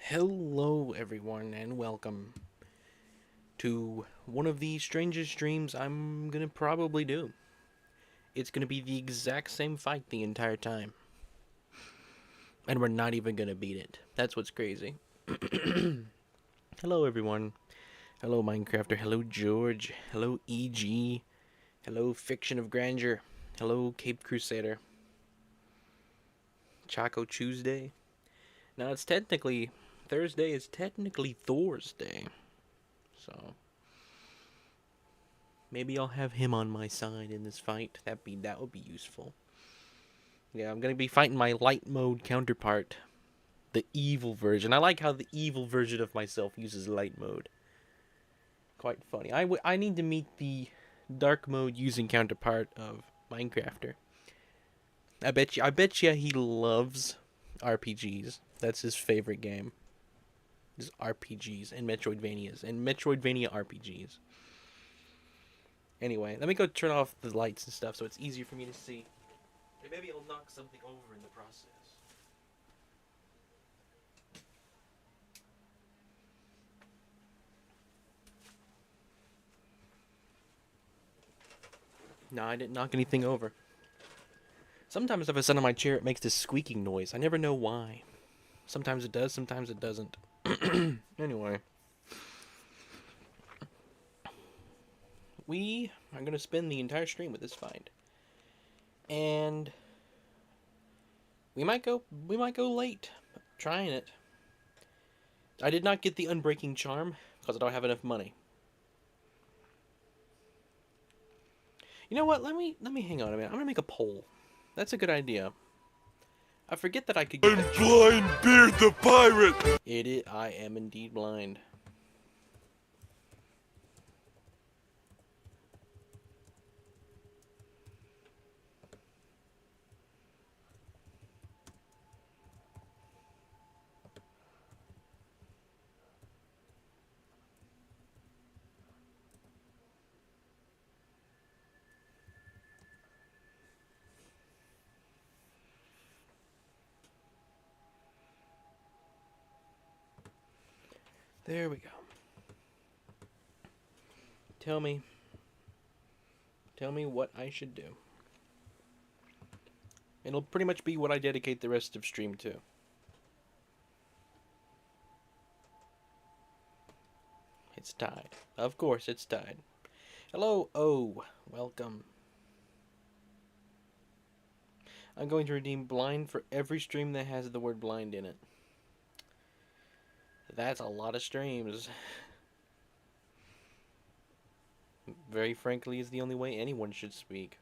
Hello everyone and welcome to one of the strangest streams I'm gonna probably do. It's gonna be the exact same fight the entire time. And we're not even gonna beat it. That's what's crazy. Hello everyone. Hello Minecrafter. Hello George. Hello EG. Hello Fiction of Grandeur. Hello Cape Crusader. Choco Tuesday. Now it's technically... Thursday is technically Thor's Day. So... maybe I'll have him on my side in this fight. That would be useful. Yeah, I'm gonna be fighting my light mode counterpart. The evil version. I like how the evil version of myself uses light mode. Quite funny. I need to meet the dark mode using counterpart of Minecrafter. I bet you he loves RPGs. That's his favorite game. Is RPGs and Metroidvanias and Metroidvania RPGs. Anyway, let me go turn off the lights and stuff so it's easier for me to see. And maybe I'll knock something over in the process. No, I didn't knock anything over. Sometimes if I sit on my chair, it makes this squeaking noise. I never know why. Sometimes it does, sometimes it doesn't. Anyway. We are going to spend the entire stream with this fight. And we might go late trying it. I did not get the Unbreaking Charm because I don't have enough money. You know what? Let me hang on a minute. I'm going to make a poll. That's a good idea. I forget that I could get that. Blind Beard the Pirate! I am indeed blind. There we go. Tell me what I should do. It'll pretty much be what I dedicate the rest of stream to. It's tied. Of course, it's tied. Hello, oh, welcome. I'm going to redeem blind for every stream that has the word blind in it. That's a lot of streams. Very frankly, is the only way anyone should speak.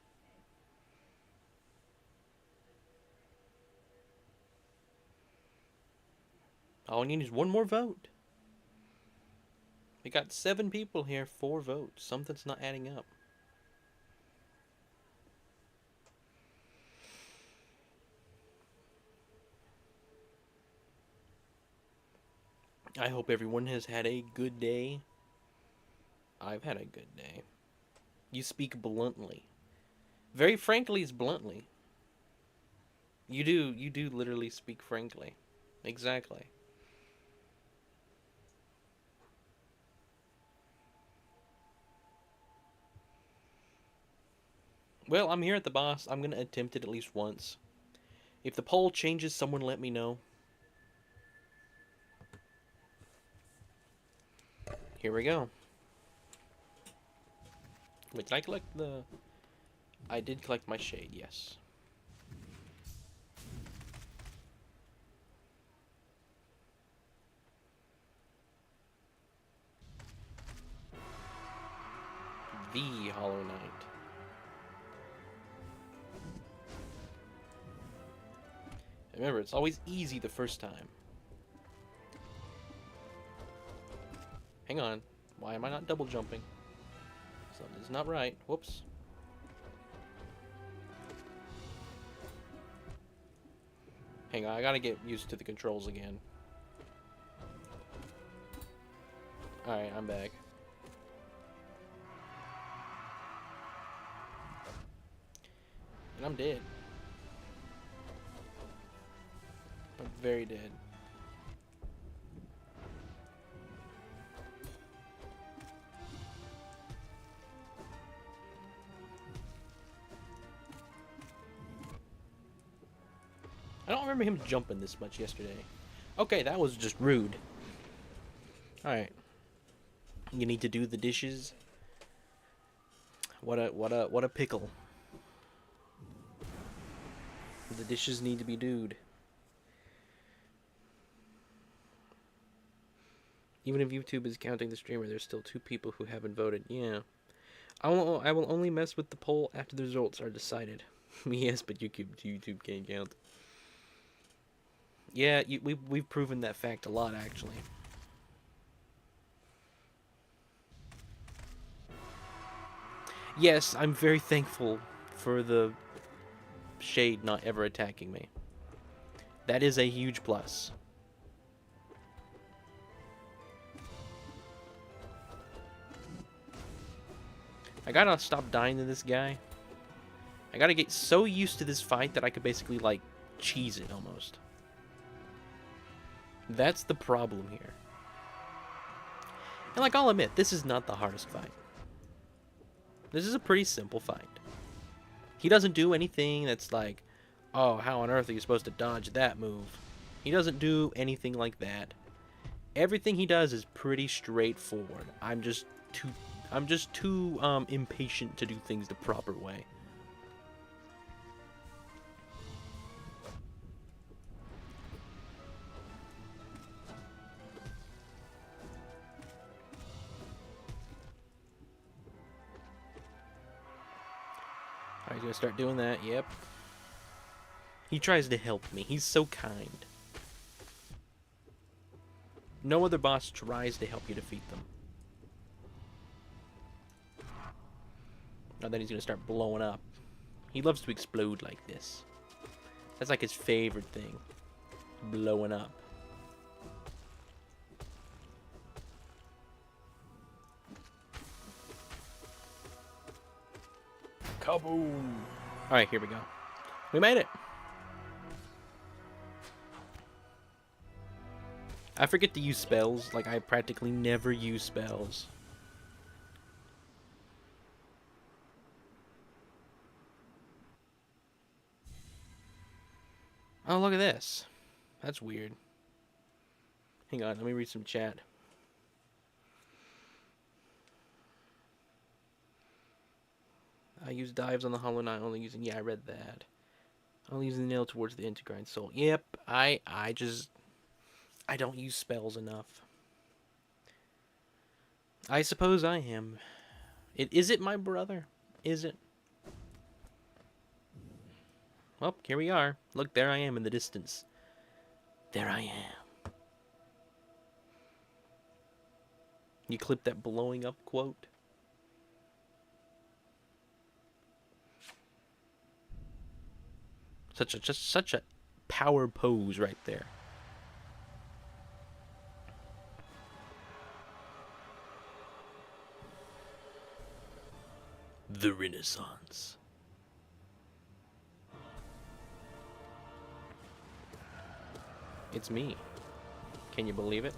All I need is one more vote. We got 7 people here, 4 votes. Something's not adding up. I hope everyone has had a good day. I've had a good day. You speak bluntly. Very frankly is bluntly. You do literally speak frankly. Exactly. Well, I'm here at the boss. I'm going to attempt it at least once. If the poll changes, someone let me know. Here we go. Wait, did I collect the... I did collect my shade, yes. the Hollow Knight. Remember, it's always easy the first time. Hang on. Why am I not double jumping? Something's not right. Whoops. Hang on, I gotta get used to the controls again. Alright, I'm back. And I'm dead. I'm very dead. I don't remember him jumping this much yesterday. Okay, that was just rude. Alright. You need to do the dishes. What a pickle. The dishes need to be doed. Even if YouTube is counting the streamer, there's still 2 people who haven't voted. Yeah. I will only mess with the poll after the results are decided. Yes, but YouTube can't count. Yeah, we've proven that fact a lot, actually. Yes, I'm very thankful for the shade not ever attacking me. That is a huge plus. I gotta stop dying to this guy. I gotta get so used to this fight that I could basically, like, cheese it almost. That's the problem here. And, like, I'll admit, this is not the hardest fight. This is a pretty simple fight. He doesn't do anything that's like, oh, how on earth are you supposed to dodge that move? He doesn't do anything like that. Everything he does is pretty straightforward. I'm just too impatient to do things the proper way. Alright, he's gonna start doing that, yep. He tries to help me. He's so kind. No other boss tries to help you defeat them. Now then he's gonna start blowing up. He loves to explode like this. That's like his favorite thing. Blowing up. Kaboom! Alright, here we go. We made it! I forget to use spells. Like, I practically never use spells. Oh, look at this. That's weird. Hang on, let me read some chat. I use dives on the Hollow Knight, only using... Yeah, I read that. Only using the nail towards the Intergrind Soul. Yep, I don't use spells enough. I suppose I am. Is it my brother? Is it? Well, here we are. Look, there I am in the distance. There I am. You clip that blowing up quote? Such a power pose right there. The Renaissance. It's me. Can you believe it?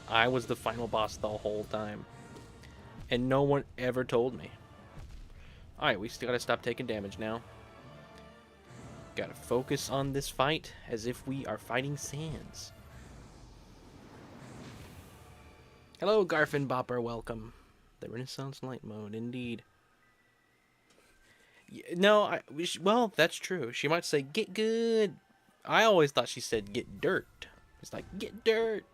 I was the final boss the whole time. And no one ever told me. Alright, we still gotta stop taking damage now. Gotta focus on this fight as if we are fighting Sans. Hello, Garfin Bopper, welcome. The Renaissance Light Mode, indeed. No, well, that's true. She might say, get good. I always thought she said, get dirt. It's like, get dirt.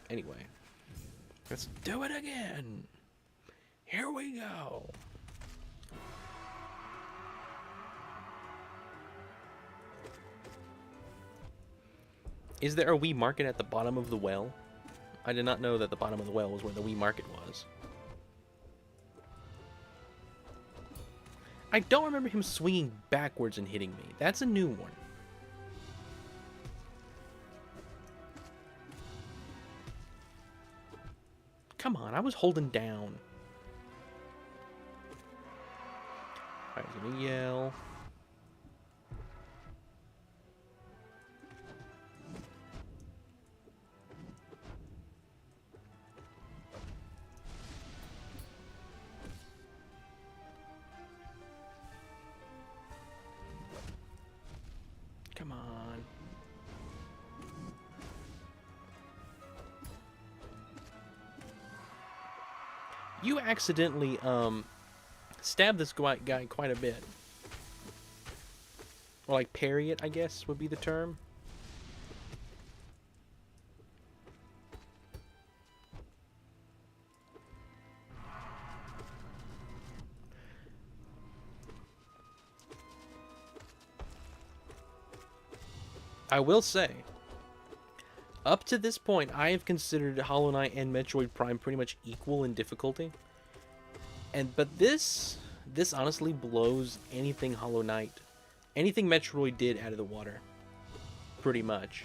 Anyway, let's do it again. Here we go. Is there a wee market at the bottom of the well? I did not know that the bottom of the well was where the wee market was. I don't remember him swinging backwards and hitting me. That's a new one. Come on, I was holding down. Alright, he's gonna yell. Come on. You accidentally, stabbed this guy quite a bit. Or like parry it, I guess, would be the term. I will say, up to this point, I have considered Hollow Knight and Metroid Prime pretty much equal in difficulty. But this honestly blows anything Hollow Knight, anything Metroid did out of the water. Pretty much.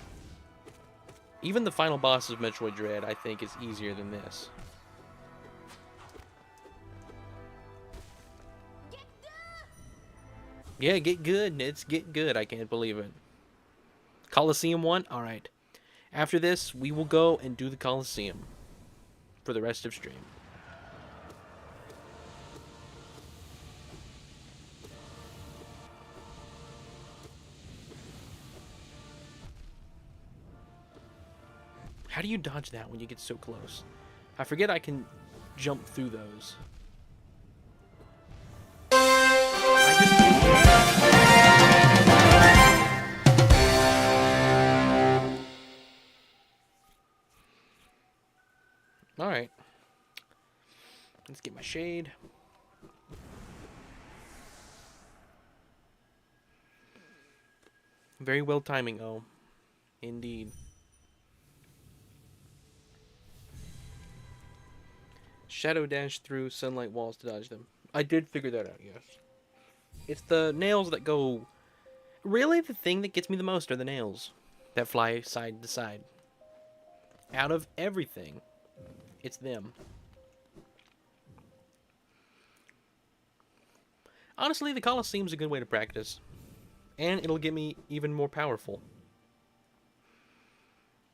Even the final boss of Metroid Dread, I think, is easier than this. Yeah, get good, Nits. Get good. I can't believe it. Coliseum 1? Alright. After this, we will go and do the Coliseum for the rest of stream. How do you dodge that when you get so close? I forget I can jump through those. Alright. Let's get my shade. Very well timing, oh. Indeed. Shadow dash through sunlight walls to dodge them. I did figure that out, yes. It's the nails that go... Really, the thing that gets me the most are the nails that fly side to side. Out of everything, it's them. Honestly, the Coliseum's a good way to practice. And it'll get me even more powerful.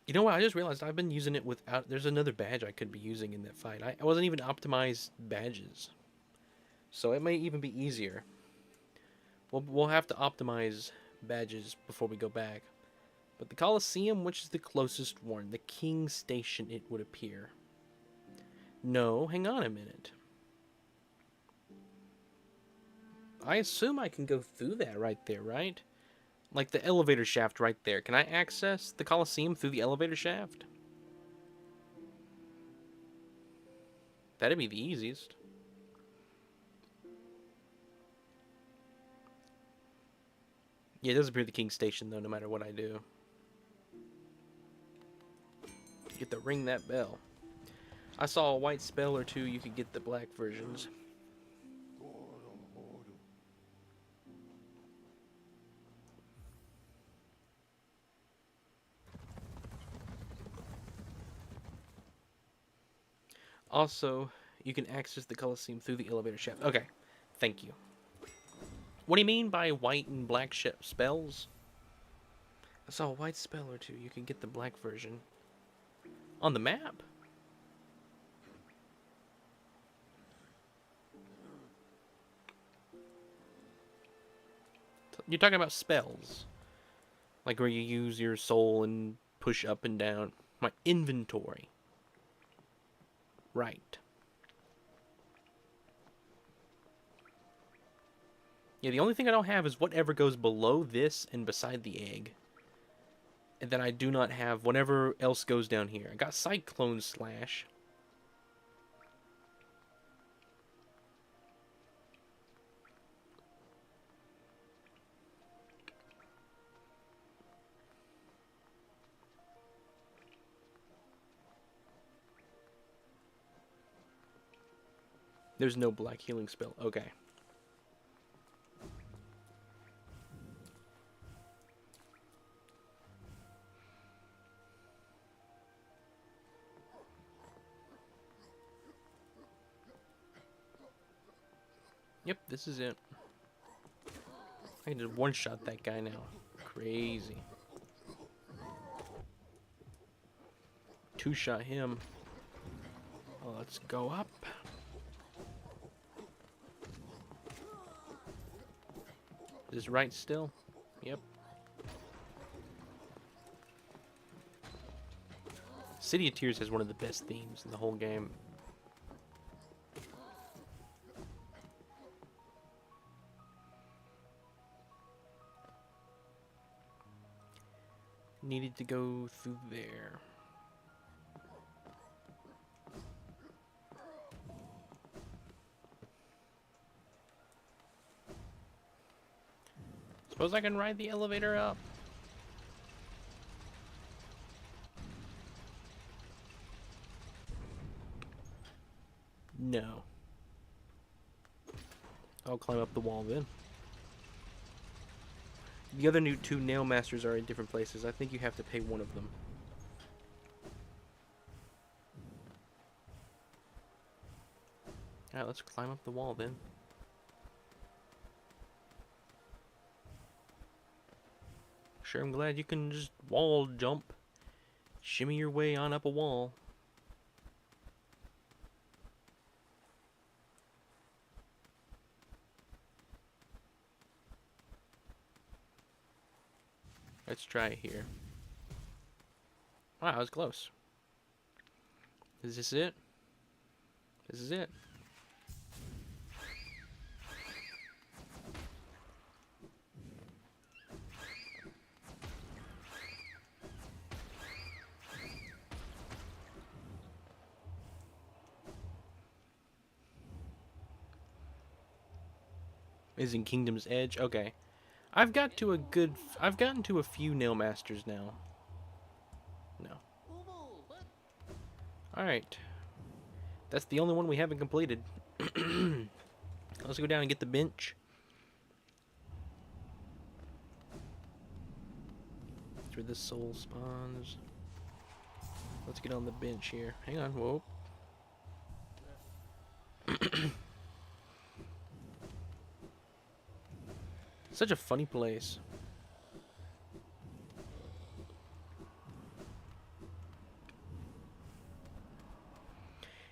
You know what? I just realized I've been using it without... There's another badge I could be using in that fight. I wasn't even optimized badges. So it may even be easier. We'll have to optimize badges before we go back. But the Coliseum, which is the closest one? The King Station, it would appear. No, hang on a minute. I assume I can go through that right there, right? Like the elevator shaft right there. Can I access the Coliseum through the elevator shaft? That'd be the easiest. Yeah, it does appear the King Station, though, no matter what I do. Get to ring that bell. I saw a white spell or two, you could get the black versions. Also, you can access the Coliseum through the elevator shaft. Okay, thank you. What do you mean by white and black spells? I saw a white spell or two. You can get the black version. On the map? You're talking about spells. Like where you use your soul and push up and down. My inventory. Right. Yeah, the only thing I don't have is whatever goes below this and beside the egg. And then I do not have whatever else goes down here. I got Cyclone Slash. There's no black healing spell. Okay. Yep, this is it. I can just one-shot that guy now. Crazy. Two-shot him. Well, let's go up. Is this right still? Yep. City of Tears has one of the best themes in the whole game. Needed to go through there. Suppose I can ride the elevator up. No. I'll climb up the wall then. The other two nail masters are in different places. I think you have to pay one of them. Alright, let's climb up the wall then. Sure, I'm glad you can just wall jump. Shimmy your way on up a wall. Let's try it here. Wow, that was close. Is this it? This is it. Is in Kingdom's Edge? Okay. I've gotten to a few nail masters now. No. Alright. That's the only one we haven't completed. Let's go down and get the bench. That's where the soul spawns. Let's get on the bench here. Hang on, whoa. Such a funny place.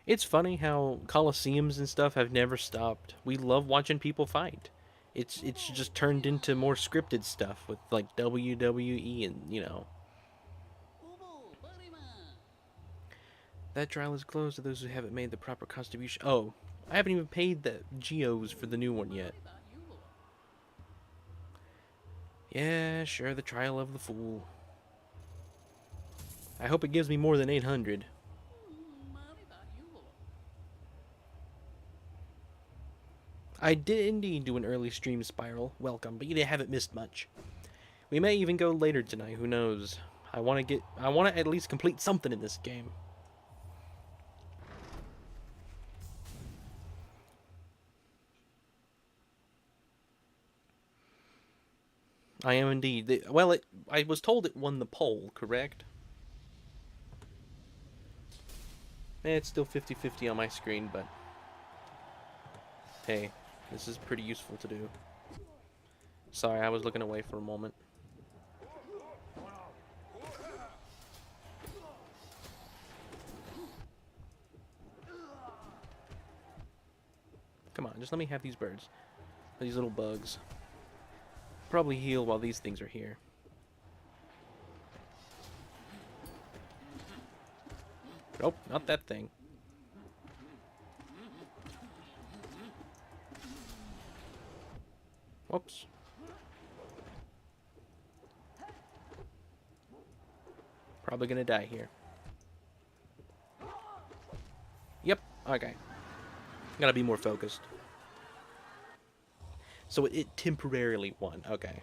It's funny how coliseums and stuff have never stopped. We love watching people fight. It's just turned into more scripted stuff with like WWE and, you know. That trial is closed to those who haven't made the proper contribution. Oh, I haven't even paid the geos for the new one yet. Yeah, sure, the trial of the fool. I hope it gives me more than 800. I did indeed do an early stream spiral. Welcome, but you haven't missed much. We may even go later tonight, who knows. I want to at least complete something in this game. I am indeed. Well, I was told it won the poll, correct? It's still 50-50 on my screen, but hey, this is pretty useful to do. Sorry, I was looking away for a moment. Come on, just let me have these birds. These little bugs. Probably heal while these things are here. Nope, not that thing. Whoops. Probably gonna die here. Yep, okay. Gotta be more focused. So it temporarily won, okay.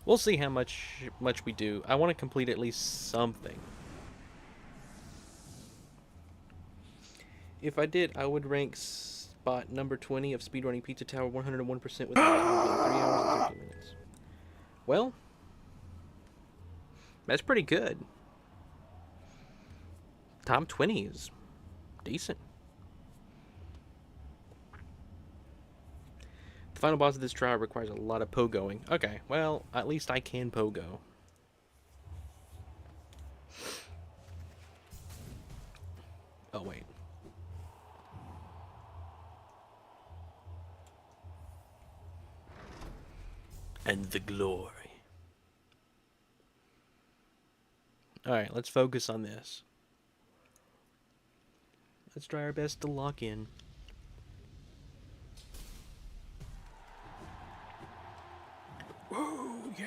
We'll see how much we do. I want to complete at least something. If I did, I would rank spot number 20 of speedrunning Pizza Tower 101% without being 3 hours and 13 minutes. Well, that's pretty good. Top 20 is decent. The final boss of this trial requires a lot of pogoing. Okay, well, at least I can pogo. Oh, wait. And the glory. Alright, let's focus on this. Let's try our best to lock in. Whoa, yeah!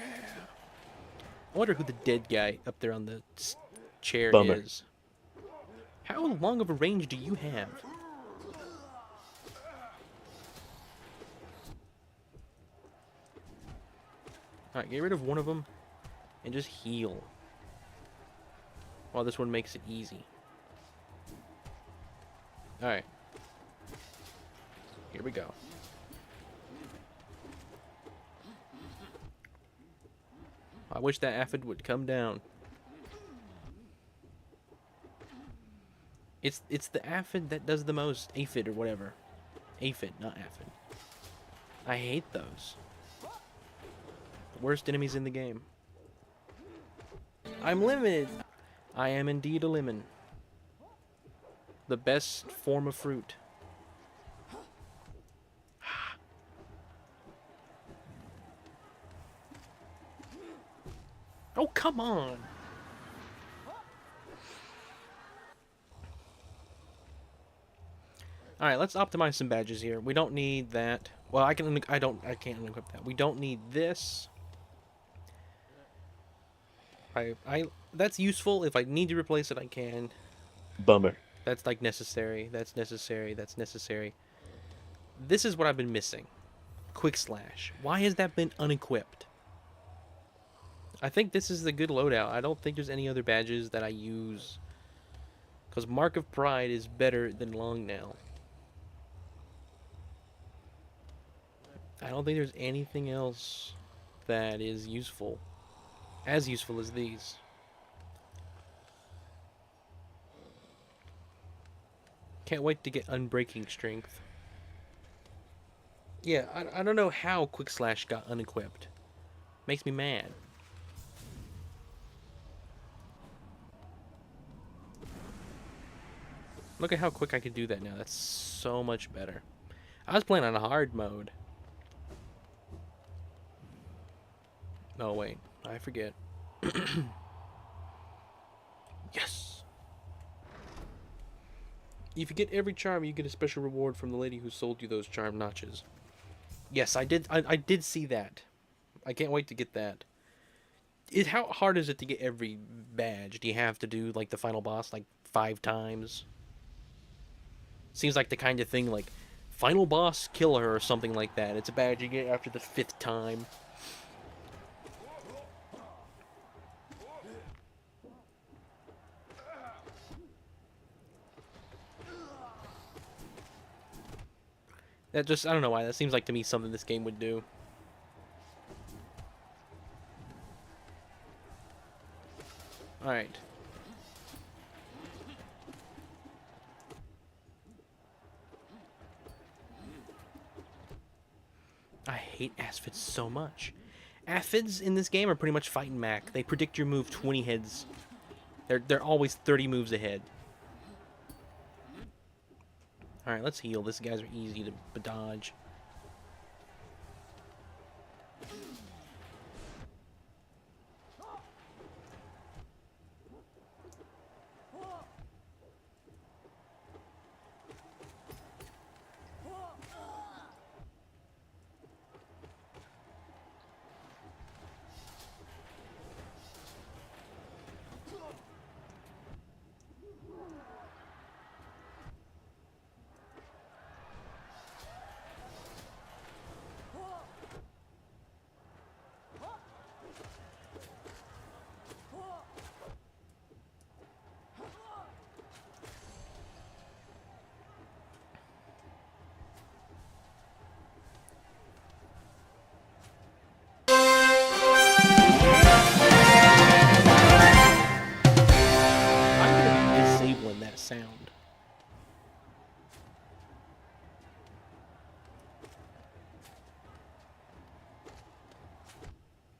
I wonder who the dead guy up there on the chair Bummer. is. How long of a range do you have? Alright, get rid of one of them and just heal. While this one makes it easy. Alright. Here we go. I wish that aphid would come down. It's the aphid that does the most. Aphid or whatever. Aphid, not aphid. I hate those. The worst enemies in the game. I'm limited. I am indeed a lemon. The best form of fruit. Oh, come on. Alright, let's optimize some badges here. We don't need that. Well, I can't unequip that. We don't need this. That's useful. If I need to replace it, I can. Bummer. That's like necessary. That's necessary. That's necessary. This is what I've been missing. Quick slash. Why has that been unequipped? I think this is the good loadout. I don't think there's any other badges that I use. Because Mark of Pride is better than Long Nail. I don't think there's anything else that is useful. As useful as these. Can't wait to get Unbreaking Strength. Yeah, I don't know how Quick Slash got unequipped. Makes me mad. Look at how quick I can do that now. That's so much better. I was playing on hard mode. Oh, wait. I forget. Yes! If you get every charm, you get a special reward from the lady who sold you those charm notches. Yes, I did. I did see that. I can't wait to get that. How hard is it to get every badge? Do you have to do, like, the final boss, like, 5 times? Seems like the kind of thing, like, final boss killer or something like that. It's a badge you get after the 5th time. That just, I don't know why, that seems like to me something this game would do. Alright. I hate aphids so much. Aphids in this game are pretty much fighting Mac. They predict your move 20 heads. They're always 30 moves ahead. Alright, let's heal. These guys are easy to dodge. sound.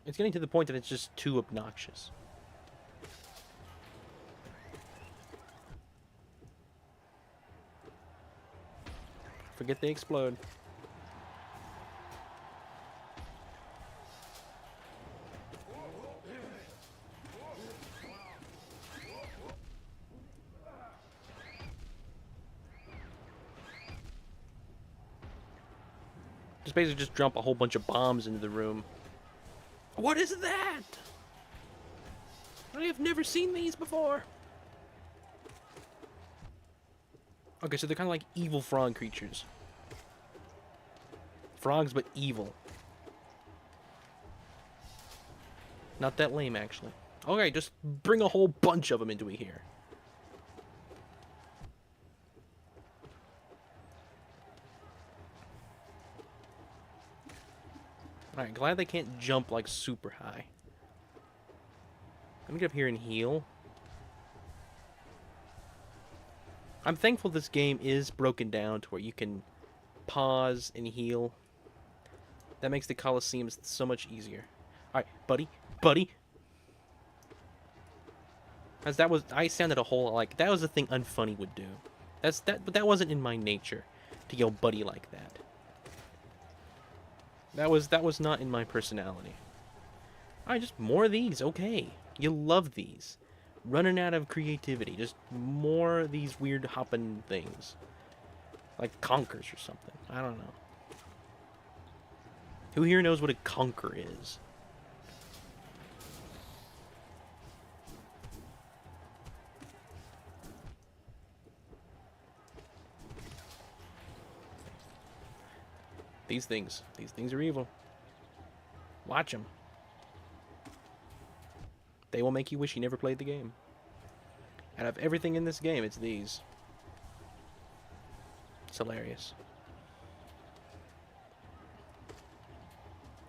It's getting to the point that it's just too obnoxious. Forget they explode. Basically just drop a whole bunch of bombs into the room. What is that? I have never seen these before. Okay, so they're kind of like evil frog creatures. Frogs, but evil. Not that lame, actually. Okay, just bring a whole bunch of them into here. Alright, glad they can't jump like super high. Let me get up here and heal. I'm thankful this game is broken down to where you can pause and heal. That makes the Colosseums so much easier. Alright, buddy. Buddy! As that was, I sounded a whole, like, that was the thing UnFunny would do. But that wasn't in my nature, to yell buddy like that. That was not in my personality. Alright, just more of these, okay. You love these. Running out of creativity. Just more of these weird hopping things. Like conkers or something. I don't know. Who here knows what a conker is? These things are evil. Watch them. They will make you wish you never played the game. Out of everything in this game, it's these. It's hilarious.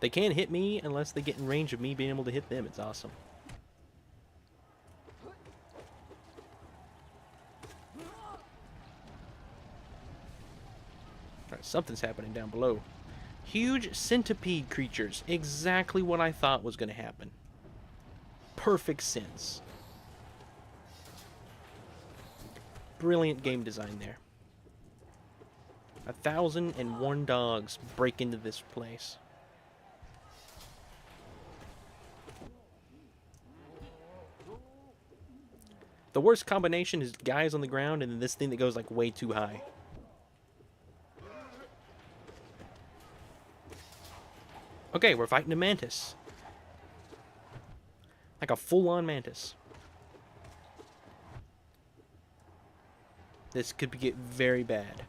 They can't hit me unless they get in range of me being able to hit them. It's awesome. Alright, something's happening down below. Huge centipede creatures. Exactly what I thought was going to happen. Perfect sense. Brilliant game design there. 1,001 dogs break into this place. The worst combination is guys on the ground and then this thing that goes like way too high. Okay, we're fighting a mantis. Like a full-on mantis. This could get very bad.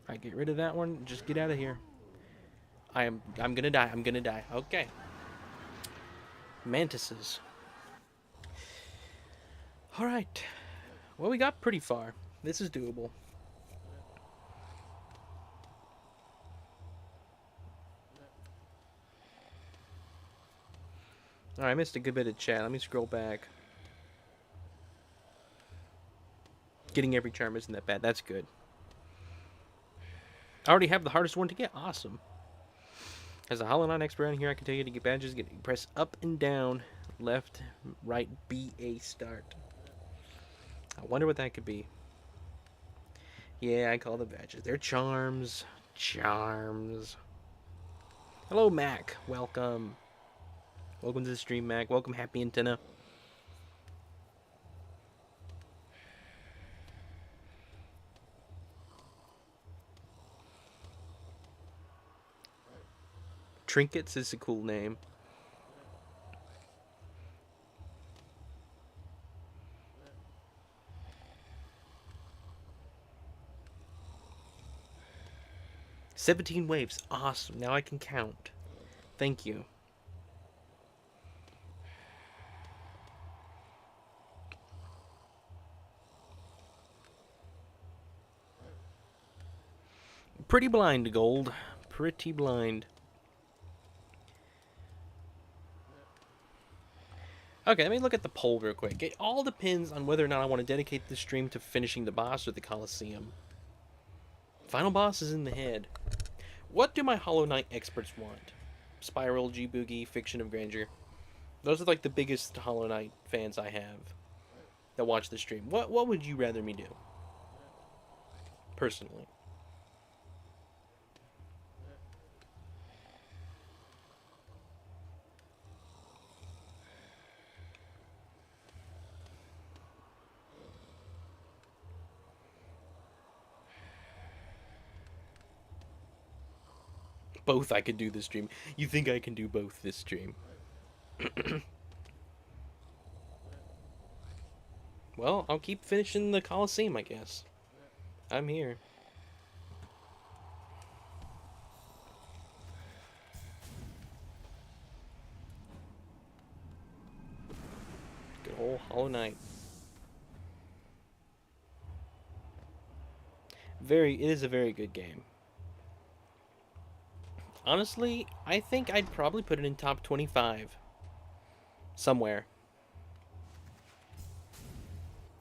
Alright, get rid of that one. Just get out of here. I'm gonna die. I'm gonna die. Okay. Mantises. Alright. Well, we got pretty far. This is doable. Alright, I missed a good bit of chat. Let me scroll back. Getting every charm isn't that bad. That's good. I already have the hardest one to get. Awesome. As a Hollow Knight expert around here, I can tell you to get badges, press up and down, left, right, B, A, start. I wonder what that could be. Yeah, I call the badges. They're charms. Charms. Hello, Mac. Welcome. Welcome to the stream, Mac. Welcome, Happy Antenna. Trinkets is a cool name. "17 waves. Awesome. Now I can count. Thank you. Pretty blind, Gold. Pretty blind. Okay, let me look at the poll real quick. It all depends on whether or not I want to dedicate the stream to finishing the boss or the Colosseum. Final boss is in the head. What do my Hollow Knight experts want? Spiral, G-Boogie, Fiction of Grandeur. Those are like the biggest Hollow Knight fans I have that watch the stream. What would you rather me do? Personally. Both I could do this stream. You think I can do both this stream? Well, I'll keep finishing the Colosseum, I guess. I'm here. Good old Hollow Knight. It is a very good game. Honestly, I think I'd probably put it in top 25. Somewhere.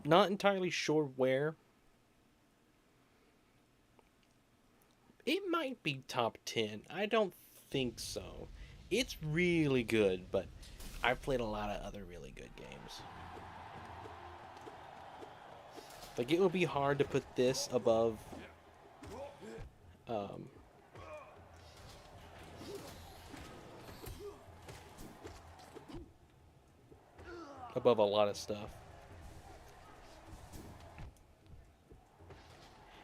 Not entirely sure where. It might be top 10. I don't think so. It's really good, but I've played a lot of other really good games. Like, it would be hard to put this above above a lot of stuff.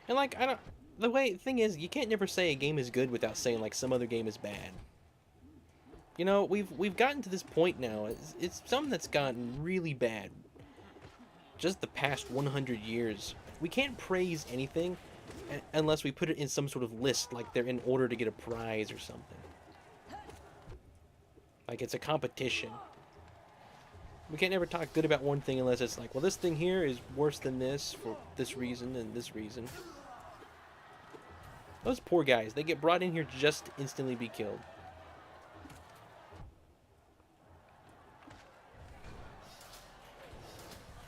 And like, I don't, the thing is, you can't never say a game is good without saying like some other game is bad. You know, we've gotten to this point now. It's something that's gotten really bad. Just the past 100 years. We can't praise anything unless we put it in some sort of list, like they're in order to get a prize or something. Like it's a competition. We can't ever talk good about one thing unless it's like, well, this thing here is worse than this for this reason and this reason. Those poor guys, they get brought in here just to instantly be killed.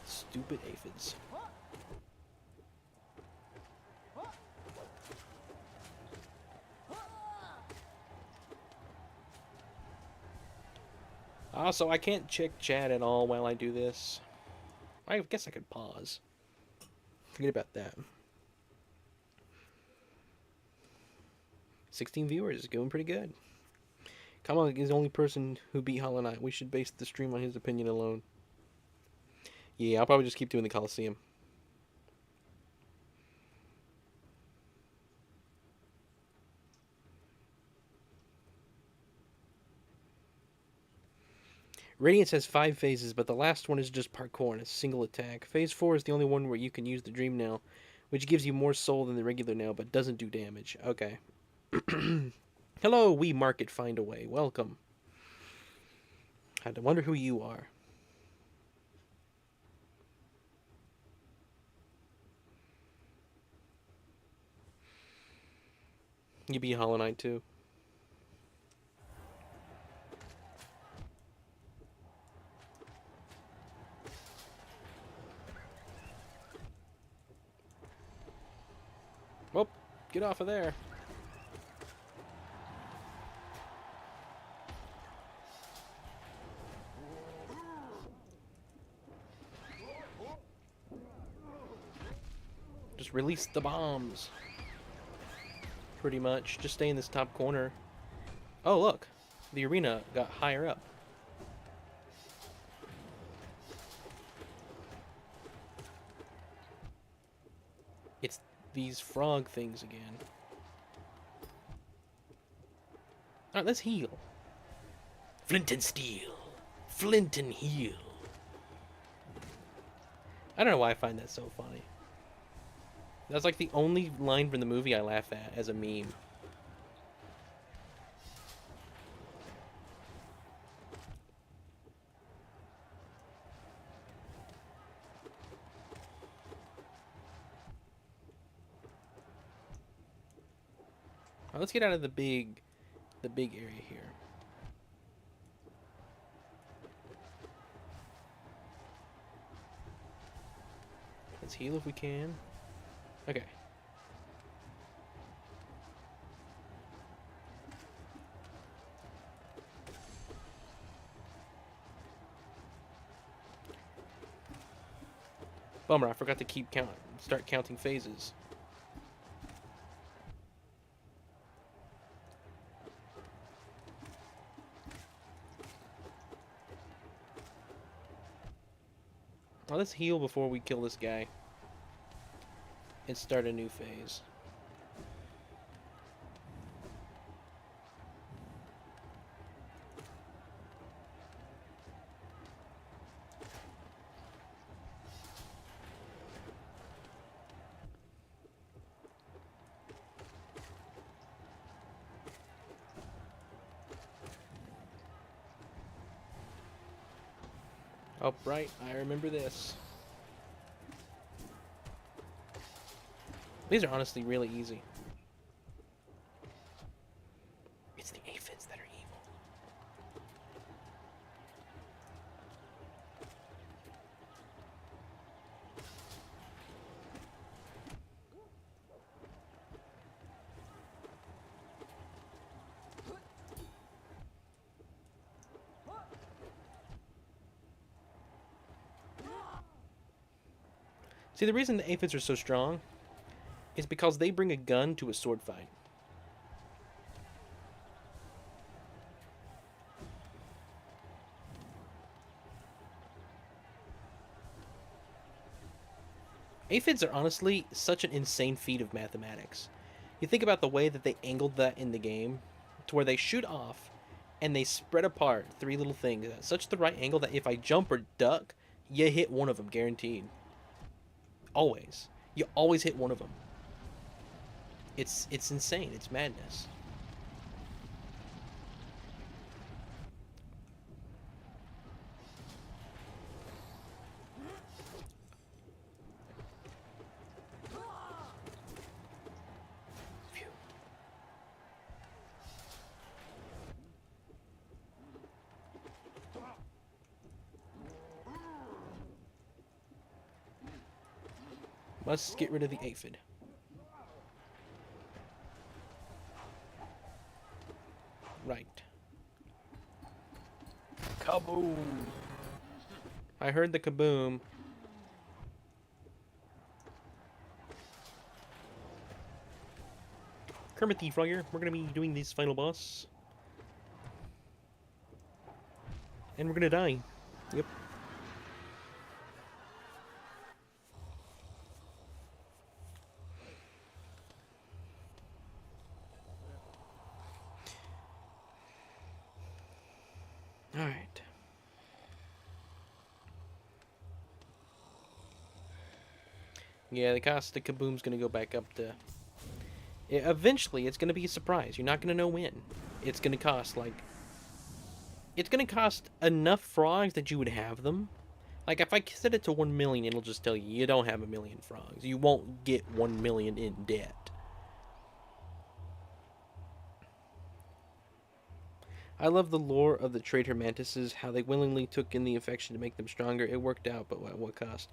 Stupid aphids. Also, I can't check chat at all while I do this. I guess I could pause. Forget about that. 16 viewers is going pretty good. Kamal is the only person who beat Hollow Knight. We should base the stream on his opinion alone. Yeah, I'll probably just keep doing the Colosseum. Radiance has 5 phases, but the last one is just parkour and a single attack. Phase 4 is the only one where you can use the Dream Nail, which gives you more soul than the regular nail, but doesn't do damage. Okay. Hello, we market find a way. Welcome. I wonder who you are. You be Hollow Knight too. Well, get off of there. Just release the bombs. Pretty much. Just stay in this top corner. Oh, look. The arena got higher up. It's these frog things again. Alright, let's heal. Flint and steel. Flint and heal. I don't know why I find that so funny. That's like the only line from the movie I laugh at as a meme. Let's get out of the big area here. Let's heal if we can. Okay. Bummer, I forgot to start counting phases. Well, let's heal before we kill this guy. And start a new phase. Oh, right, I remember this. These are honestly really easy. It's the aphids that are evil. See, the reason the aphids are so strong is because they bring a gun to a sword fight. Aphids are honestly such an insane feat of mathematics. You think about the way that they angled that in the game, to where they shoot off and they spread apart three little things at such the right angle that if I jump or duck, you hit one of them guaranteed. Always. You always hit one of them. It's insane. It's madness. Phew. Must get rid of the aphid. Right. Kaboom! I heard the kaboom. Kermit the Frogger, we're gonna be doing this final boss. And we're gonna die. Yep. Alright. Yeah, the cost of kaboom's gonna go back up to... Eventually, it's gonna be a surprise. You're not gonna know when. It's gonna cost, like... It's gonna cost enough frogs that you would have them. Like, if I set it to 1 million, it'll just tell you, you don't have 1 million frogs. You won't get 1 million in debt. I love the lore of the traitor mantises, how they willingly took in the infection to make them stronger. It worked out, but at what cost?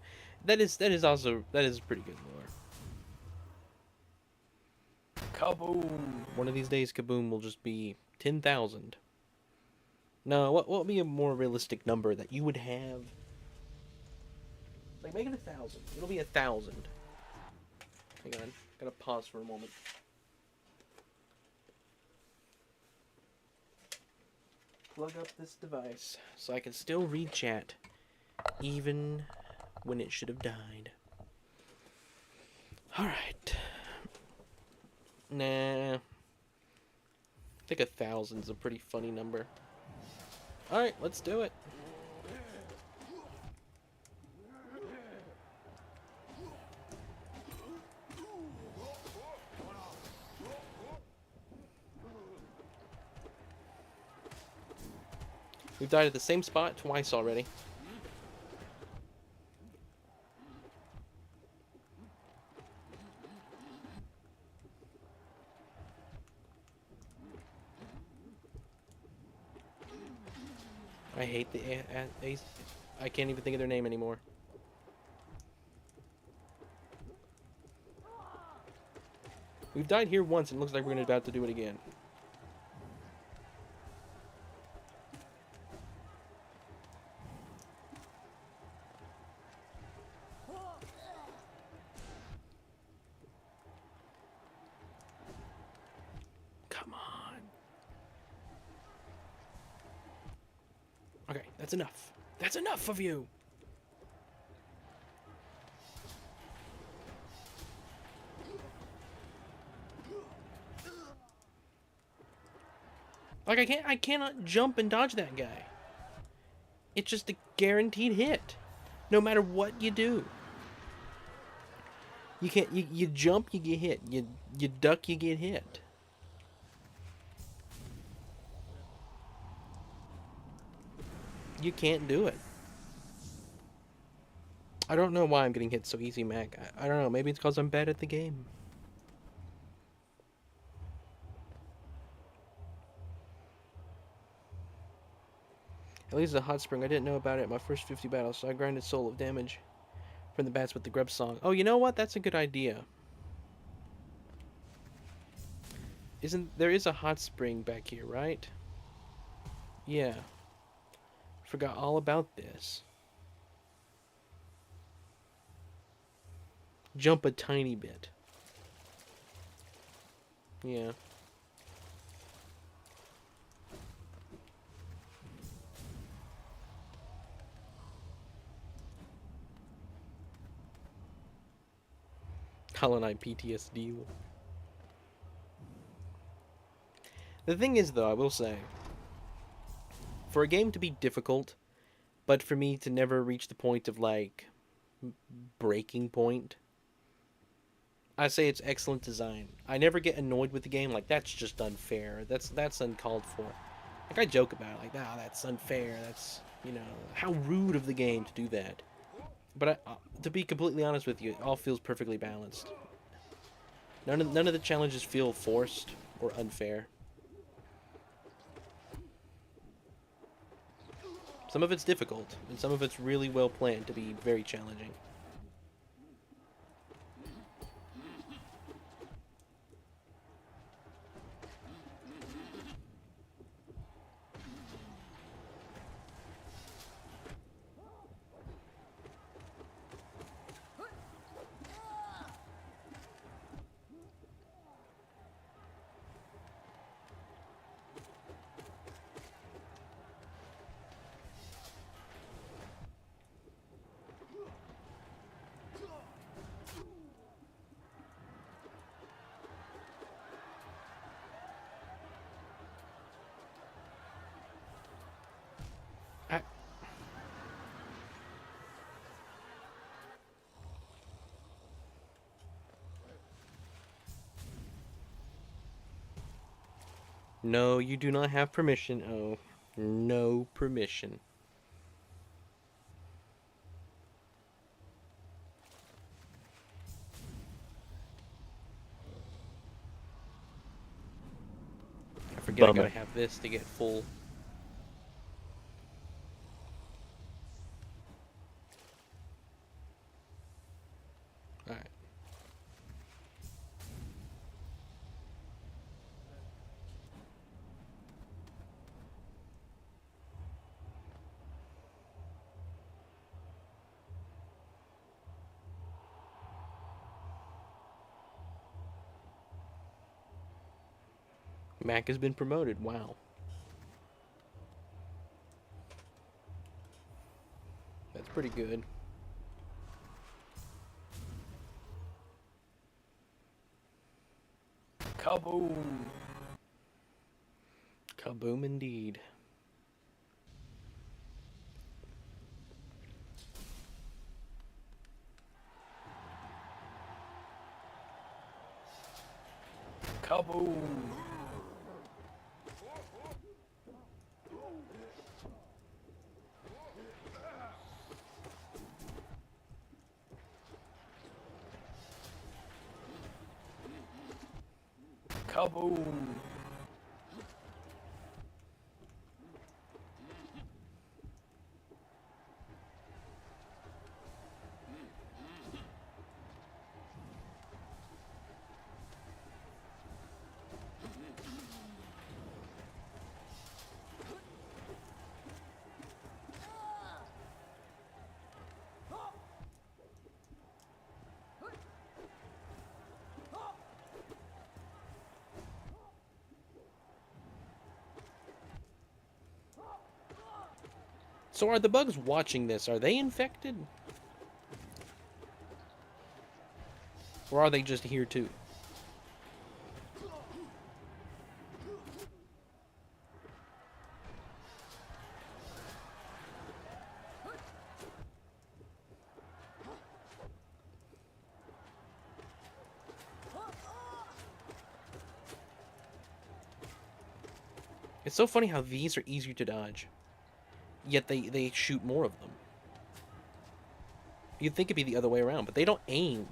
That is pretty good lore. Kaboom! One of these days, kaboom will just be 10,000. No, what would be a more realistic number that you would have? Like, make it 1,000. It'll be 1,000. Hang on, gotta pause for a moment. Plug up this device so I can still read chat, even when it should have died. Alright. Nah. I think 1,000's a pretty funny number. Alright, let's do it. We've died at the same spot twice already. I hate the ace. I can't even think of their name anymore. We've died here once, and it looks like we're about to do it again. Come on. Okay, that's enough. That's enough of you! Like, I cannot jump and dodge that guy. It's just a guaranteed hit. No matter what you do. You can't, you jump, you get hit. You duck, you get hit. You can't do it. I don't know why I'm getting hit so easy, Mac. I don't know. Maybe it's because I'm bad at the game. At least a hot spring. I didn't know about it in my first 50 battles, so I grinded soul of damage from the bats with the grub song. Oh, you know what? That's a good idea. There is a hot spring back here, right? Yeah. Forgot all about this. Jump a tiny bit. Yeah. Hollow Knight PTSD. The thing is, though, I will say, for a game to be difficult, but for me to never reach the point of, like, breaking point, I say it's excellent design. I never get annoyed with the game, like, that's just unfair. That's uncalled for. Like, I joke about it, like, ah, that's unfair. That's, you know, how rude of the game to do that. But to be completely honest with you, it all feels perfectly balanced. None of the challenges feel forced or unfair. Some of it's difficult, and some of it's really well planned to be very challenging. No, you do not have permission. Oh, no permission. I forget Bummer. I gotta have this to get full. Alright. Mac has been promoted. Wow. That's pretty good. Kaboom! Kaboom indeed. Kaboom! Kaboom! So are the bugs watching this? Are they infected? Or are they just here too? It's so funny how these are easier to dodge. Yet they shoot more of them. You'd think it'd be the other way around, but they don't aim.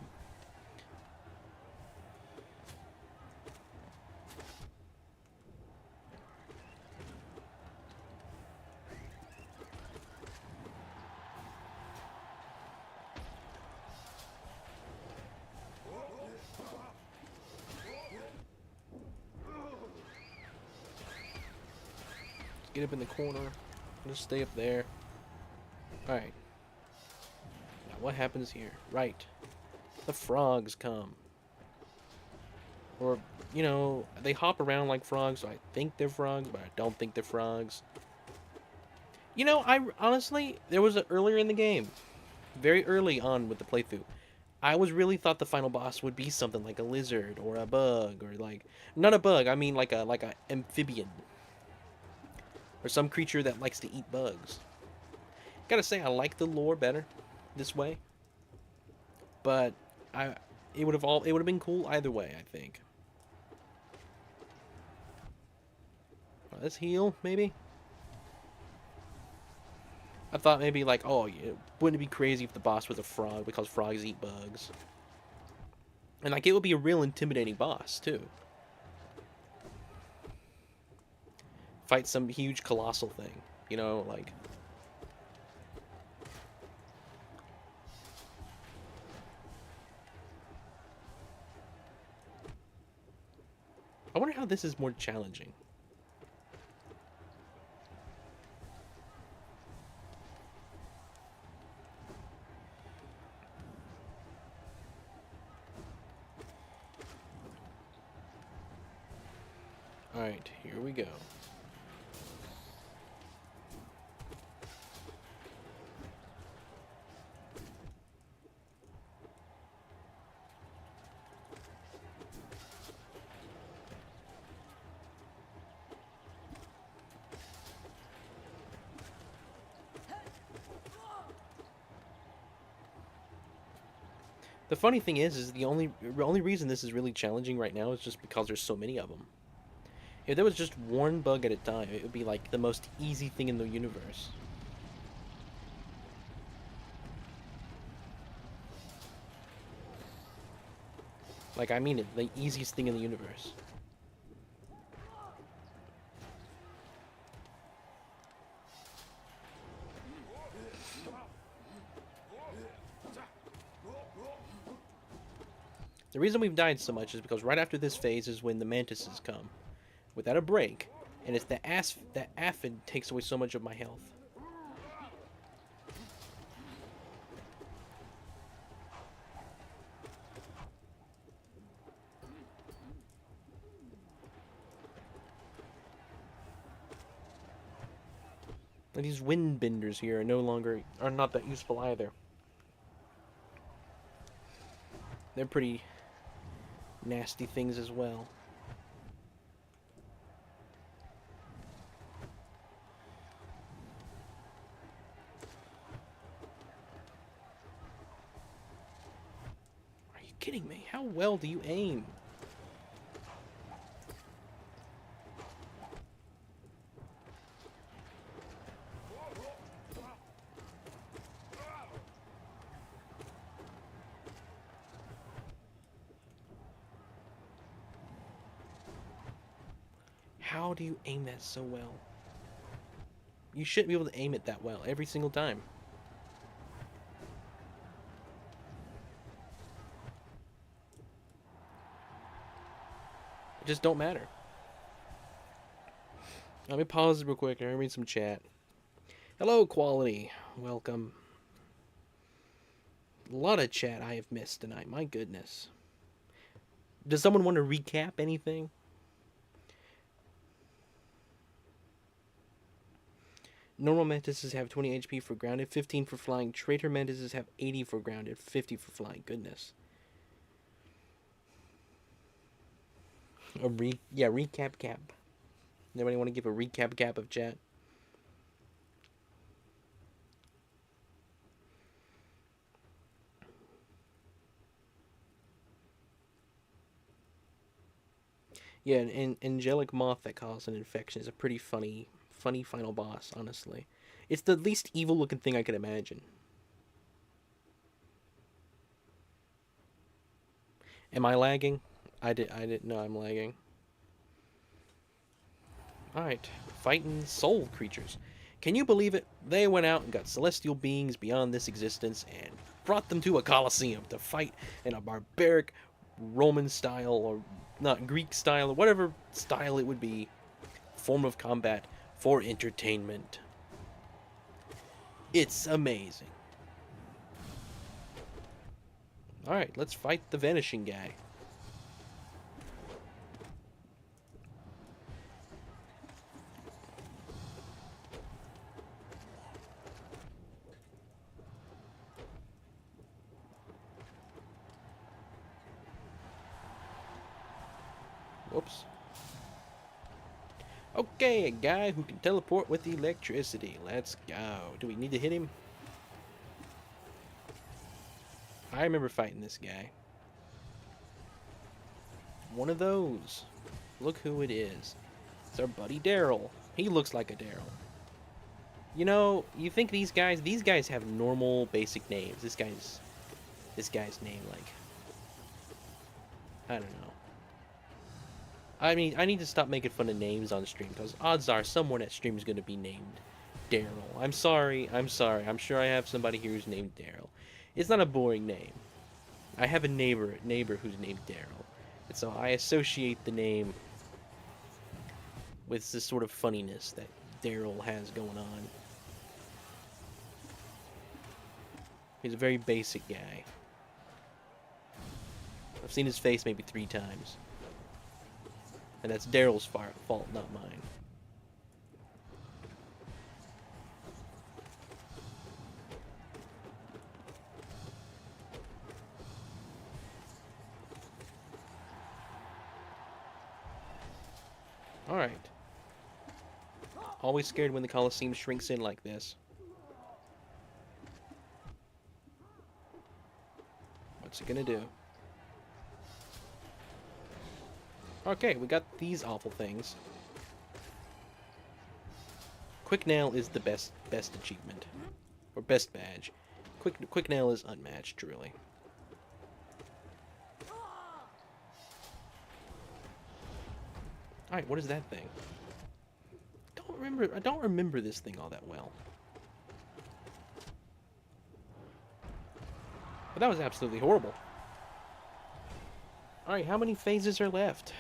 Get up in the corner. Just stay up there. Alright. Now what happens here? Right. The frogs come. Or, you know, they hop around like frogs, so I think they're frogs, but I don't think they're frogs. You know, I honestly, there was earlier in the game, very early on with the playthrough, I was really thought the final boss would be something like a lizard or a bug or like, not a bug, I mean like a amphibian. Or some creature that likes to eat bugs. Gotta say, I like the lore better this way. But it would have been cool either way, I think. Let's heal, maybe. I thought maybe like, oh, wouldn't it be crazy if the boss was a frog because frogs eat bugs? And like, it would be a real intimidating boss too. Fight some huge colossal thing, you know, like. I wonder how this is more challenging. Alright, here we go. The funny thing is the only reason this is really challenging right now is just because there's so many of them. If there was just one bug at a time, it would be like the most easy thing in the universe. Like, I mean it, the easiest thing in the universe. The reason we've died so much is because right after this phase is when the mantises come, without a break, and it's that aphid takes away so much of my health. And these wind benders here are not that useful either. They're pretty nasty things as well. Are you kidding me? How well do you aim? How do you aim that so well? You shouldn't be able to aim it that well every single time. It just don't matter. Let me pause real quick and read some chat. Hello, Quality. Welcome. A lot of chat I have missed tonight. My goodness. Does someone want to recap anything? Normal mantises have 20 HP for grounded, 15 for flying. Traitor mantises have 80 for grounded, 50 for flying. Goodness. Recap cap. Anybody want to give a recap cap of chat? Yeah, an angelic moth that causes an infection is a pretty funny final boss, honestly. It's the least evil looking thing I could imagine. Am I lagging? I didn't know I'm lagging. Alright, fighting soul creatures. Can you believe it? They went out and got celestial beings beyond this existence and brought them to a coliseum to fight in a barbaric Roman style, or not Greek style, or whatever style it would be, form of combat for entertainment. It's amazing. Alright, let's fight the vanishing guy. Whoops. Okay, a guy who can teleport with electricity. Let's go. Do we need to hit him? I remember fighting this guy. One of those. Look who it is. It's our buddy Daryl. He looks like a Daryl. You know, you think these guys have normal basic names. This guy's name, like, I don't know. I mean, I need to stop making fun of names on stream, because odds are someone at stream is going to be named Daryl. I'm sorry. I'm sure I have somebody here who's named Daryl. It's not a boring name. I have a neighbor who's named Daryl. And so I associate the name with this sort of funniness that Daryl has going on. He's a very basic guy. I've seen his face maybe 3 times. And that's Daryl's fault, not mine. Alright. Always scared when the Colosseum shrinks in like this. What's it gonna do? Okay, we got these awful things. Quick Nail is the best achievement. Or best badge. Quick Nail is unmatched, truly. Alright, what is that thing? I don't remember this thing all that well. But that was absolutely horrible. Alright, how many phases are left?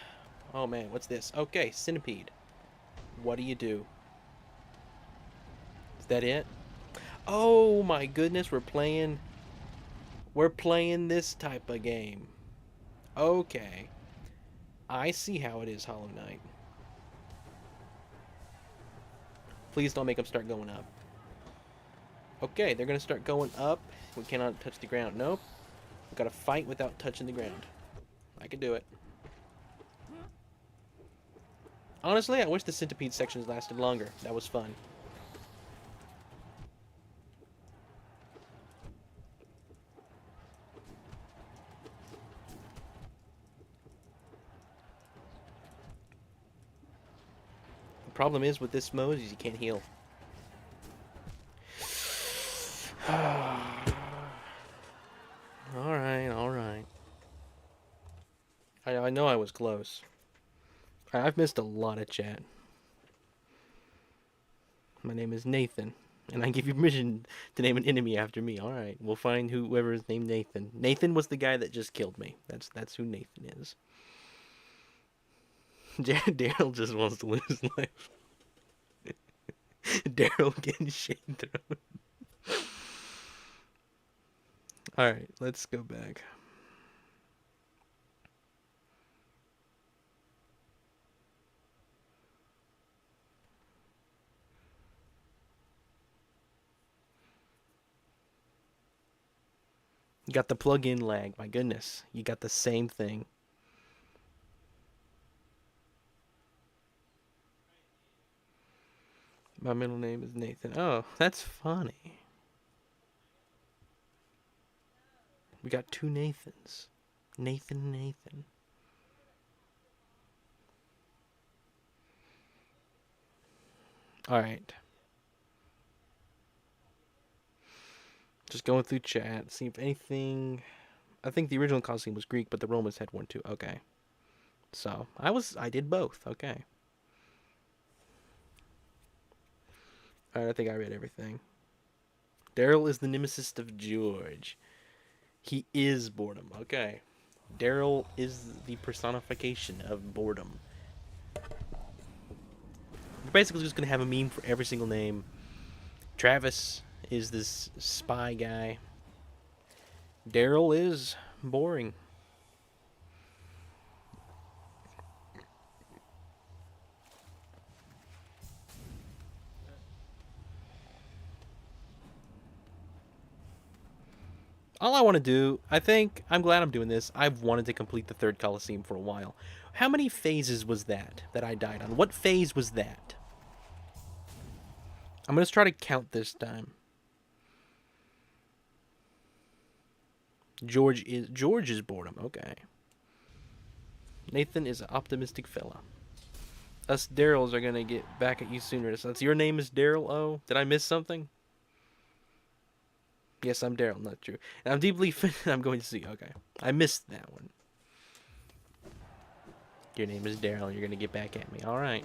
Oh man, what's this? Okay, Centipede. What do you do? Is that it? Oh my goodness, we're playing this type of game. Okay. I see how it is, Hollow Knight. Please don't make them start going up. Okay, they're gonna start going up. We cannot touch the ground. Nope. We gotta fight without touching the ground. I can do it. Honestly, I wish the Centipede sections lasted longer. That was fun. The problem is with this mode is you can't heal. Alright. I know I was close. I've missed a lot of chat. My name is Nathan, and I give you permission to name an enemy after me. Alright, we'll find whoever is named Nathan. Nathan was the guy that just killed me. That's who Nathan is. Daryl just wants to lose his life. Daryl getting shade thrown. Alright, let's go back. You got the plug-in lag. My goodness, you got the same thing. My middle name is Nathan. Oh, that's funny. We got two Nathans. Nathan. Alright. Just going through chat. See if anything... I think the original costume was Greek, but the Romans had one too. Okay. So, I did both. Okay. Alright, I think I read everything. Daryl is the nemesis of George. He is boredom. Okay. Daryl is the personification of boredom. We're basically just going to have a meme for every single name. Travis is this spy guy. Daryl is boring. All I want to do, I'm glad I'm doing this. I've wanted to complete the third Coliseum for a while. How many phases was that I died on? What phase was that? I'm going to try to count this time. George is boredom. Okay. Nathan is an optimistic fella. Us Daryls are going to get back at you sooner. So your name is Daryl O? Did I miss something? Yes, I'm Daryl, not true. And I'm deeply offended. I'm going to see. Okay. I missed that one. Your name is Daryl. You're going to get back at me. All right.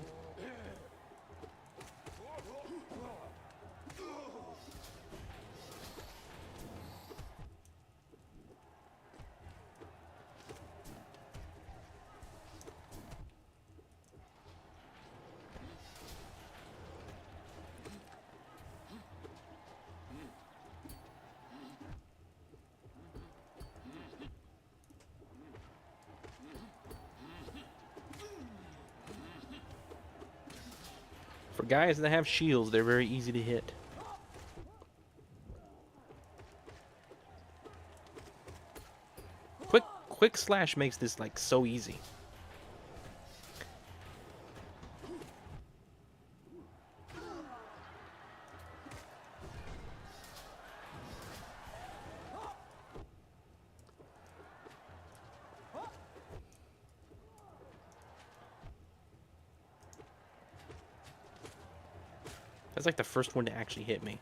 For guys that have shields, they're very easy to hit. Quick slash makes this like so easy. That's like the first one to actually hit me.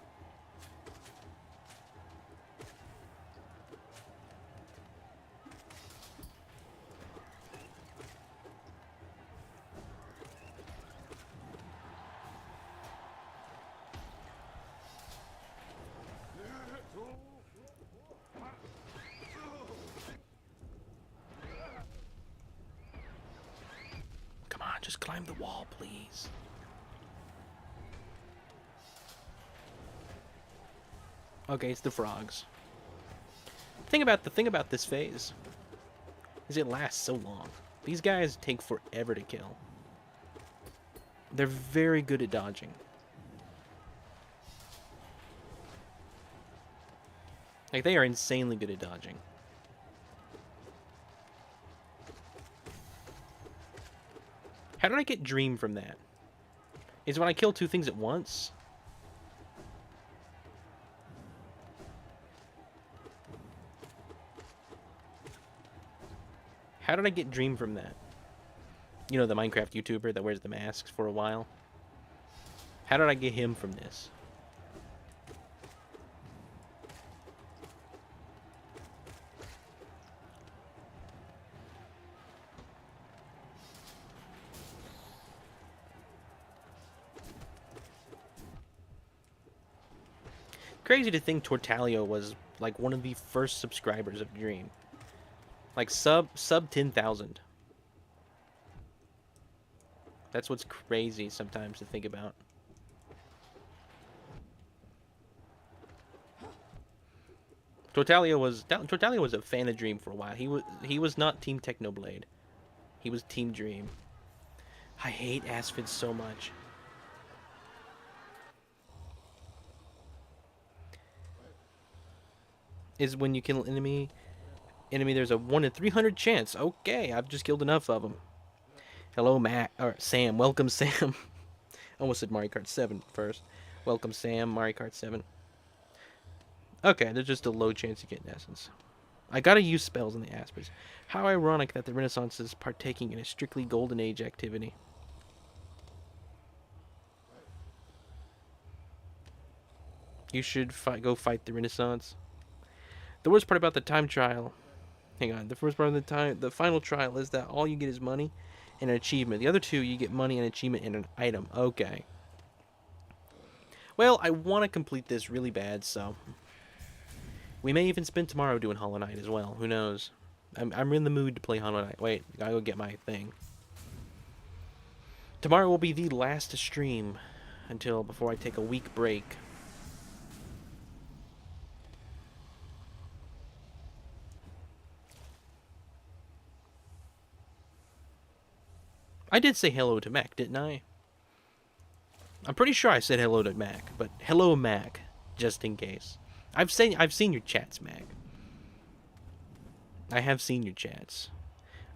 Come on, just climb the wall, please. Okay, it's the frogs. The thing about this phase is it lasts so long. These guys take forever to kill. They're very good at dodging. Like, they are insanely good at dodging. How did I get Dream from that? Is when I kill two things at once? How did I get Dream from that? You know, the Minecraft YouTuber that wears the masks for a while? How did I get him from this? Crazy to think Tortalio was like one of the first subscribers of Dream. Like sub 10,000. That's what's crazy sometimes to think about. Tortalio was a fan of Dream for a while. He was not Team Technoblade. He was Team Dream. I hate Asphids so much. is when you kill an enemy, there's a 1 in 300 chance. Okay, I've just killed enough of them. Hello, Matt. Or Sam. Welcome, Sam. I almost said Mario Kart 7 first. Welcome, Sam. Mario Kart 7. Okay, there's just a low chance you get in essence. I gotta use spells in the Aspers. How ironic that the Renaissance is partaking in a strictly Golden Age activity. You should go fight the Renaissance. The worst part about the time trial... Hang on. The first part of the final trial is that all you get is money and an achievement. The other two, you get money and achievement and an item. Okay. Well, I want to complete this really bad, so... We may even spend tomorrow doing Hollow Knight as well. Who knows? I'm in the mood to play Hollow Knight. Wait, I gotta go get my thing. Tomorrow will be the last stream before I take a week break. I did say hello to Mac, didn't I? I'm pretty sure I said hello to Mac, but hello, Mac, just in case. I've seen your chats, Mac. I have seen your chats.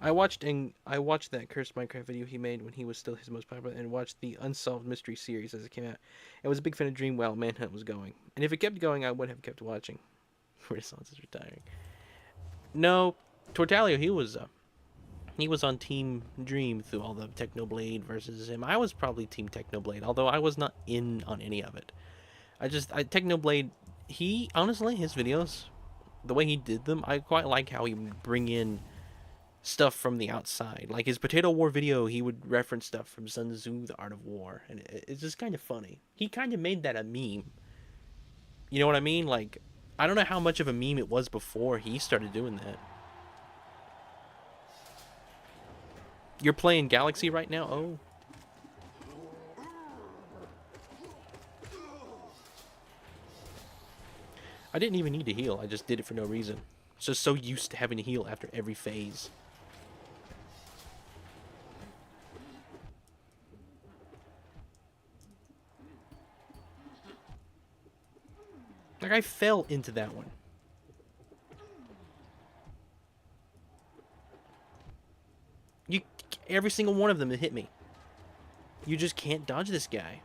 I watched that cursed Minecraft video he made when he was still his most popular, and watched the Unsolved Mystery series as it came out. I was a big fan of Dream while Manhunt was going, and if it kept going, I would have kept watching. Renaissance is retiring. No, Tortalio, he was on Team Dream through all the Technoblade versus him. I was probably Team Technoblade, although I was not in on any of it. Technoblade, honestly, his videos, the way he did them, I quite like how he would bring in stuff from the outside. Like his Potato War video, he would reference stuff from Sun Tzu, The Art of War, and it's just kind of funny. He kind of made that a meme. You know what I mean? Like, I don't know how much of a meme it was before he started doing that. You're playing Galaxy right now? Oh. I didn't even need to heal. I just did it for no reason. Just so used to having to heal after every phase. Like, I fell into that one. Every single one of them that hit me. You just can't dodge this guy.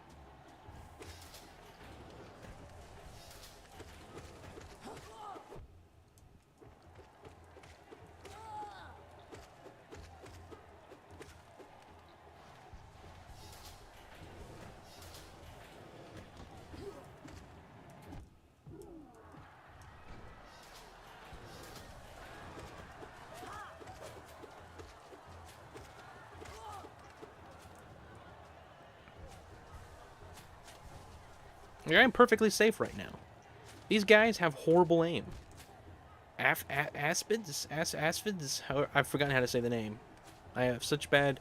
I'm perfectly safe right now. These guys have horrible aim. Aspids? I've forgotten how to say the name. I have such bad...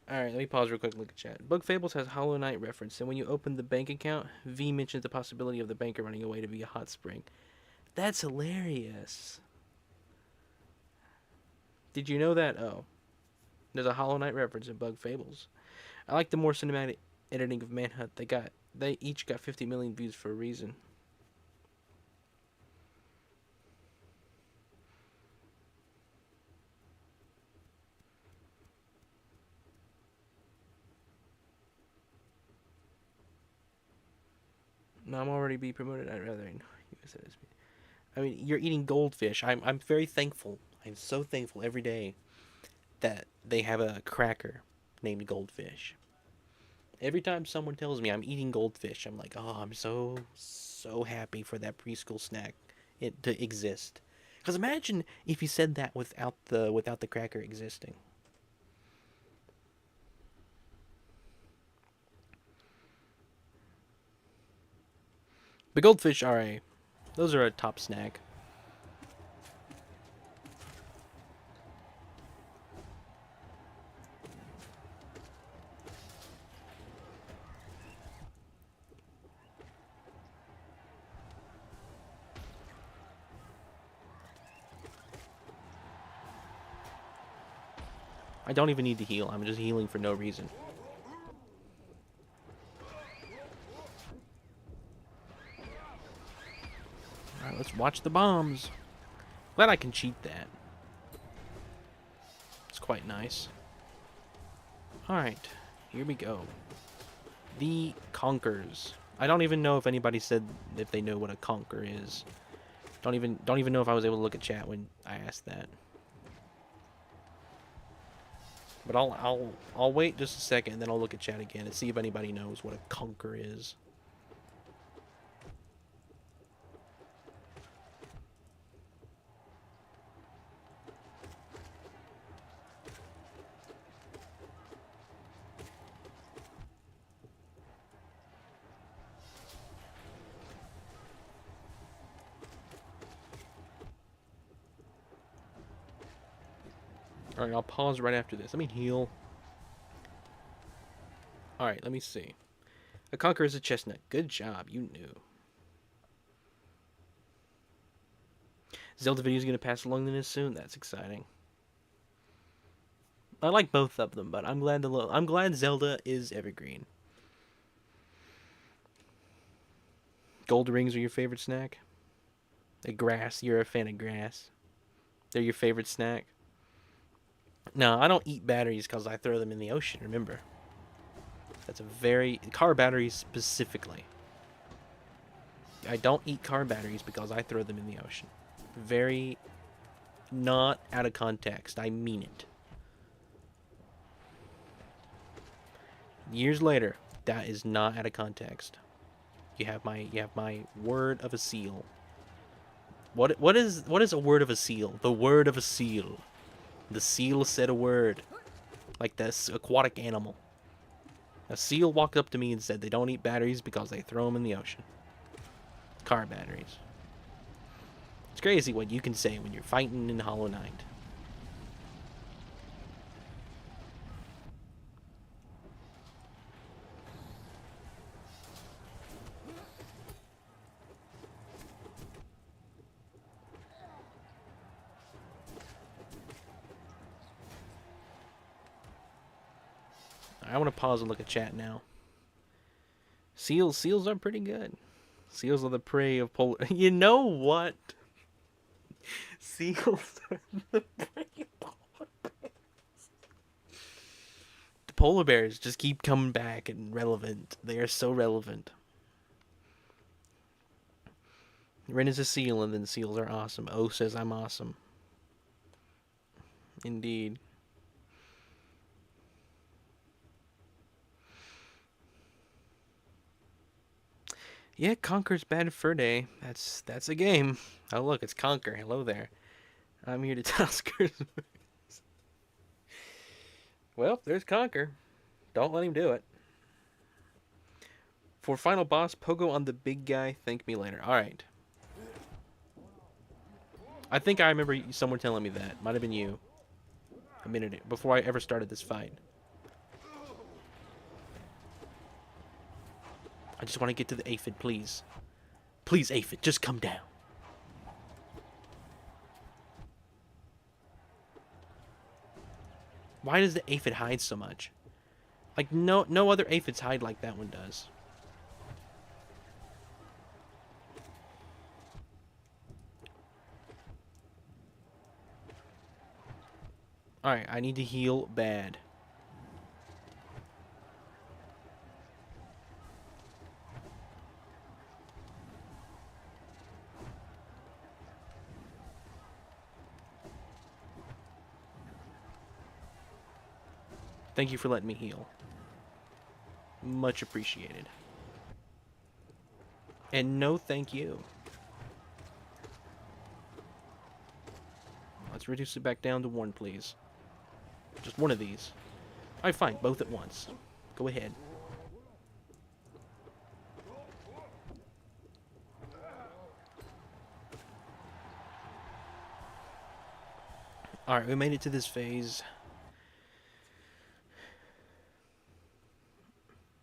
Alright, let me pause real quick and look at chat. Bug Fables has Hollow Knight reference, and when you open the bank account, V mentions the possibility of the banker running away to be a hot spring. That's hilarious. Did you know that? Oh. There's a Hollow Knight reference in Bug Fables. I like the more cinematic editing of Manhunt. They each got 50 million views for a reason. No, I'm already be promoted. I'd rather I mean, you're eating goldfish. I'm very thankful. I'm so thankful every day that they have a cracker named Goldfish. Every time someone tells me I'm eating goldfish, I'm like, oh, I'm so happy for that preschool snack to exist. Because imagine if you said that without the cracker existing. The goldfish are those are a top snack. I don't even need to heal. I'm just healing for no reason. Alright, let's watch the bombs. Glad I can cheat that. It's quite nice. Alright, here we go. The Conkers. I don't even know if anybody said if they know what a conker is. Don't even know if I was able to look at chat when I asked that. But I'll wait just a second and then I'll look at chat again and see if anybody knows what a conker is. Alright, I'll pause right after this. Let me heal. Alright, let me see. A conker is a chestnut. Good job, you knew. Zelda video is going to pass along to this soon. That's exciting. I like both of them, but I'm glad Zelda is evergreen. Gold rings are your favorite snack? The grass, you're a fan of grass. They're your favorite snack? No, I don't eat batteries because I throw them in the ocean, remember. That's a very... car batteries specifically. I don't eat car batteries because I throw them in the ocean. Very... not out of context. I mean it. Years later, that is not out of context. You have my word of a seal. What is a word of a seal? The word of a seal. The seal said a word. Like this aquatic animal. A seal walked up to me and said they don't eat batteries because they throw them in the ocean. Car batteries. It's crazy what you can say when you're fighting in Hollow Knight. I want to pause and look at chat now. Seals are pretty good. Seals are the prey of polar... You know what? Seals are the prey of polar bears. The polar bears just keep coming back and relevant. They are so relevant. Ren is a seal and then seals are awesome. O says I'm awesome. Indeed. Yeah, Conker's Bad Fur Day. That's a game. Oh look, it's Conker. Hello there. I'm here to Tuskers. Well, there's Conker. Don't let him do it. For final boss, Pogo on the big guy. Thank me later. All right. I think I remember someone telling me that. Might have been you. A minute before I ever started this fight. I just want to get to the aphid, please. Please, aphid, just come down. Why does the aphid hide so much? Like, no other aphids hide like that one does. Alright, I need to heal bad. Thank you for letting me heal. Much appreciated. And no thank you. Let's reduce it back down to 1, please. Just one of these. Alright, fine. Both at once. Go ahead. Alright, we made it to this phase.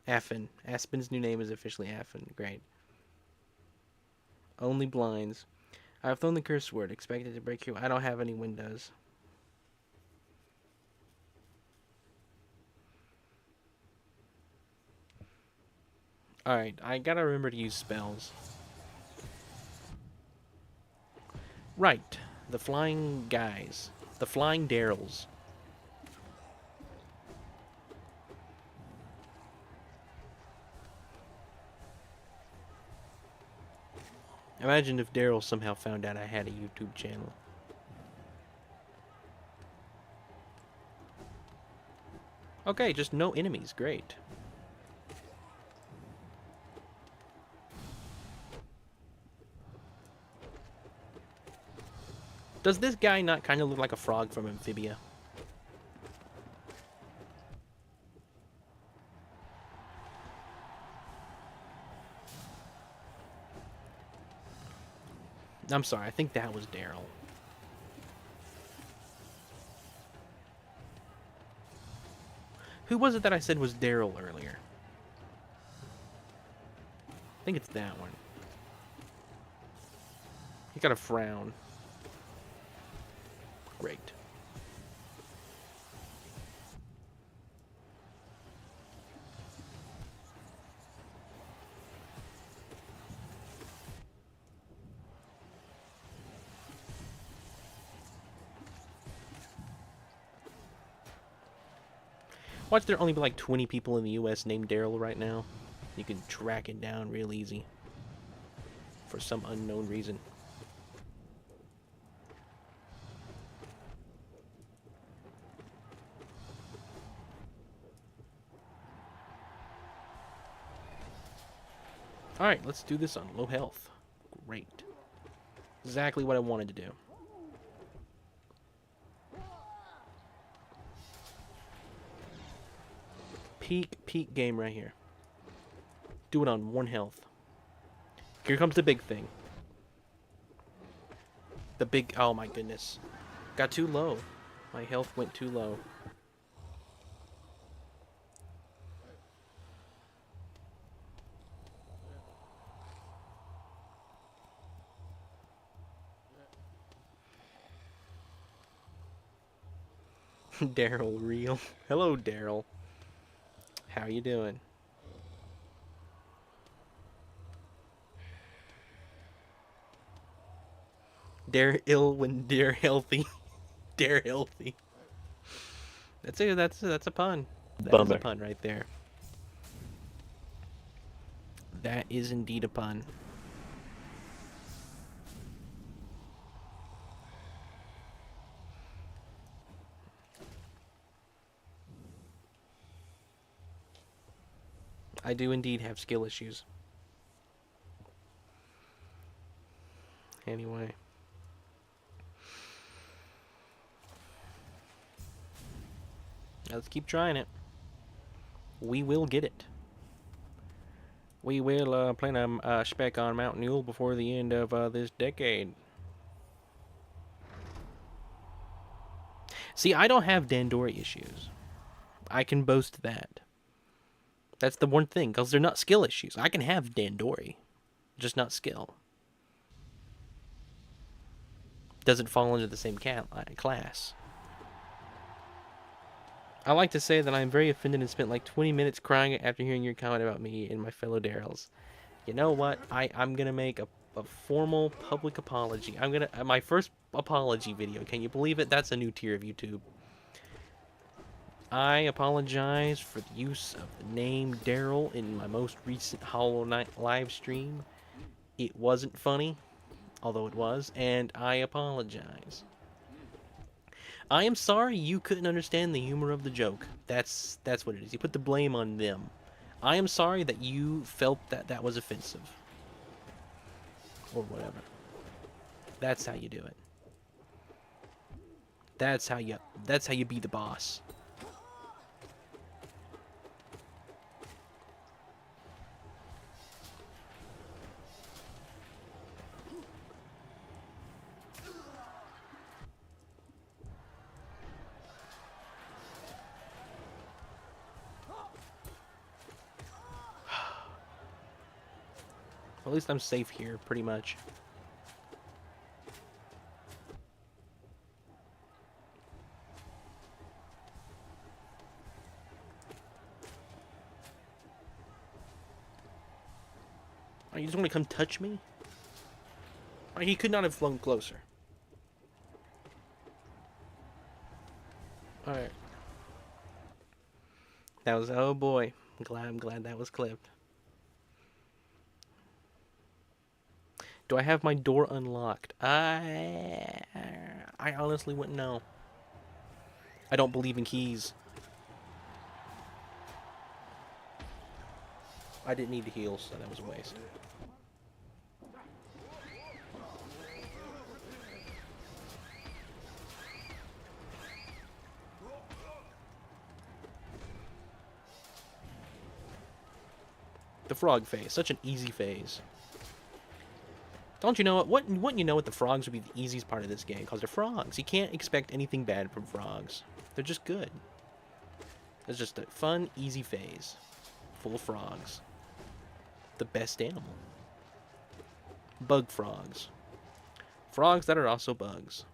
Affin. Aspen's new name is officially Affin. Great. Only blinds. I've thrown the curse word. Expected to break you. I don't have any windows. Alright, I gotta remember to use spells. Right. The flying guys. The flying Daryls. Imagine if Daryl somehow found out I had a YouTube channel. Okay, just no enemies. Great. Does this guy not kind of look like a frog from Amphibia? I'm sorry, I think that was Daryl. Who was it that I said was Daryl earlier? I think it's that one. He got a frown. Great. Watch there only be like 20 people in the US named Daryl right now. You can track it down real easy. For some unknown reason. Alright, let's do this on low health. Great. Exactly what I wanted to do. Peak game right here. Do it on 1 health. Here comes the big thing. The big... Oh my goodness. Got too low. My health went too low. Daryl real. Hello, Daryl. How you doing? Dare ill when dare healthy. Dare healthy. That's a pun. That is a pun right there. That is indeed a pun. I do indeed have skill issues. Anyway. Let's keep trying it. We will get it. We will plan a spec on Mount Newell before the end of this decade. See, I don't have Dandori issues. I can boast that. That's the one thing, because they're not skill issues. I can have Dandori, just not skill. Doesn't fall into the same class. I like to say that I'm very offended and spent like 20 minutes crying after hearing your comment about me and my fellow Daryls. You know what? I'm gonna make a formal public apology. I'm gonna my first apology video. Can you believe it? That's a new tier of YouTube. I apologize for the use of the name Daryl in my most recent Hollow Knight live stream. It wasn't funny, although it was, and I apologize. I am sorry you couldn't understand the humor of the joke. That's what it is. You put the blame on them. I am sorry that you felt that that was offensive. Or whatever. That's how you do it. That's how you be the boss. At least I'm safe here, pretty much. Oh, you just want to come touch me? Oh, he could not have flown closer. That was, oh boy. I'm glad that was clipped. Do I have my door unlocked? I honestly wouldn't know. I don't believe in keys. I didn't need to heal, so that was a waste. The frog phase, such an easy phase. Don't you know what? Wouldn't you know what the frogs would be the easiest part of this game? Because they're frogs. You can't expect anything bad from frogs. They're just good. It's just a fun, easy phase. Full of frogs. The best animal. Bug frogs. Frogs that are also bugs.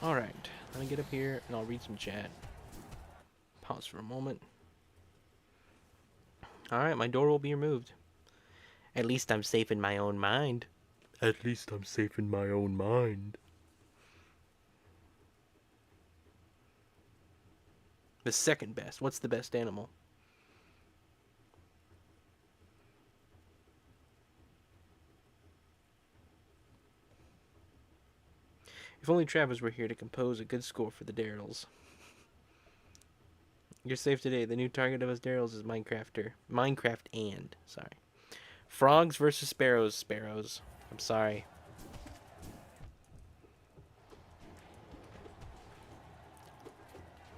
Alright, let me get up here and I'll read some chat. Pause for a moment. Alright, my door will be removed. At least I'm safe in my own mind. At least I'm safe in my own mind. The second best. What's the best animal? If only Travis were here to compose a good score for the Daryls. You're safe today. The new target of us Daryls is Minecraft sorry. Frogs versus sparrows. Sparrows. I'm sorry.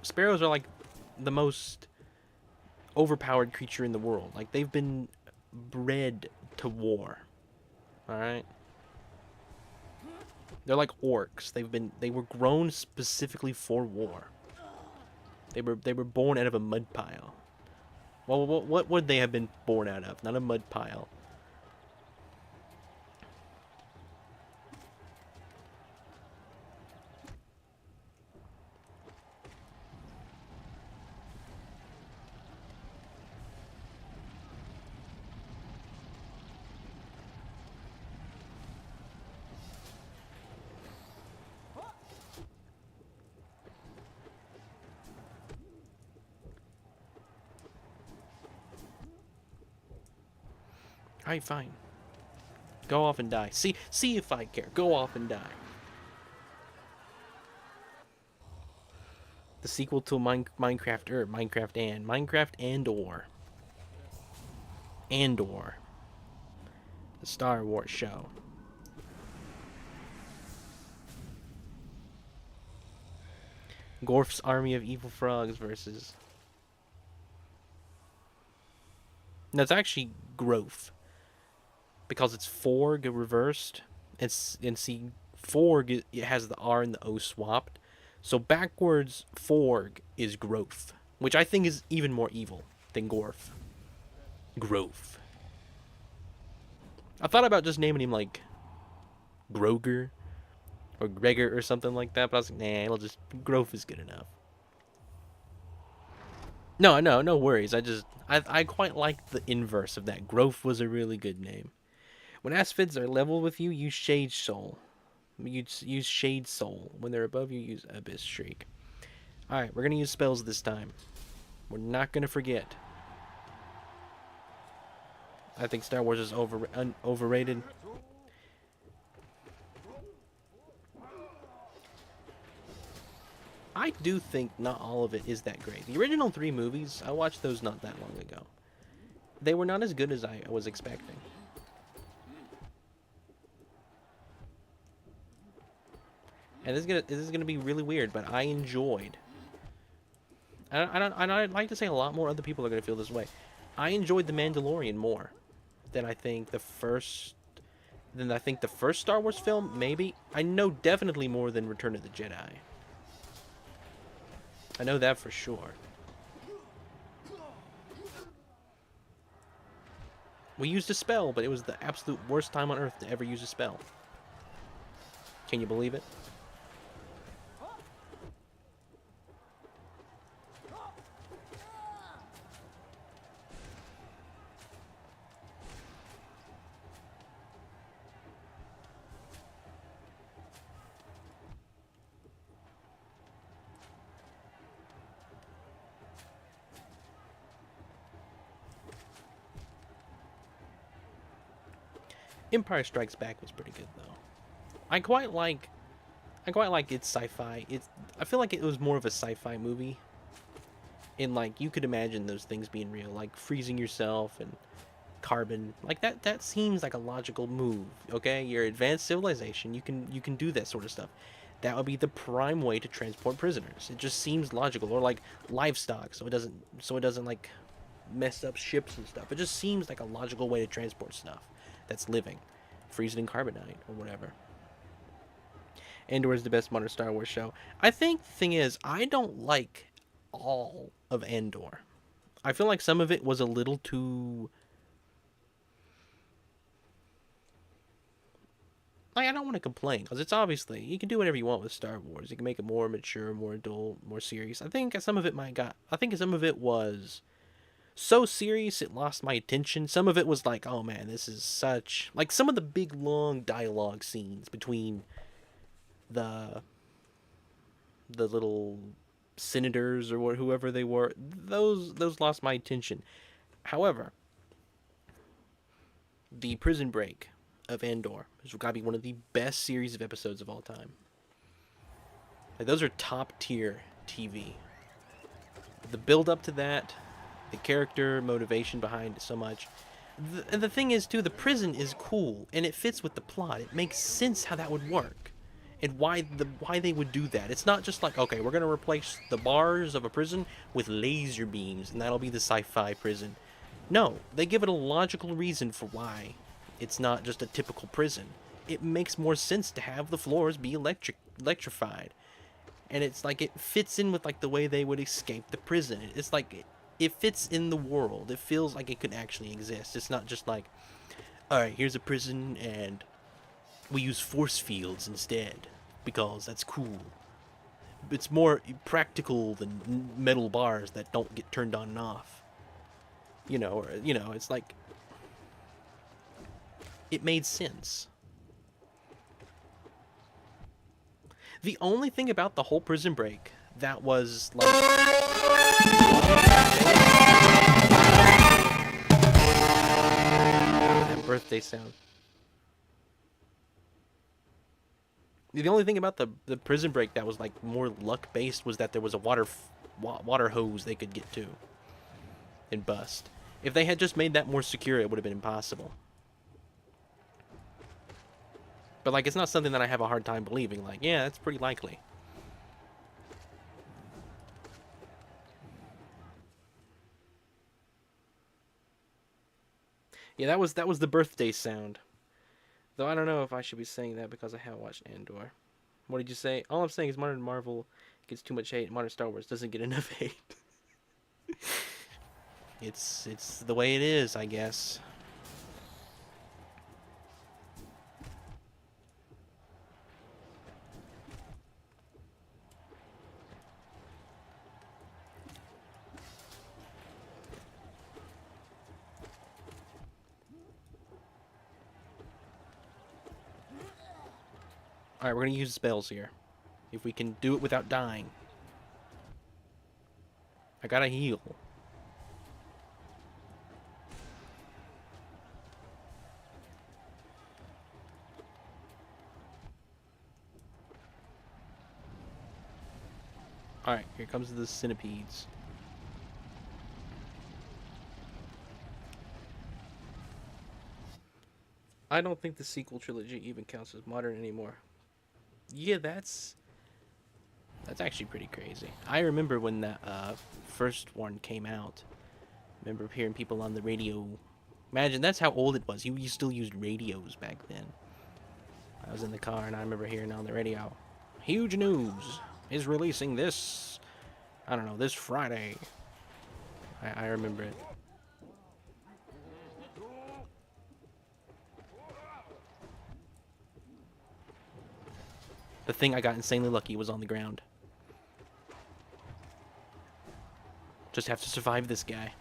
Sparrows are like the most overpowered creature in the world. Like, they've been bred to war. Alright? They're like orcs. They were grown specifically for war. They were born out of a mud pile. Well, what would they have been born out of? Not a mud pile. Alright, fine. Go off and die. See if I care. Go off and die. The sequel to Minecraft Andor. The Star Wars show. Gorf's army of evil frogs versus... No, it's actually Growth. Because it's Forg reversed. And see, Forg, it has the R and the O swapped. So backwards, Forg is Growth. Which I think is even more evil than Gorf. Growth. I thought about just naming him like Groger or Gregor or something like that, but I was like, nah, Growth is good enough. No worries. I quite like the inverse of that. Growth was a really good name. When Asphids are level with you, use Shade Soul. Use Shade Soul. When they're above you, use Abyss Shriek. Alright, we're going to use spells this time. We're not going to forget. I think Star Wars is overrated. I do think not all of it is that great. The original 3 movies, I watched those not that long ago. They were not as good as I was expecting. And this is gonna be really weird, but I enjoyed. I'd like to say a lot more other people are gonna feel this way. I enjoyed The Mandalorian more than I think the first Star Wars film, maybe. I know definitely more than Return of the Jedi. I know that for sure. We used a spell, but it was the absolute worst time on Earth to ever use a spell. Can you believe it? Empire Strikes Back was pretty good though. I quite like its sci-fi. I feel like it was more of a sci-fi movie. And like you could imagine those things being real, like freezing yourself and carbon. Like that seems like a logical move, okay? You're advanced civilization. You can do that sort of stuff. That would be the prime way to transport prisoners. It just seems logical, or like livestock, so it doesn't like mess up ships and stuff. It just seems like a logical way to transport stuff that's living. Freeze it in carbonite or whatever. Andor is the best modern Star Wars show. I think the thing is, I don't like all of Andor. I feel like some of it was a little too. Like, I don't want to complain because it's obviously you can do whatever you want with Star Wars. You can make it more mature, more adult, more serious. I think some of it was so serious it lost my attention. Some of it was like, oh man, this is such like some of the big long dialogue scenes between the little senators or whoever they were. Those lost my attention. However, the prison break of Andor has got to be one of the best series of episodes of all time. Like those are top tier TV. The build up to that, the character motivation behind it so much. And the thing is too, the prison is cool and it fits with the plot. It makes sense how that would work. And why they would do that. It's not just like, okay, we're going to replace the bars of a prison with laser beams and that'll be the sci-fi prison. No, they give it a logical reason for why it's not just a typical prison. It makes more sense to have the floors be electrified. And it's like it fits in with like the way they would escape the prison. It's like it fits in the world. It feels like it could actually exist. It's not just like, all right, here's a prison and we use force fields instead because that's cool. It's more practical than metal bars that don't get turned on and off. It's like it made sense. The only thing about the whole prison break that was like that birthday sound. The only thing about the prison break that was like more luck based was that there was a water hose they could get to and bust. If they had just made that more secure, it would have been impossible. But like, it's not something that I have a hard time believing. Like, yeah, that's pretty likely. Yeah, that was the birthday sound. Though I don't know if I should be saying that because I haven't watched Andor. What did you say? All I'm saying is modern Marvel gets too much hate. Modern Star Wars doesn't get enough hate. It's the way it is, I guess. Alright, we're gonna use spells here. If we can do it without dying. I gotta heal. Alright, here comes the centipedes. I don't think the sequel trilogy even counts as modern anymore. Yeah, that's actually pretty crazy. I remember when that first one came out. Remember hearing people on the radio. Imagine that's how old it was. You still used radios back then. I was in the car and I remember hearing on the radio, "Huge News is releasing this, I don't know, this Friday." I remember it. The thing I got insanely lucky was on the ground. Just have to survive this guy.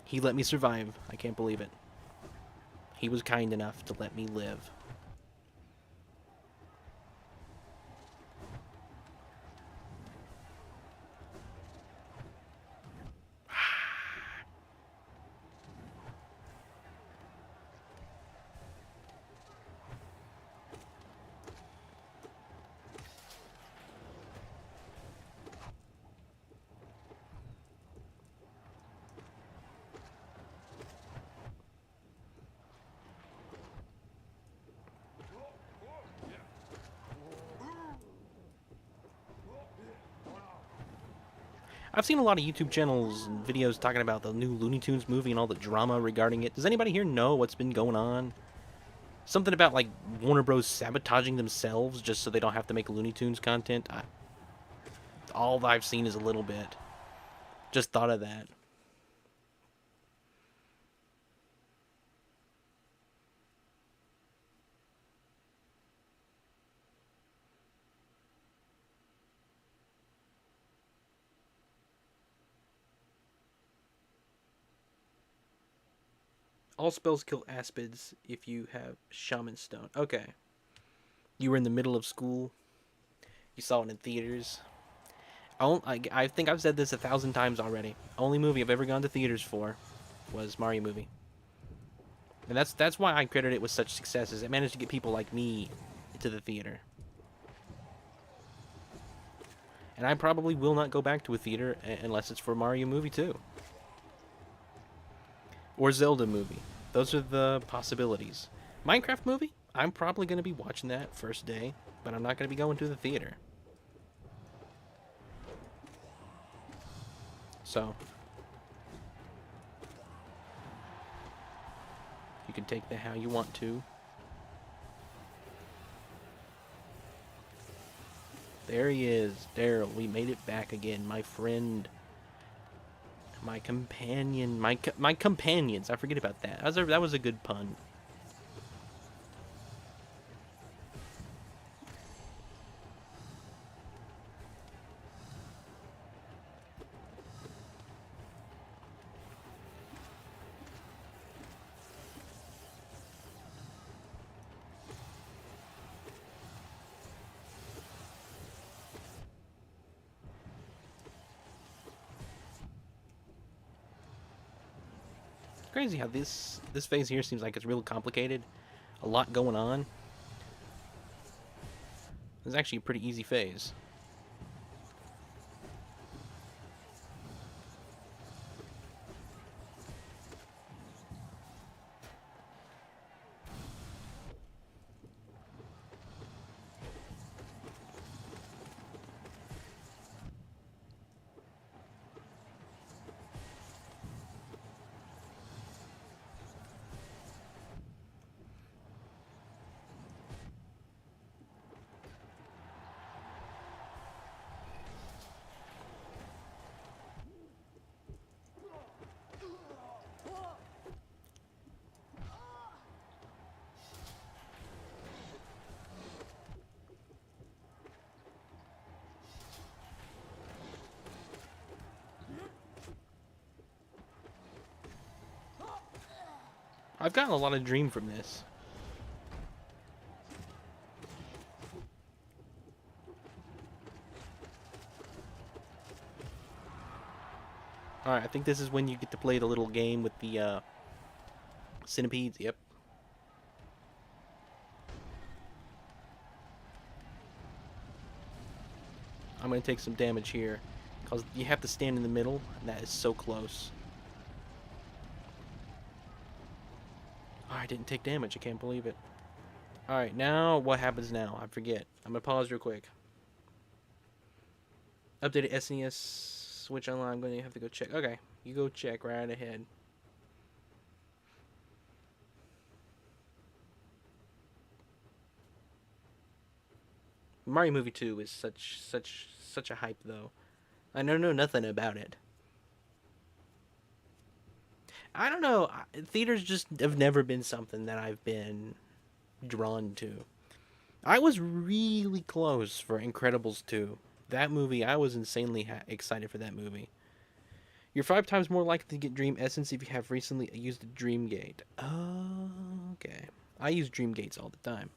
He let me survive. I can't believe it. He was kind enough to let me live. I've seen a lot of YouTube channels and videos talking about the new Looney Tunes movie and all the drama regarding it. Does anybody here know what's been going on? Something about, like, Warner Bros. Sabotaging themselves just so they don't have to make Looney Tunes content. All I've seen is a little bit. Just thought of that. All spells kill aspids if you have Shaman Stone. Okay. You were in the middle of school. You saw it in theaters. I think I've said this 1,000 times already. Only movie I've ever gone to theaters for was Mario movie. And that's why I credit it with such success, is it managed to get people like me into the theater. And I probably will not go back to a theater unless it's for Mario movie 2. Or Zelda movie. Those are the possibilities. Minecraft movie? I'm probably going to be watching that first day, but I'm not going to be going to the theater. So, you can take that how you want to. There he is, Daryl. We made it back again, my friend. My companion, my companions. I forget about that. That was a good pun. Crazy how this phase here seems like it's real complicated. A lot going on. It's actually a pretty easy phase. I've gotten a lot of dream from this. Alright, I think this is when you get to play the little game with the centipedes. Yep. I'm going to take some damage here, because you have to stand in the middle, and that is so close. Oh, I didn't take damage. I can't believe it. Alright, now what happens now? I forget. I'm going to pause real quick. Updated SNES Switch online. I'm going to have to go check. Okay, you go check right ahead. Mario movie 2 is such a hype though. I don't know nothing about it. I don't know. Theaters just have never been something that I've been drawn to. I was really close for Incredibles 2. That movie, I was insanely excited for that movie. You're 5 times more likely to get Dream Essence if you have recently used a Dreamgate. Oh, okay. I use Dreamgates all the time.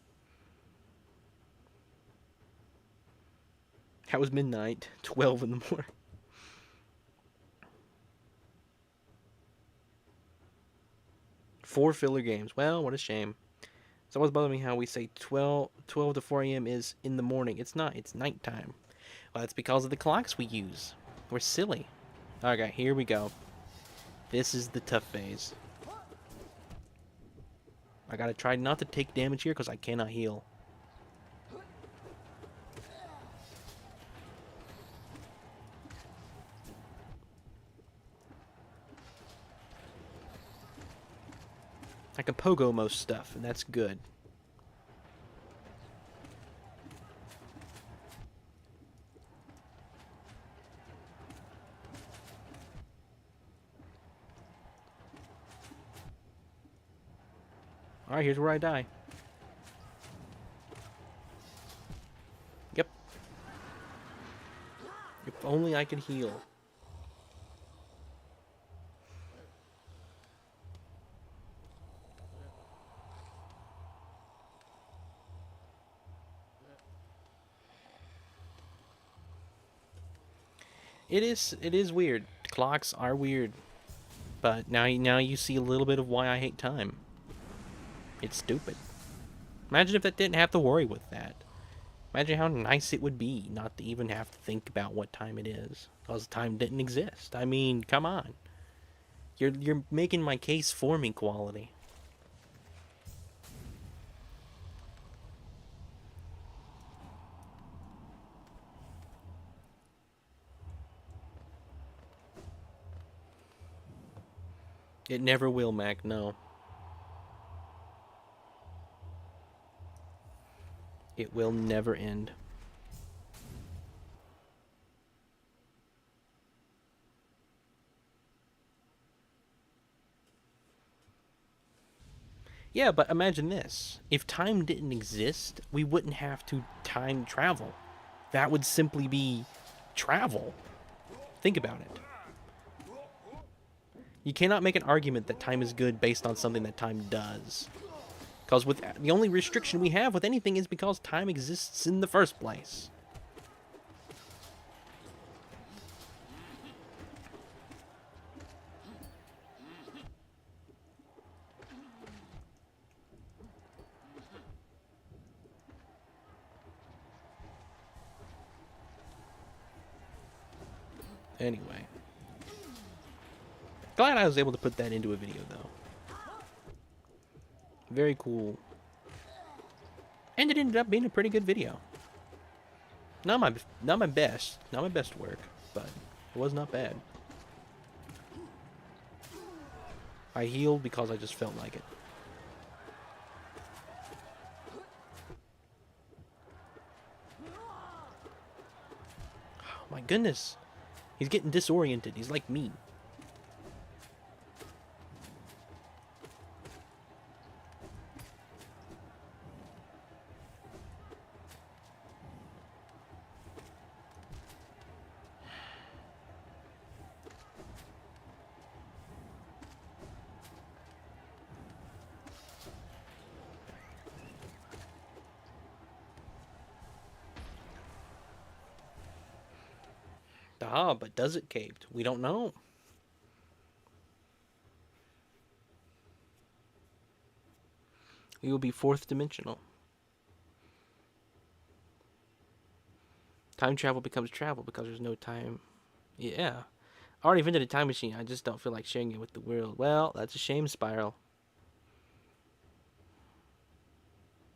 That was midnight, 12 in the morning. Four filler games. Well, what a shame. It's always bothering me how we say 12 to 4 a.m. is in the morning. It's not. It's nighttime. Well, that's because of the clocks we use. We're silly. Okay, here we go. This is the tough phase. I gotta try not to take damage here because I cannot heal. I can pogo most stuff, and that's good. Alright, here's where I die. Yep. If only I could heal. It is weird. Clocks are weird. But now you see a little bit of why I hate time. It's stupid. Imagine if that didn't have to worry with that. Imagine how nice it would be not to even have to think about what time it is. Because time didn't exist. I mean, come on. You're making my case for me, quality. It never will, Mac, no. It will never end. Yeah, but imagine this. If time didn't exist, we wouldn't have to time travel. That would simply be travel. Think about it. You cannot make an argument that time is good based on something that time does. Because with the only restriction we have with anything is because time exists in the first place. Anyway. Glad I was able to put that into a video, though. Very cool. And it ended up being a pretty good video. Not my best work, but it was not bad. I healed because I just felt like it. Oh my goodness. He's getting disoriented. He's like me. Ah, but does it caved? We don't know. We will be fourth dimensional. Time travel becomes travel because there's no time. Yeah. I already invented a time machine. I just don't feel like sharing it with the world. Well, that's a shame, Spiral.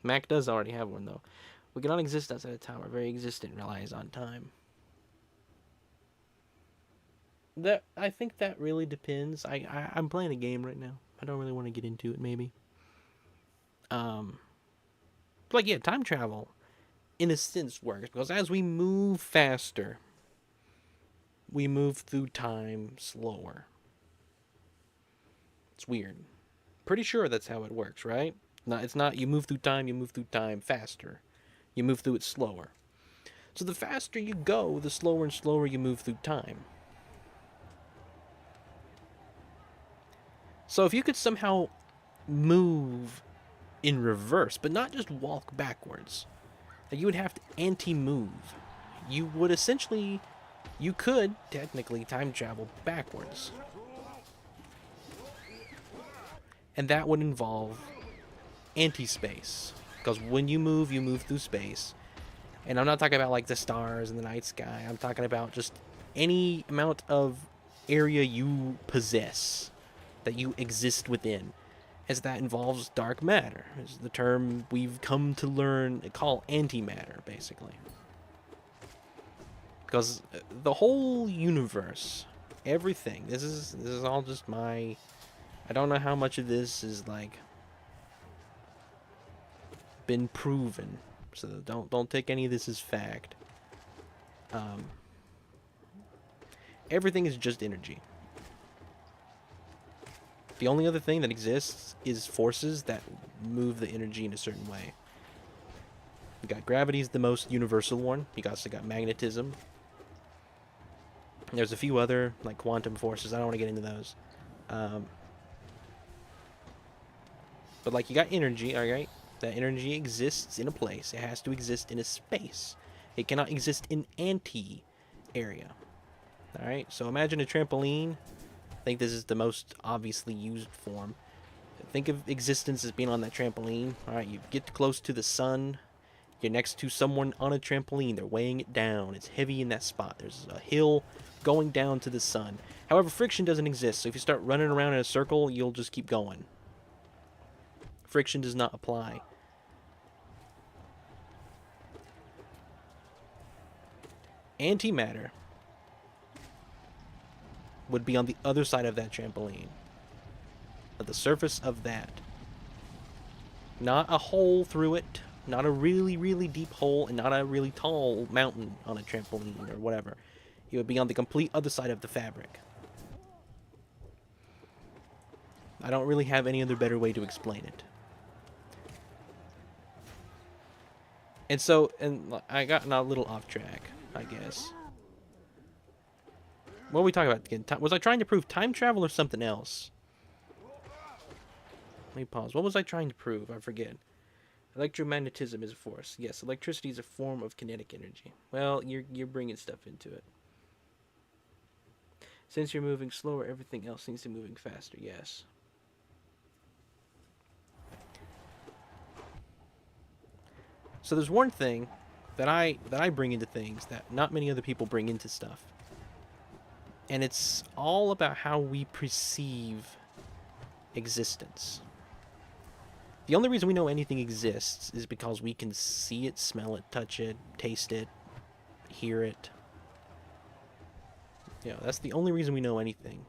Mac does already have one, though. We cannot exist outside of time. Our very existence relies on time. That I think that really depends. I'm playing a game right now. I don't really want to get into it. Maybe. Um, like yeah, time travel in a sense works because as we move faster, we move through time slower. It's weird. Pretty sure that's how it works, right? No, it's not. You move through time. You move through time faster. You move through it slower. So the faster you go, the slower and slower you move through time. So if you could somehow move in reverse, but not just walk backwards, like you would have to anti-move. You would essentially, you could technically time travel backwards. And that would involve anti-space. Because when you move through space. And I'm not talking about like the stars and the night sky. I'm talking about just any amount of area you possess that you exist within, as that involves dark matter, is the term we've come to learn call antimatter, basically. Because the whole universe, everything, this is all just my. I don't know how much of this is like been proven, so don't take any of this as fact. Um, everything is just energy. The only other thing that exists is forces that move the energy in a certain way. You got gravity is the most universal one. You also got magnetism. There's a few other like quantum forces. I don't want to get into those. But like you got energy, all right? That energy exists in a place. It has to exist in a space. It cannot exist in anti-area. All right. So imagine a trampoline. I think this is the most obviously used form. Think of existence as being on that trampoline. All right. You get close to the sun. You're next to someone on a trampoline. They're weighing it down. It's heavy in that spot. There's a hill going down to the sun. However, friction doesn't exist. So if you start running around in a circle, you'll just keep going. Friction does not apply. Antimatter would be on the other side of that trampoline. At the surface of that. Not a hole through it. Not a really, really deep hole. And not a really tall mountain on a trampoline or whatever. It would be on the complete other side of the fabric. I don't really have any other better way to explain it. And so, and I got a little off track, I guess. What were we talking about again? Was I trying to prove time travel or something else? Let me pause. What was I trying to prove? I forget. Electromagnetism is a force. Yes, electricity is a form of kinetic energy. Well, you're bringing stuff into it. Since you're moving slower, everything else seems to be moving faster. Yes. So there's one thing that I bring into things that not many other people bring into stuff. And it's all about how we perceive existence. The only reason we know anything exists is because we can see it, smell it, touch it, taste it, hear it. You know, that's the only reason we know anything.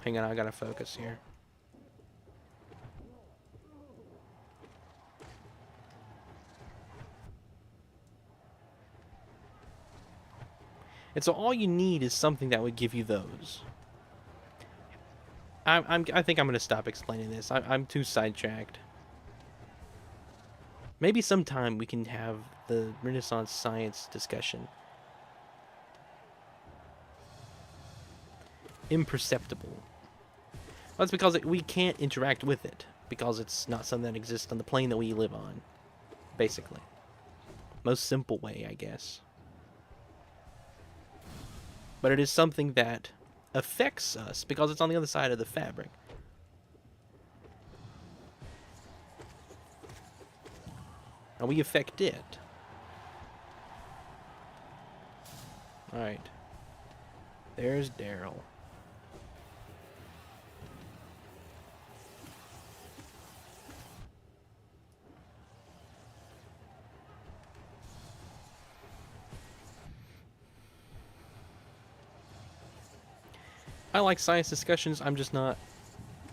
Hang on, I gotta focus here. And so all you need is something that would give you those. I think I'm gonna stop explaining this. I'm too sidetracked. Maybe sometime we can have the Renaissance science discussion. Imperceptible. Well, that's because we can't interact with it. Because it's not something that exists on the plane that we live on. Basically. Most simple way, I guess. But it is something that affects us because it's on the other side of the fabric. And we affect it. Alright. There's Daryl. I like science discussions. I'm just not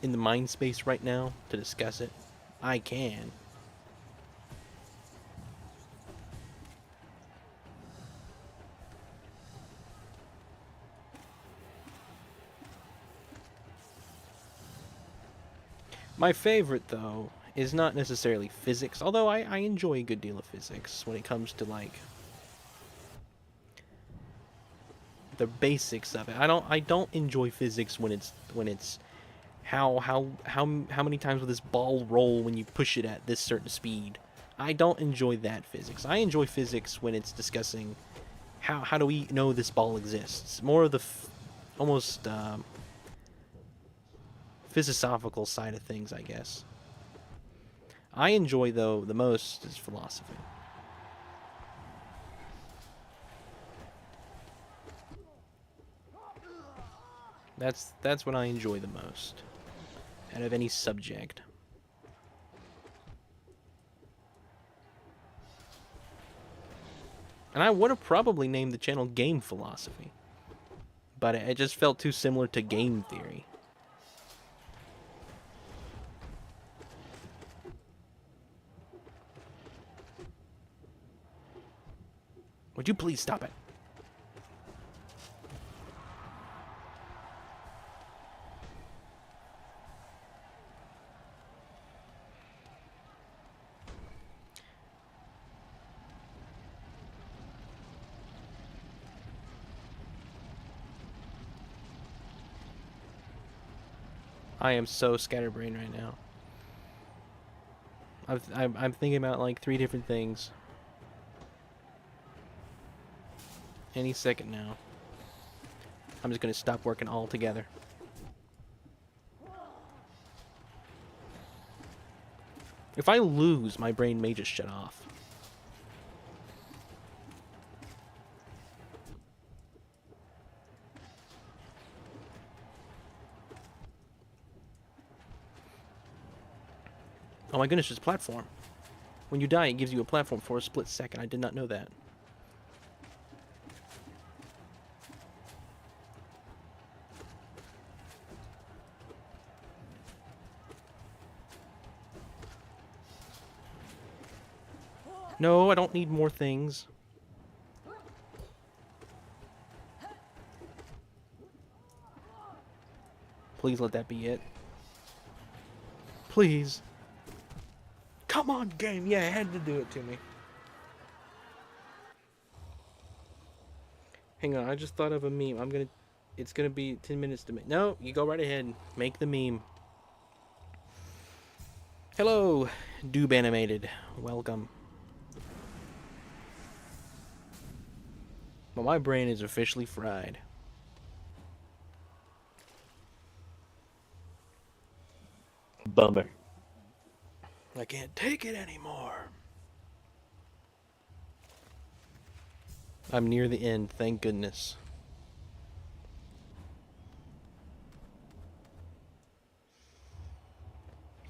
in the mind space right now to discuss it. I can. My favorite, though, is not necessarily physics, although I enjoy a good deal of physics when it comes to, like, the basics of it. I don't enjoy physics when it's how many times will this ball roll when you push it at this certain speed. I don't enjoy that physics. I enjoy physics when it's discussing how do we know this ball exists. More of the almost philosophical side of things, I guess. I enjoy, though, the most is philosophy. That's what I enjoy the most out of any subject. And I would have probably named the channel Game Philosophy, but it just felt too similar to game theory. Would you please stop it? I am so scatterbrained right now. I'm thinking about like 3 different things. Any second now. I'm just gonna stop working altogether. If I lose, my brain may just shut off. Oh my goodness, there's a platform. When you die, it gives you a platform for a split second. I did not know that. No, I don't need more things. Please let that be it. Please. Come on, game. Yeah, it had to do it to me. Hang on, I just thought of a meme. It's gonna be 10 minutes to make. No, you go right ahead. Make the meme. Hello, Doob Animated. Welcome. Well, my brain is officially fried. Bummer. I can't take it anymore. I'm near the end, thank goodness.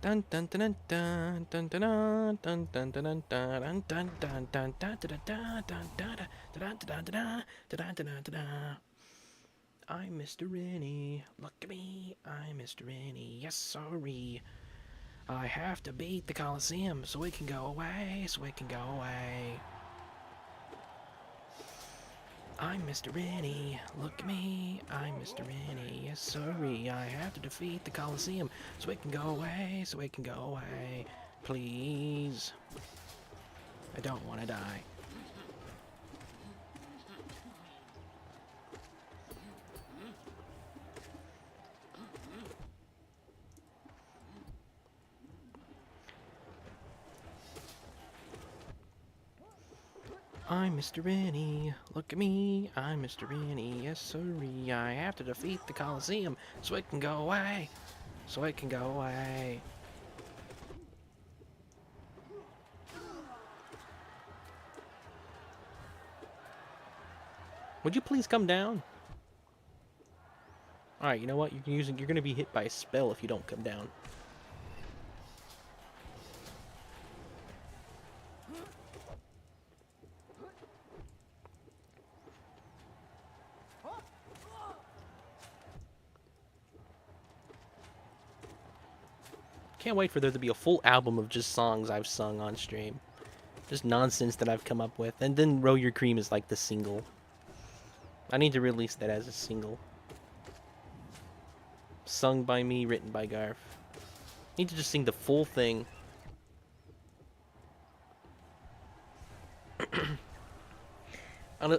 Dun dun dun dun dun dun dun dun dun dun dun dun dun dun dun dun dun dun dun. I'm Mr. Rennie. Look at me. I'm Mr. Rennie. Yes, sorry. I have to beat the Coliseum so it can go away. So it can go away. I'm Mr. Rennie. Look at me. I'm Mr. Rennie. Yes, sorry. I have to defeat the Coliseum so it can go away. So it can go away. Please. I don't want to die. I'm Mr. Rennie. Look at me. I'm Mr. Rennie. Yes, sorry. I have to defeat the Coliseum so it can go away. So it can go away. Would you please come down? Alright, you know what? You're gonna be hit by a spell if you don't come down. Can't wait for there to be a full album of just songs I've sung on stream. Just nonsense that I've come up with. And then Roll Your Cream is like the single. I need to release that as a single. Sung by me, written by Garf. Need to just sing the full thing.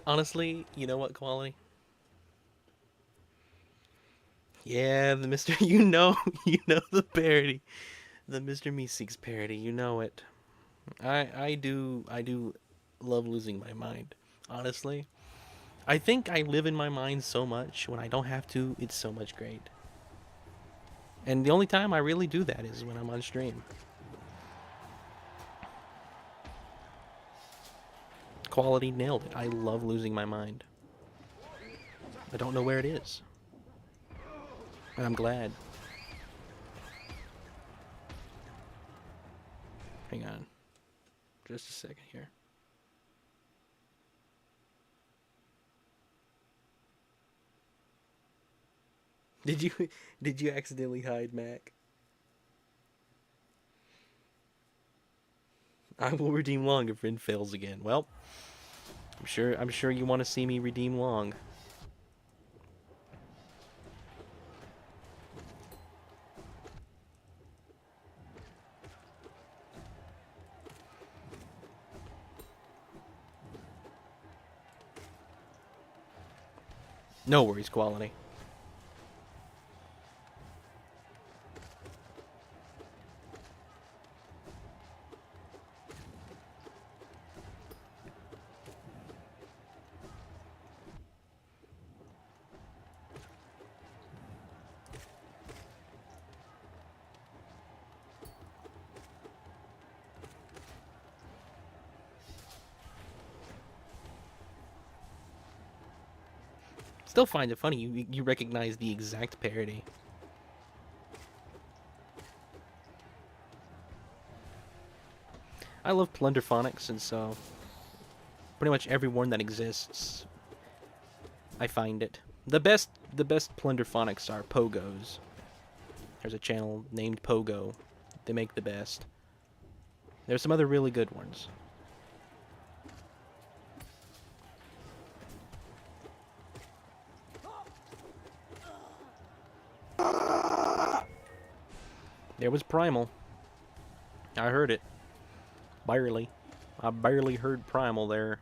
Honestly, you know what, Quality? Yeah, the Mr. You know the parody. The Mr. Meeseeks parody, you know it. I do love losing my mind. Honestly. I think I live in my mind so much when I don't have to, it's so much great. And the only time I really do that is when I'm on stream. Quality nailed it. I love losing my mind. I don't know where it is. And I'm glad. Hang on. Just a second here. Did you accidentally hide Mac? I will redeem Long if Rin fails again. Well, I'm sure you want to see me redeem Long. No worries, Quality. Still find it funny you recognize the exact parody. I love plunderphonics, and so pretty much everyone that exists, I find it. The best plunderphonics are Pogos. There's a channel named Pogo. They make the best. There's some other really good ones. There was Primal. I heard it. Barely. I barely heard Primal there.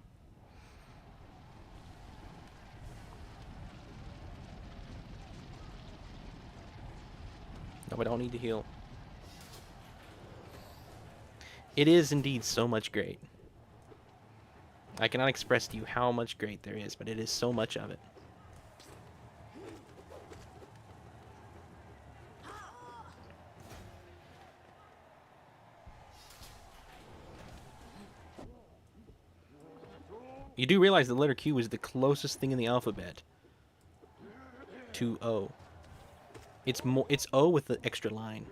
No, I don't need to heal. It is indeed so much great. I cannot express to you how much great there is, but it is so much of it. You do realize the letter Q is the closest thing in the alphabet to O. It's O with the extra line.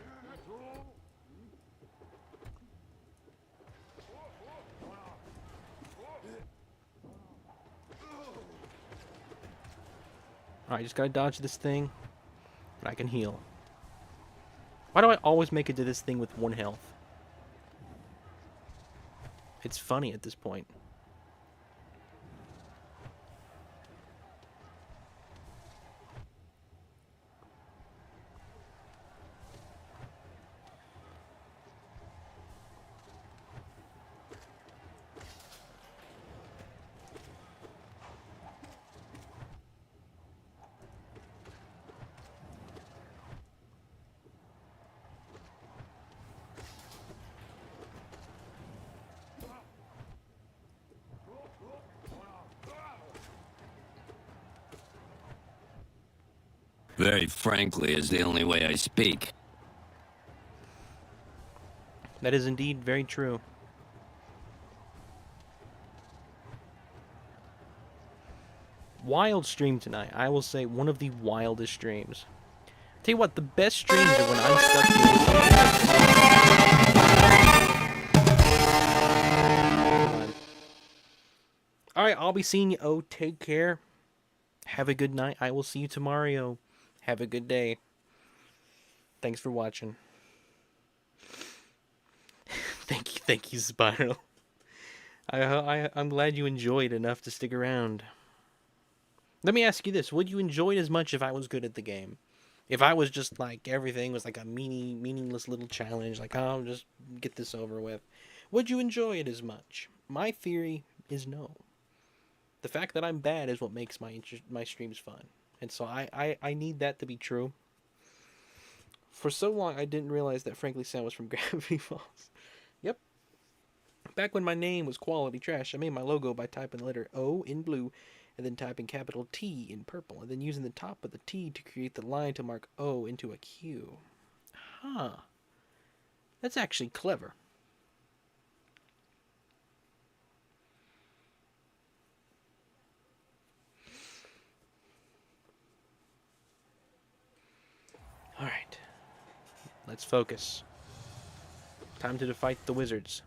Alright, just gotta dodge this thing, but I can heal. Why do I always make it to this thing with 1 health? It's funny at this point. Very frankly, is the only way I speak. That is indeed very true. Wild stream tonight. I will say one of the wildest streams. Tell you what, the best streams are when I'm stuck doing. Alright, I'll be seeing you. Oh, take care. Have a good night. I will see you tomorrow. Have a good day. Thanks for watching. Thank you, Spiral. I'm glad you enjoyed enough to stick around. Let me ask you this: would you enjoy it as much if I was good at the game? If I was just like everything was like a meaningless little challenge, like oh, just get this over with, would you enjoy it as much? My theory is no. The fact that I'm bad is what makes my streams fun, and so I need that to be true. For so long, I didn't realize that Frankly Sound was from Gravity Falls. Yep. Back when my name was Quality Trash, I made my logo by typing the letter O in blue and then typing capital T in purple, and then using the top of the T to create the line to mark O into a Q. Huh. That's actually clever. Alright. Let's focus. Time to fight the wizards.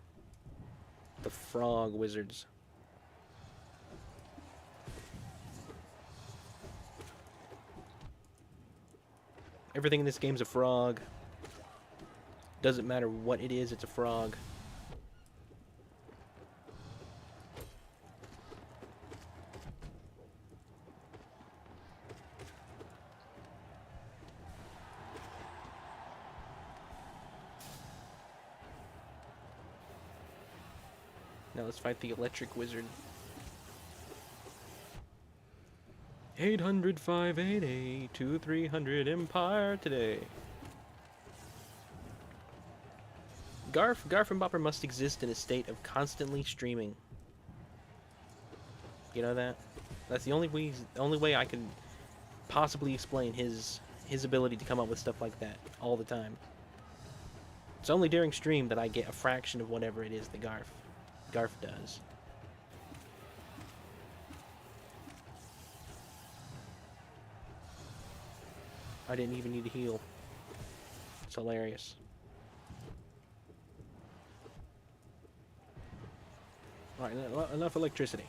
The frog wizards. Everything in this game's a frog. Doesn't matter what it is, it's a frog. Now let's fight the electric wizard. 800-588-2300 Empire today. Garf and Bopper must exist in a state of constantly streaming. You know that? That's the only way I can possibly explain his ability to come up with stuff like that all the time. It's only during stream that I get a fraction of whatever it is that Garf does. I didn't even need to heal. It's hilarious. Alright, enough electricity.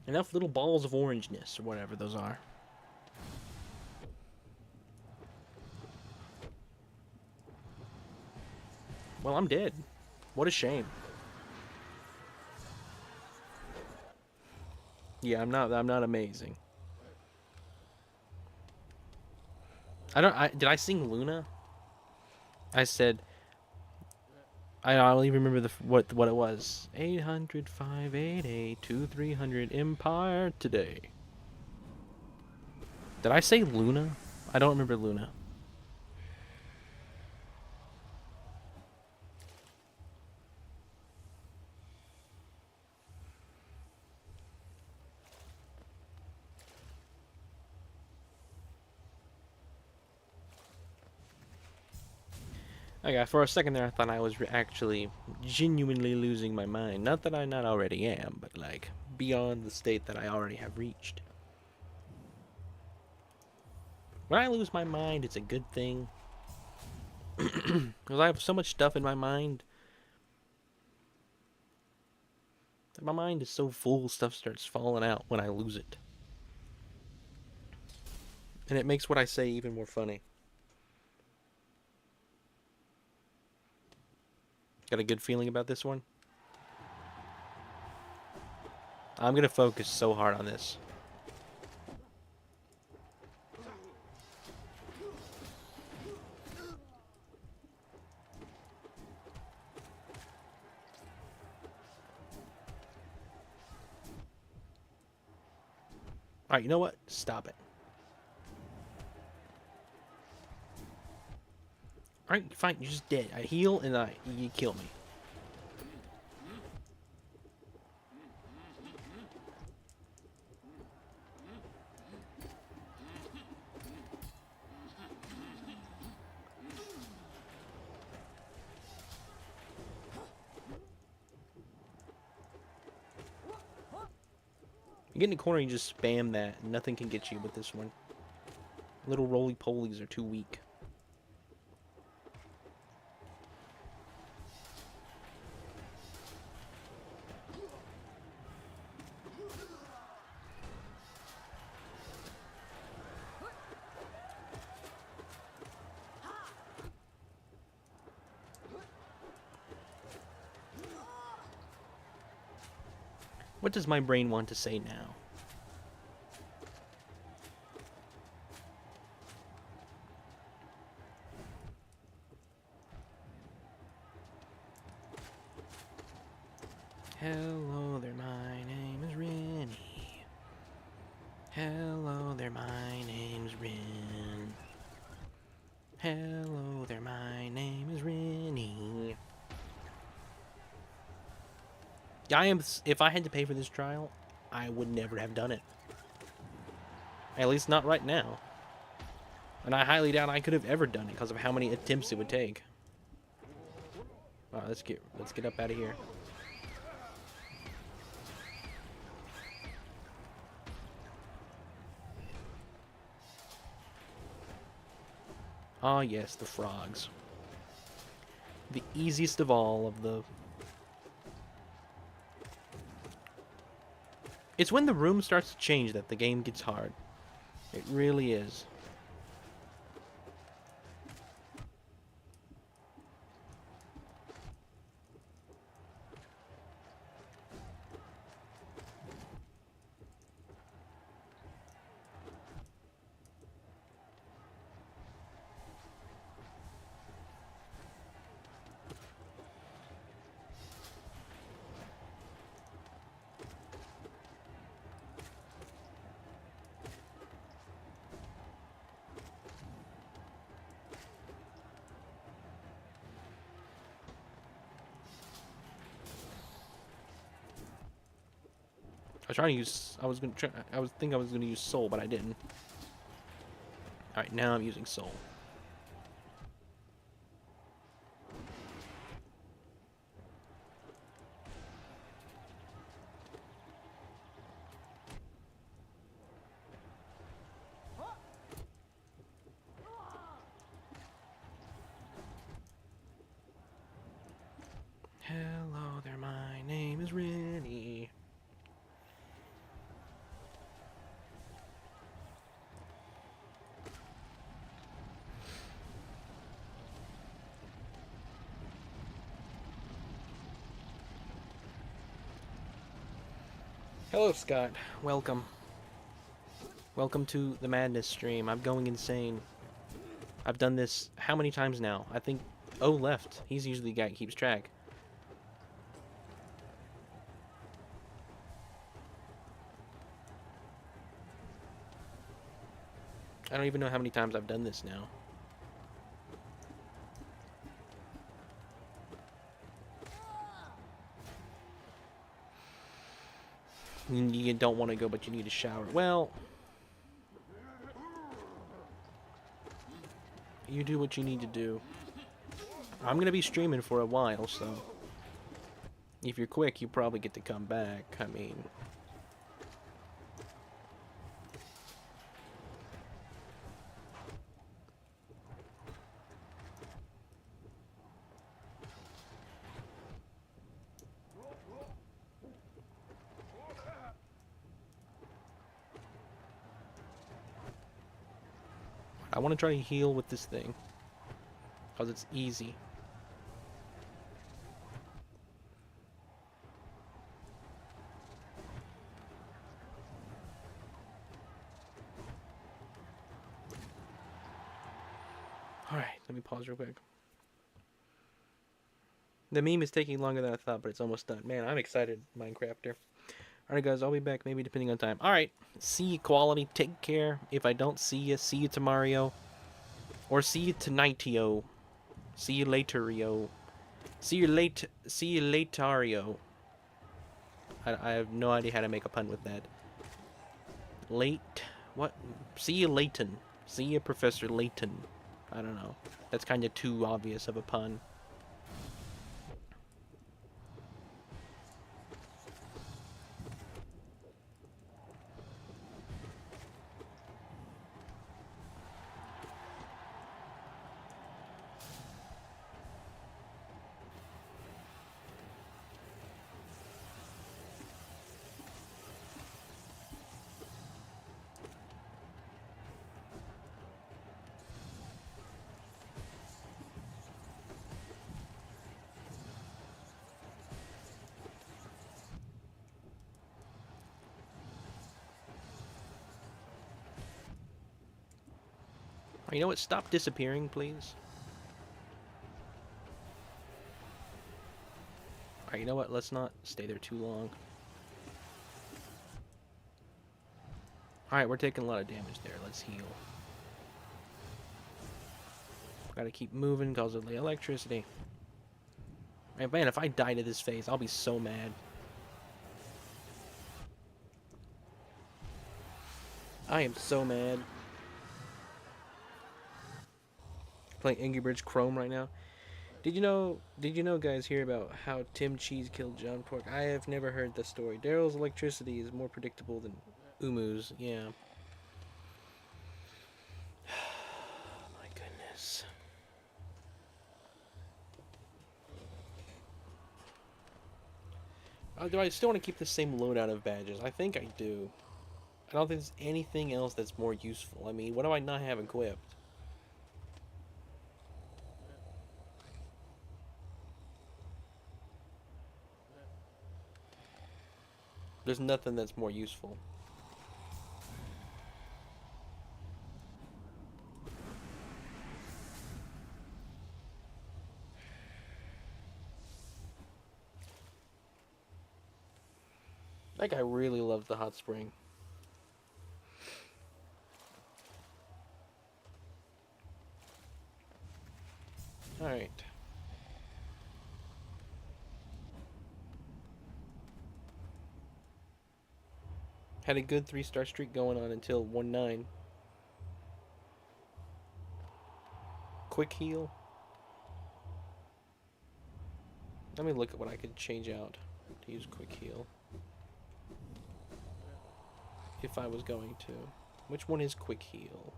Enough little balls of orangeness, or whatever those are. Well, I'm dead. What a shame. Yeah, I'm not amazing. Did I sing Luna? I said I don't even remember what it was. 800-588-2300 Empire today. Did I say Luna? I don't remember Luna. Okay, for a second there, I thought I was actually genuinely losing my mind. Not that I not already am, but like beyond the state that I already have reached. When I lose my mind, it's a good thing. Because I have so much stuff in my mind. My mind is so full, stuff starts falling out when I lose it. And it makes what I say even more funny. Got a good feeling about this one? I'm gonna focus so hard on this. Alright, you know what? Stop it. Alright, fine, you're just dead. I heal and you kill me. You get in the corner, you just spam that. Nothing can get you with this one. Little roly-polies are too weak. What does my brain want to say now? Hello there, my name is Rennie. Hello there, my name's Ren. Hello there, my name is Rennie. If I had to pay for this trial, I would never have done it. At least not right now. And I highly doubt I could have ever done it because of how many attempts it would take. Alright, let's get up out of here. Ah, yes, the frogs. The easiest of all of the... It's when the room starts to change that the game gets hard. It really is. I was trying to use. I was gonna use soul, but I didn't. All right, now I'm using soul. Hello there, my name is Rennie. Hello, Scott. Welcome. Welcome to the Madness stream. I'm going insane. I've done this how many times now? I think O left. He's usually the guy that keeps track. I don't even know how many times I've done this now. You don't want to go, but you need a shower. Well, you do what you need to do. I'm going to be streaming for a while, so if you're quick, you probably get to come back. I mean... I want to try to heal with this thing, because it's easy. Alright, let me pause real quick. The meme is taking longer than I thought, but it's almost done. Man, I'm excited, Minecrafter. Alright guys, I'll be back maybe depending on time. Alright, see you quality, take care. If I don't see you tomorrow. Or see you tonight-yo. See you later-yo. See you later-yo. I have no idea how to make a pun with that. What? See you Layton. See you Professor Layton. I don't know. That's kind of too obvious of a pun. You know what? Stop disappearing, please. Alright, you know what? Let's not stay there too long. Alright, we're taking a lot of damage there. Let's heal. Gotta keep moving because of the electricity. Man, if I die to this phase, I'll be so mad. I am so mad. Playing Angry Birds Chrome right now. Did you know guys hear about how Tim Cheese killed John Pork? I have never heard the story. Daryl's electricity is more predictable than Umu's. Yeah. My goodness. Do I still want to keep the same loadout of badges? I think I do. I don't think there's anything else that's more useful. I mean, what do I not have equipped? There's nothing that's more useful. That guy really loves the hot spring. Alright. Had a good 3-star streak going on until 1-9. Quick heal. Let me look at what I could change out to use quick heal. If I was going to. Which one is quick heal?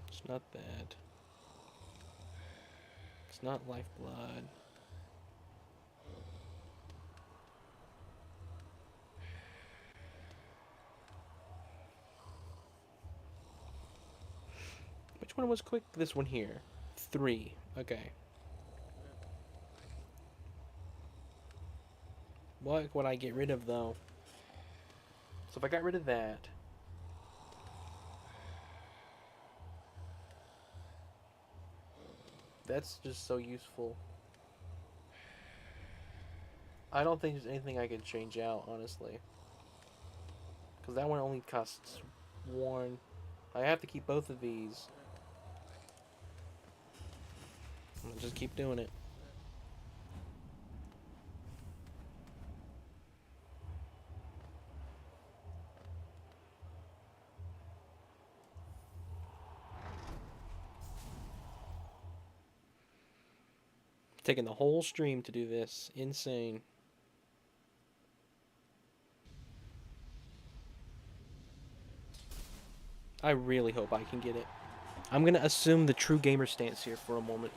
It's not that. It's not lifeblood. Which one was quick? This one here. 3. Okay. What would I get rid of, though? So if I got rid of that... That's just so useful. I don't think there's anything I could change out, honestly. Because that one only costs 1. I have to keep both of these. I'll just keep doing it. Taking the whole stream to do this. Insane. I really hope I can get it. I'm gonna assume the true gamer stance here for a moment.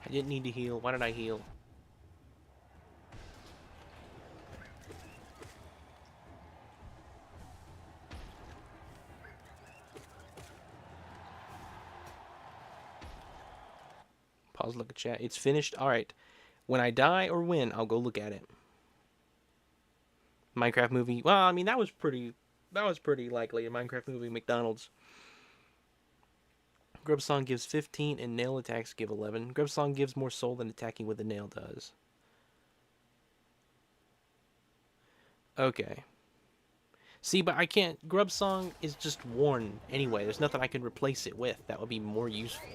I didn't need to heal. Why did I heal? Pause, look at chat. It's finished. All right. When I die or win, I'll go look at it. Minecraft movie. Well, I mean, that was pretty likely. A Minecraft movie, McDonald's. Grub Song gives 15 and nail attacks give 11. Grub Song gives more soul than attacking with a nail does. Okay. See, but I can't. Grub Song is just worn anyway. There's nothing I can replace it with that would be more useful.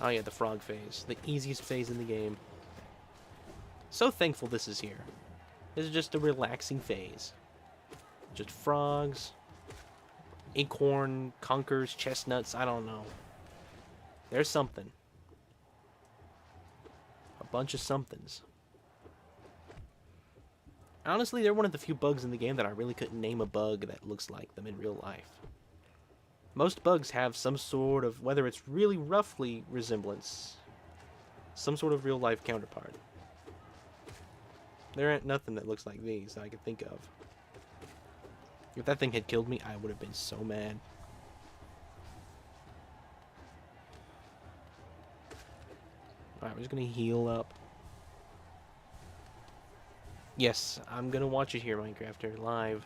Oh yeah, the frog phase. The easiest phase in the game. So thankful this is here. This is just a relaxing phase. Just frogs, acorn, conkers, chestnuts, I don't know. There's something. A bunch of somethings. Honestly, they're one of the few bugs in the game that I really couldn't name a bug that looks like them in real life. Most bugs have some sort of, whether it's really roughly resemblance, some sort of real-life counterpart. There ain't nothing that looks like these that I can think of. If that thing had killed me, I would have been so mad. Alright, we're just gonna heal up. Yes, I'm gonna watch it here, Minecrafter, live.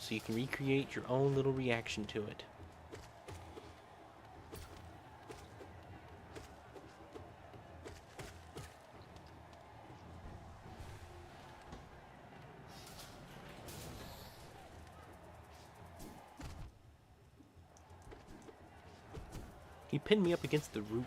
So you can recreate your own little reaction to it. He pinned me up against the roof.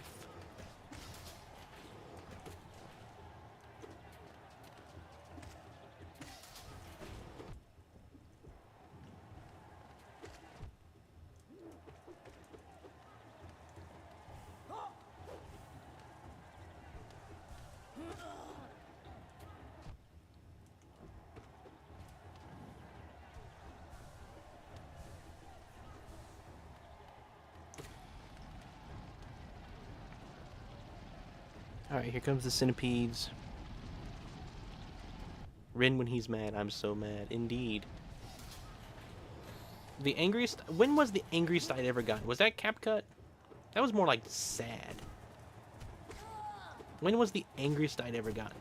Alright, here comes the centipedes. Rin when he's mad, I'm so mad. Indeed. The angriest... When was the angriest I'd ever gotten? Was that CapCut? That was more like sad. When was the angriest I'd ever gotten?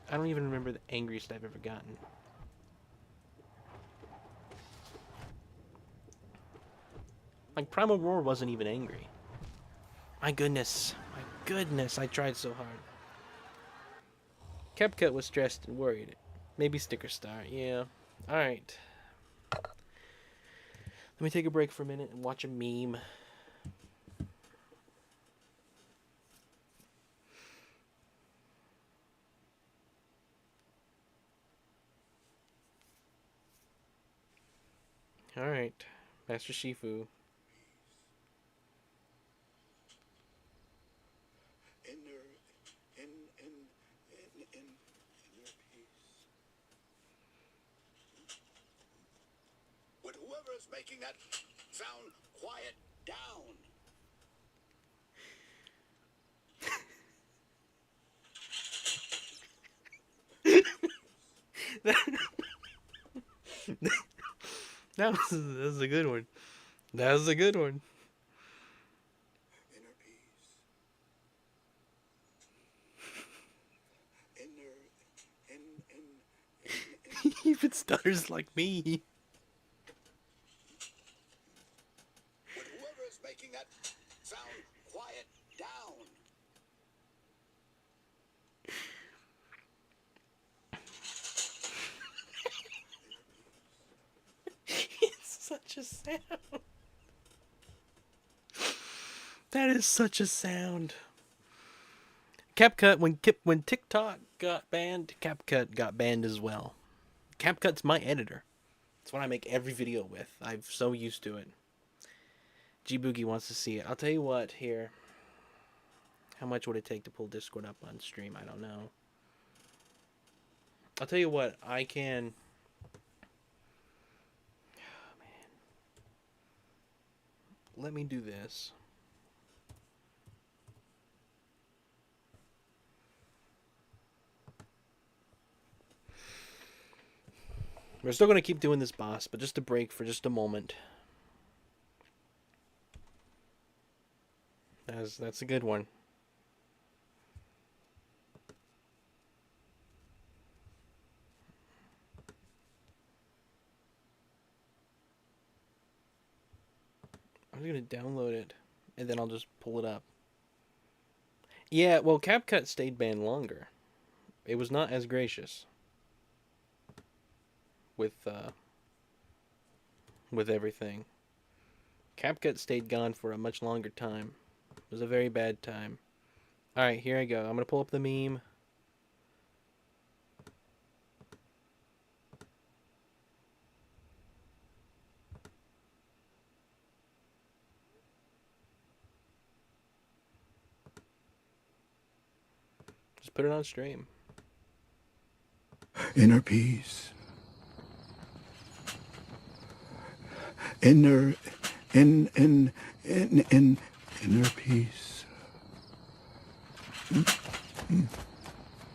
I don't even remember the angriest I've ever gotten. Like, Primal Roar wasn't even angry. My goodness. My goodness, I tried so hard. CapCut was stressed and worried. Maybe Sticker Star, yeah. Alright. Let me take a break for a minute and watch a meme. Alright, Master Shifu. Inner peace. Would whoever is making that sound quiet down? That was a good one. That was a good one. Inner peace. He even stutters like me. Would whoever is making that sound quiet down? It's such a sound. That is such a sound. CapCut, when TikTok got banned, CapCut got banned as well. CapCut's my editor. It's what I make every video with. I'm so used to it. G-Boogie wants to see it. I'll tell you what, here. How much would it take to pull Discord up on stream? I don't know. I'll tell you what, I can... Oh, man. Let me do this. We're still going to keep doing this boss, but just a break for just a moment. That's a good one. I'm going to download it, and then I'll just pull it up. Yeah, well, CapCut stayed banned longer. It was not as gracious with everything. CapCut stayed gone for a much longer time. It was a very bad time. Alright, here I go. I'm going to pull up the meme. Just put it on stream. Inner peace. Inner peace.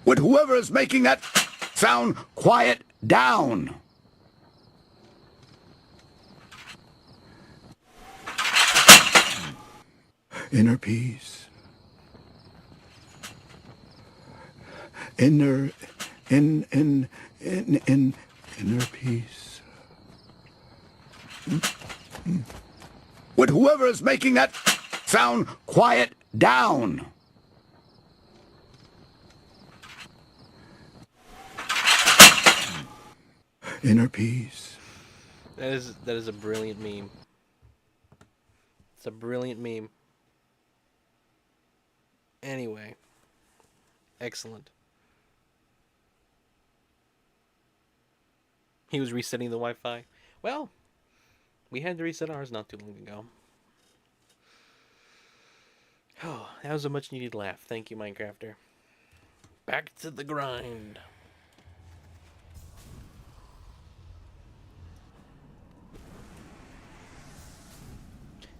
Would whoever is making that sound quiet down? Inner peace. Inner peace. Would whoever is making that sound quiet down? Inner peace. That is a brilliant meme. It's a brilliant meme. Anyway. Excellent. He was resetting the Wi-Fi. Well, we had to reset ours not too long ago. Oh, that was a much needed laugh. Thank you, Minecrafter. Back to the grind.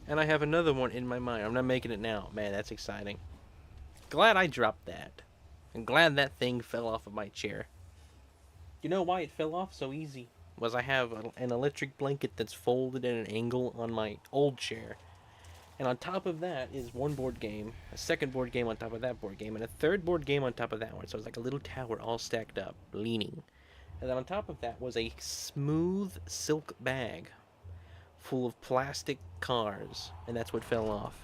And I have another one in my mind. I'm not making it now. Man, that's exciting. Glad I dropped that. I'm glad that thing fell off of my chair. You know why it fell off so easy? Was I have an electric blanket that's folded at an angle on my old chair. And on top of that is one board game, a second board game on top of that board game, and a third board game on top of that one. So it's like a little tower all stacked up, leaning. And then on top of that was a smooth silk bag full of plastic cars. And that's what fell off.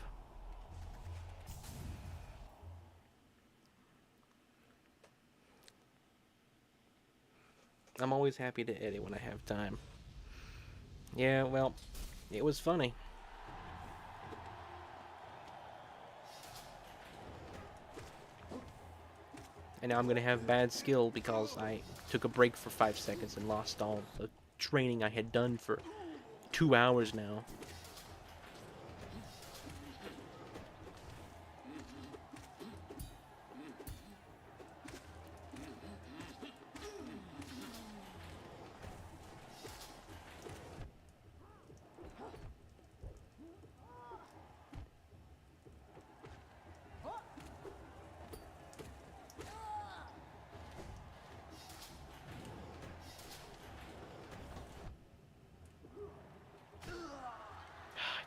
I'm always happy to edit when I have time. Yeah, well, it was funny. And now I'm going to have bad skill because I took a break for 5 seconds and lost all the training I had done for 2 hours now.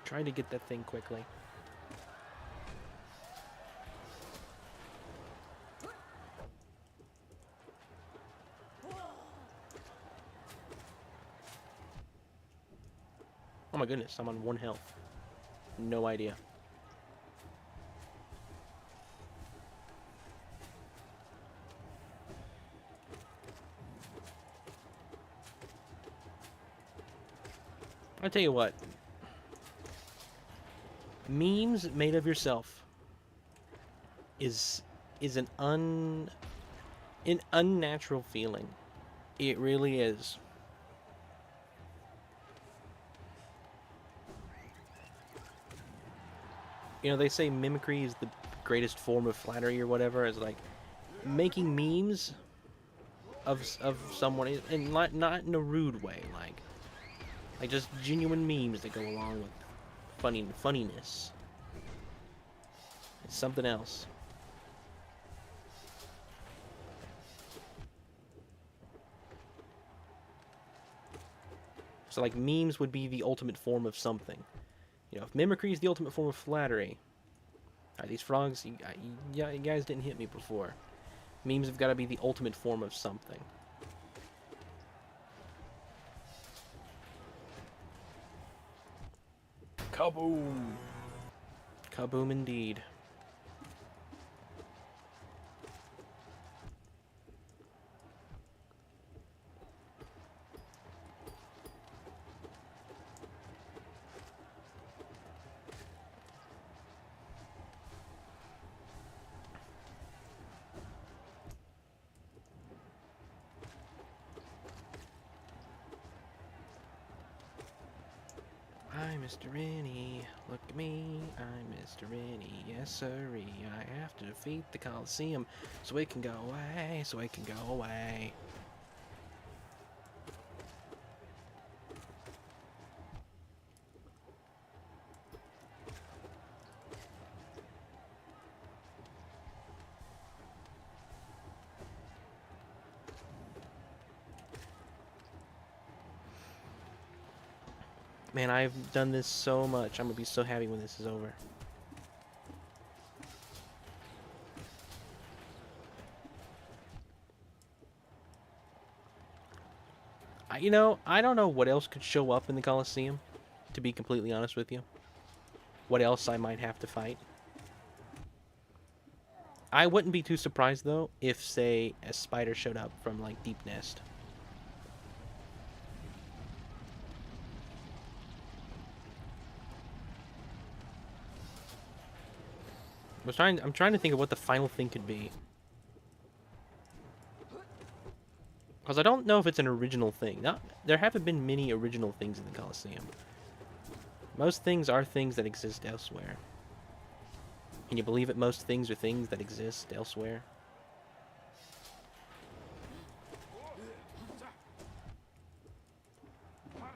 Trying to get that thing quickly. Oh my goodness, I'm on 1 health. No idea. I'll tell you what. Memes made of yourself is an unnatural feeling. It really is. You know, they say mimicry is the greatest form of flattery or whatever. It's like making memes of someone, and not in a rude way, like just genuine memes that go along with funniness. It's something else. So like memes would be the ultimate form of something. You know, if mimicry is the ultimate form of flattery. Alright, these frogs, you guys didn't hit me before. Memes have got to be the ultimate form of something. Kaboom! Kaboom indeed. I'm Mr. Rennie, look at me, I'm Mr. Rennie, yes sirree, I have to defeat the Coliseum so it can go away, so it can go away. Man, I've done this so much, I'm gonna be so happy when this is over. You know, I don't know what else could show up in the Coliseum, to be completely honest with you. What else I might have to fight. I wouldn't be too surprised, though, if, say, a spider showed up from, like, Deep Nest. I'm trying to think of what the final thing could be. Because I don't know if it's an original thing. There haven't been many original things in the Coliseum. Most things are things that exist elsewhere. Can you believe it? Most things are things that exist elsewhere.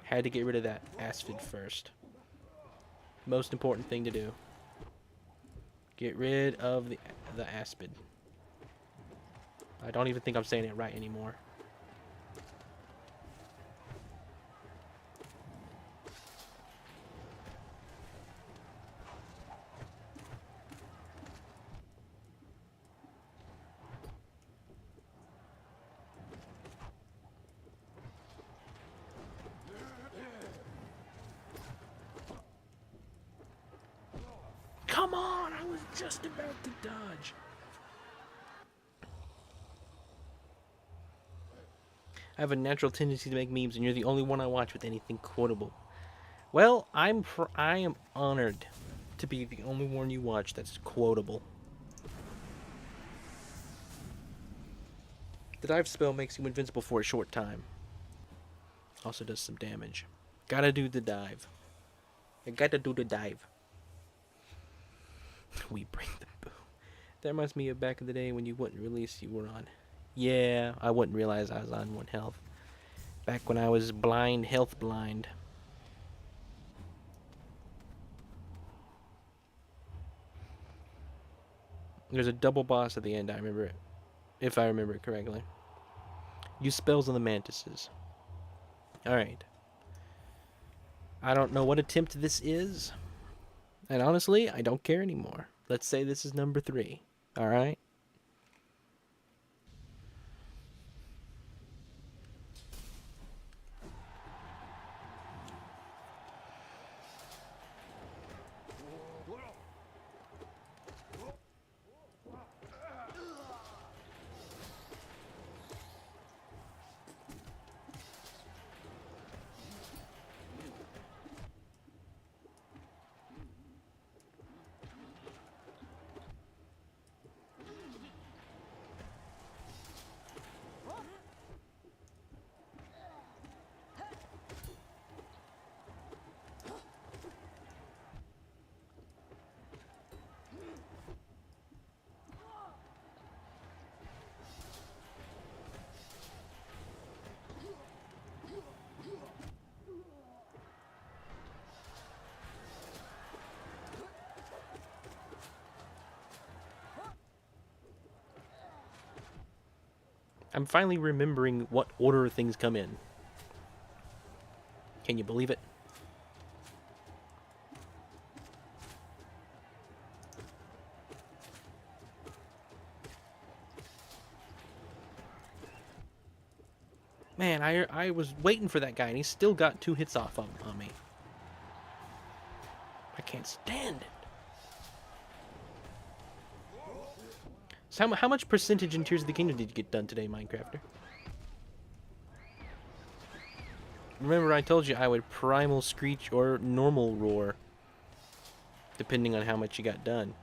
Had to get rid of that aspid first. Most important thing to do. Get rid of the aspid. I don't even think I'm saying it right anymore. Come on, I was just about to dodge. I have a natural tendency to make memes, and you're the only one I watch with anything quotable. Well, I am honored to be the only one you watch that's quotable. The dive spell makes you invincible for a short time. Also does some damage. Gotta do the dive. I gotta do the dive. We bring the boom. That reminds me of back in the day when you wouldn't release, you were on. Yeah, I wouldn't realize I was on 1 health. Back when I was blind, health blind. There's a double boss at the end, I remember it. If I remember it correctly. Use spells on the mantises. Alright. I don't know what attempt this is. And honestly, I don't care anymore. Let's say this is number 3. Alright? I'm finally remembering what order things come in. Can you believe it? Man, I was waiting for that guy, and he still got 2 hits off on me. I can't stand it. So how much percentage in Tears of the Kingdom did you get done today, Minecrafter? Remember I told you I would primal screech or normal roar, depending on how much you got done.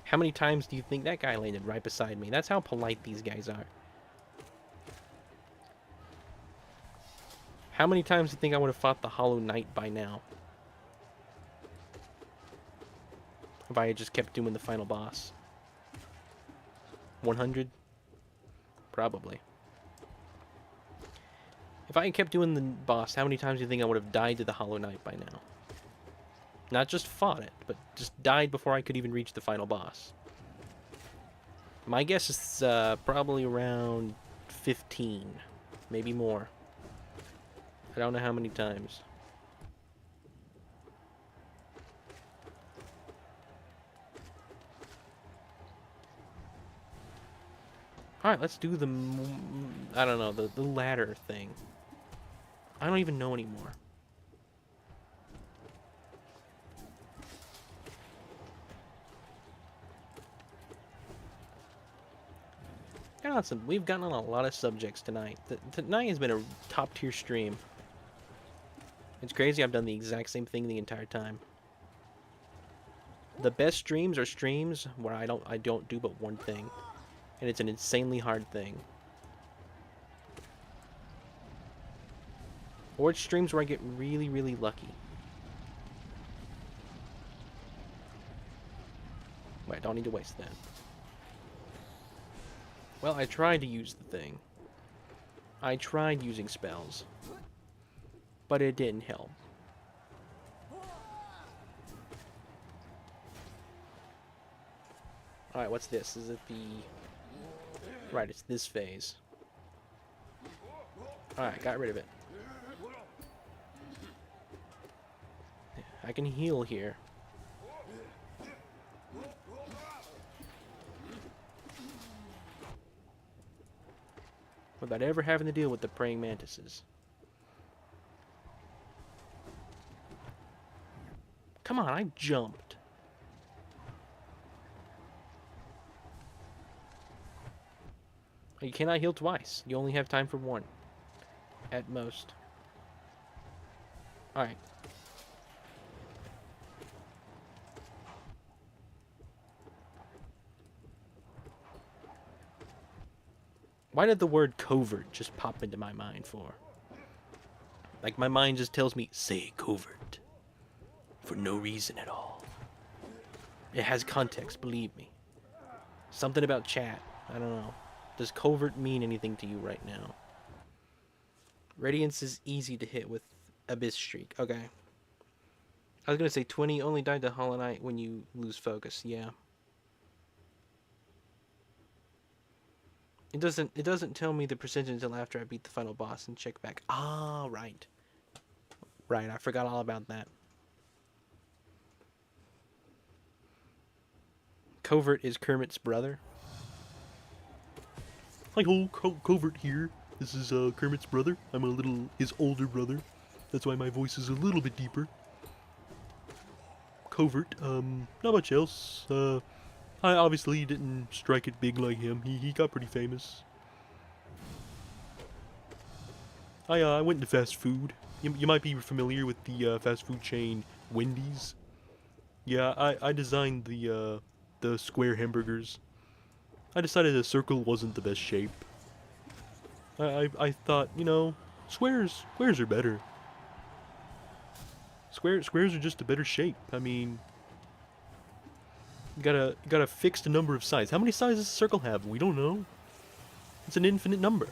How many times do you think that guy landed right beside me? That's how polite these guys are. How many times do you think I would have fought the Hollow Knight by now? If I had just kept doing the final boss. 100? Probably. If I had kept doing the boss, how many times do you think I would have died to the Hollow Knight by now? Not just fought it, but just died before I could even reach the final boss. My guess is probably around 15, maybe more. I don't know how many times. Alright, let's do the, I don't know, the ladder thing. I don't even know anymore. We've gotten on a lot of subjects tonight. Tonight has been a top tier stream. It's crazy I've done the exact same thing the entire time. The best streams are streams where I don't do but one thing. And it's an insanely hard thing. Or it's streams where I get really, really lucky. Wait, I don't need to waste that. Well, I tried to use the thing. I tried using spells. But it didn't help. Alright, what's this? Is it the... Right, it's this phase. Alright, got rid of it. I can heal here. Without ever having to deal with the praying mantises. Come on, I jumped. You cannot heal twice. You only have time for one. At most. Alright. Why did the word covert just pop into my mind for? Like, my mind just tells me, say covert. For no reason at all. It has context, believe me. Something about chat. I don't know. Does covert mean anything to you right now? Radiance is easy to hit with Abyss Streak. Okay. I was gonna say 20 only died to Hollow Knight when you lose focus. Yeah. It doesn't tell me the percentage until after I beat the final boss and check back. Ah, right. Right, I forgot all about that. Covert is Kermit's brother. Hi ho, Covert here. This is Kermit's brother. I'm his older brother. That's why my voice is a little bit deeper. Covert, not much else. I obviously didn't strike it big like him. He got pretty famous. I went into fast food. You might be familiar with the fast food chain Wendy's. Yeah, I designed the square hamburgers. I decided a circle wasn't the best shape. I thought, you know, squares are better. Squares are just a better shape. I mean, you gotta fix the number of sides. How many sides does a circle have? We don't know. It's an infinite number.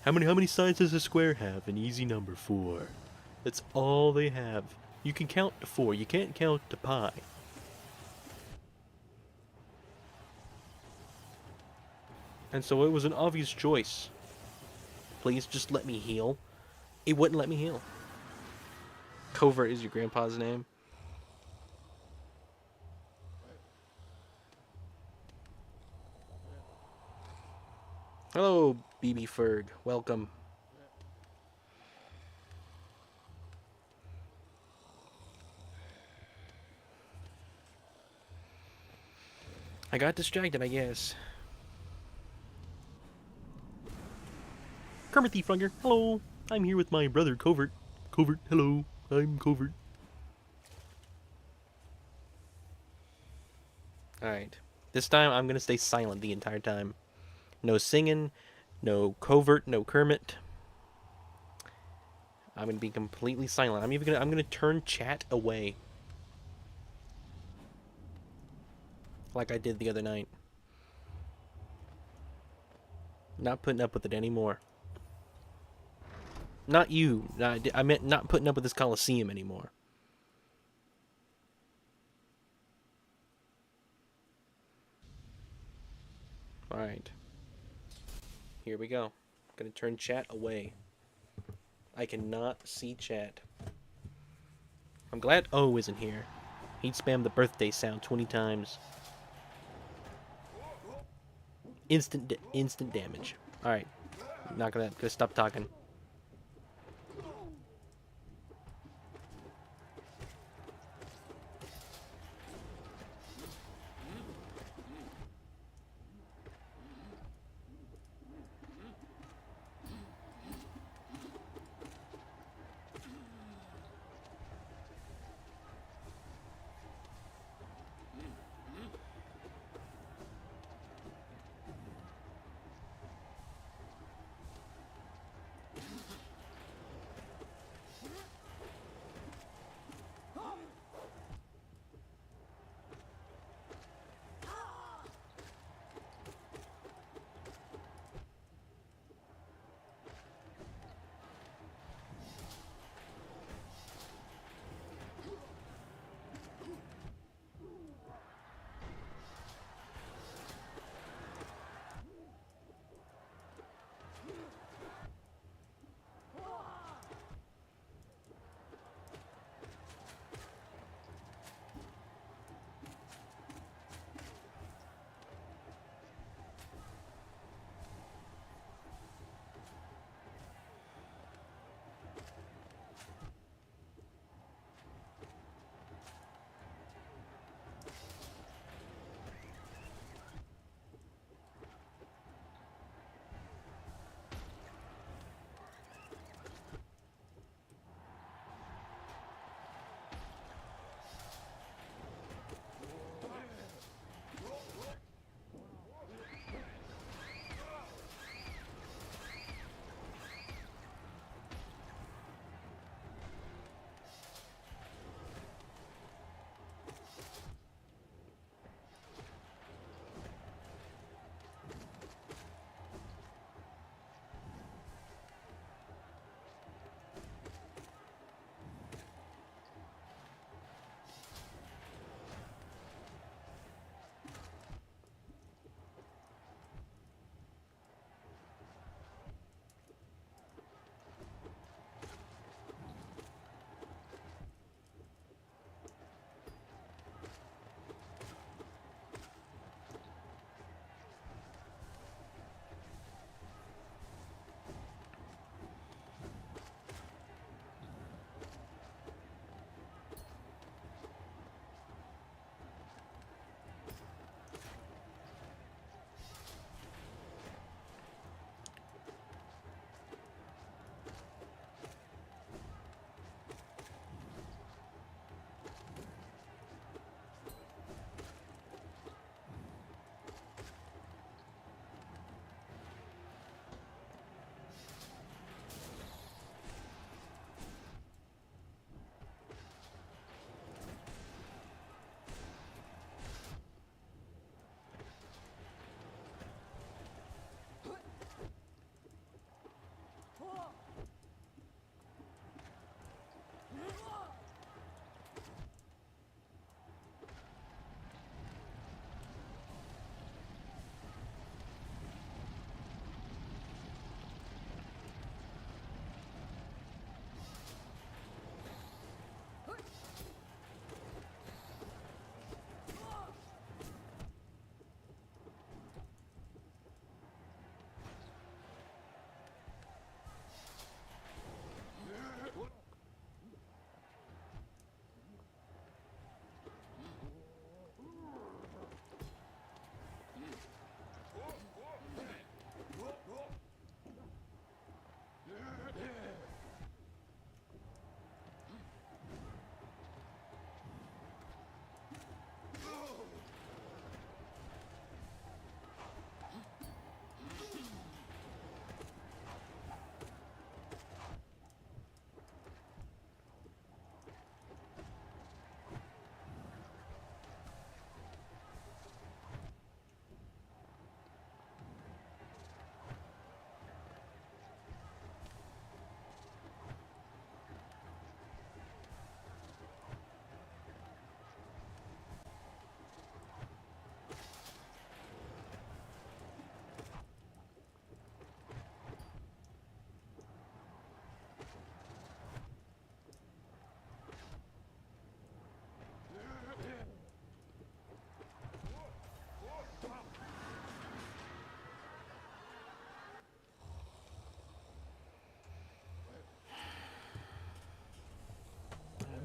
How many sides does a square have? An easy number, 4. That's all they have. You can count to 4. You can't count to pi. And so it was an obvious choice. Please just let me heal. It wouldn't let me heal. Covert is your grandpa's name. Hello, BB Ferg. Welcome. I got distracted, I guess. Kermit the Frogger, hello. I'm here with my brother Covert. Covert, hello. I'm Covert. Alright. This time I'm gonna stay silent the entire time. No singing, no Covert, no Kermit. I'm gonna be completely silent. I'm gonna turn chat away. Like I did the other night. Not putting up with it anymore. Not you. I meant not putting up with this Coliseum anymore. Alright. Here we go. I'm gonna turn chat away. I cannot see chat. I'm glad O isn't here. He'd spam the birthday sound 20 times. Instant damage. Alright. Not gonna stop talking.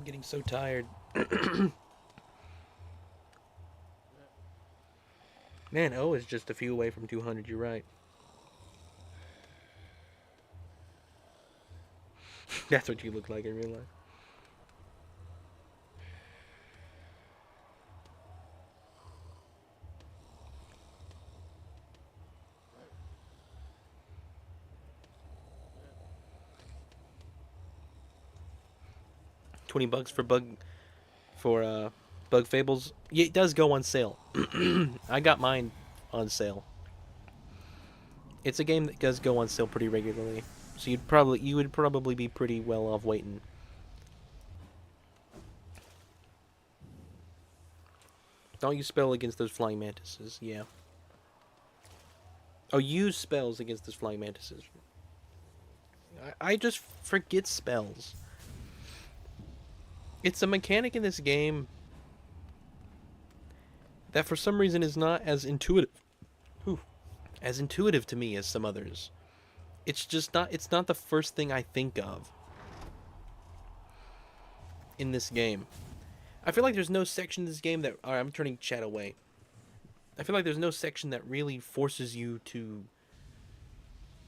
I'm getting so tired. Man, O is just a few away from 200, you're right. That's what you look like in real life. $20 for Bug Fables. Yeah, it does go on sale. I got mine on sale. It's a game that does go on sale pretty regularly, so you would probably be pretty well off waiting. Don't use spell against those flying mantises. Yeah. Oh, use spells against those flying mantises. I just forget spells. It's a mechanic in this game that for some reason is not as intuitive. As intuitive to me as some others. It's not the first thing I think of in this game. I feel like there's no section in this game that... Alright, I'm turning chat away. I feel like there's no section that really forces you to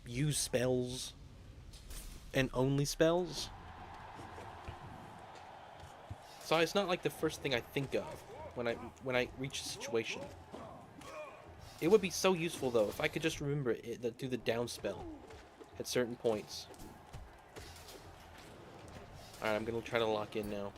use spells and only spells. So it's not like the first thing I think of when I reach a situation. It would be so useful though if I could just remember it, do the down spell at certain points. Alright, I'm gonna try to lock in now.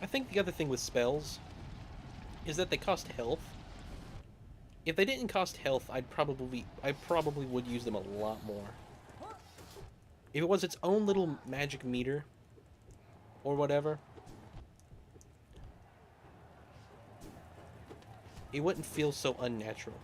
I think the other thing with spells is that they cost health. If they didn't cost health, I probably would use them a lot more. If it was its own little magic meter or whatever, it wouldn't feel so unnatural.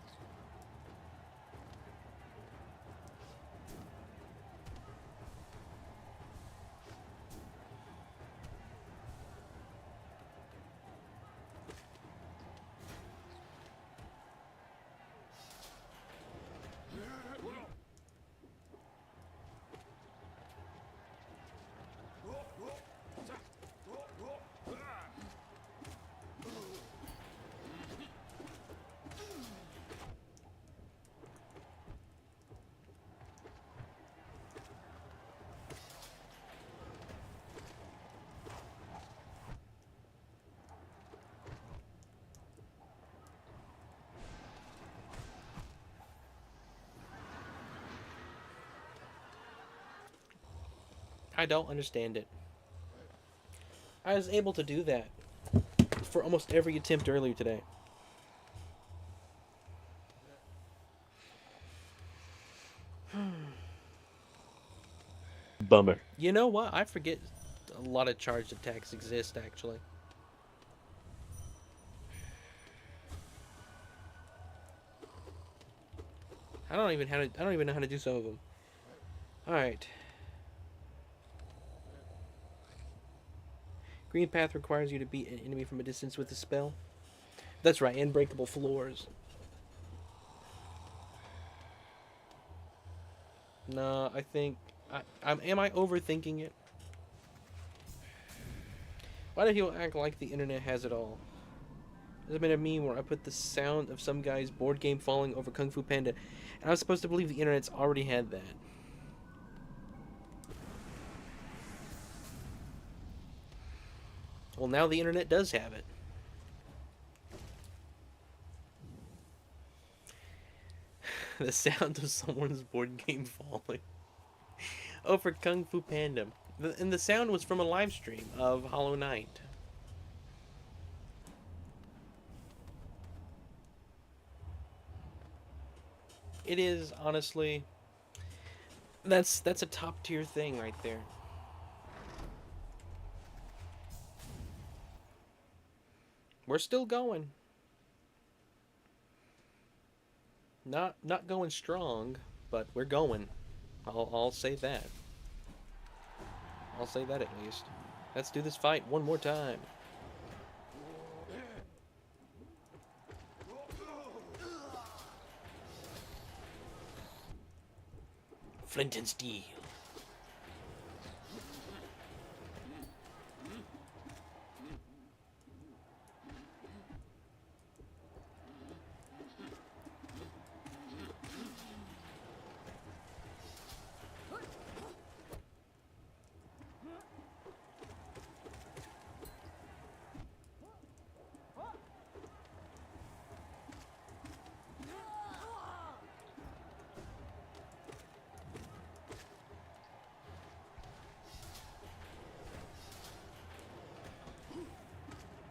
I don't understand it. I was able to do that for almost every attempt earlier today. Bummer. You know what? I forget a lot of charged attacks exist, actually. I don't even know how to do some of them. All right. Green path requires you to beat an enemy from a distance with a spell. That's right, unbreakable floors. No, I think am I overthinking it? Why do people act like the internet has it all? There's been a meme where I put the sound of some guy's board game falling over Kung Fu Panda, and I was supposed to believe the internet's already had that. Well, now the internet does have it. The sound of someone's board game falling. Oh, for Kung Fu Panda. And the sound was from a live stream of Hollow Knight. It is, honestly, that's a top tier thing right there. We're still going. Not going strong, but we're going. I'll say that. I'll say that at least. Let's do this fight one more time. Flint and steel.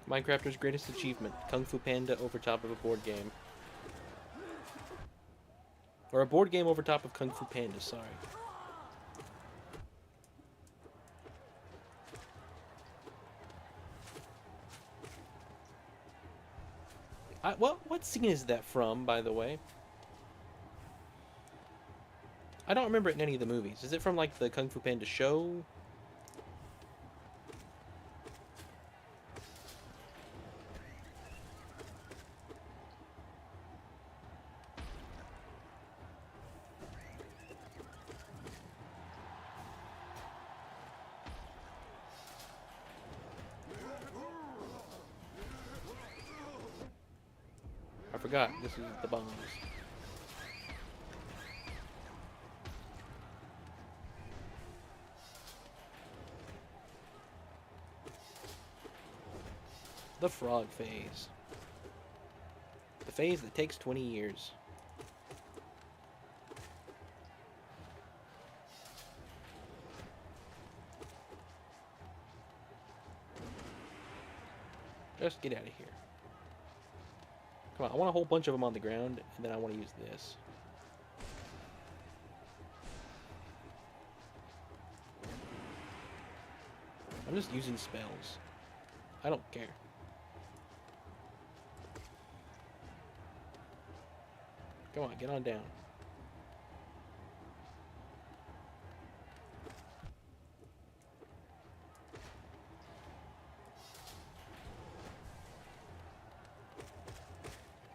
Minecrafter's greatest achievement, Kung Fu Panda over top of a board game. Or a board game over top of Kung Fu Panda, sorry. What scene is that from, by the way? I don't remember it in any of the movies. Is it from, like, the Kung Fu Panda show? I forgot. This is the bombs. The frog phase. The phase that takes 20 years. Just get out of here. Come on, I want a whole bunch of them on the ground, and then I want to use this. I'm just using spells. I don't care. Come on, get on down.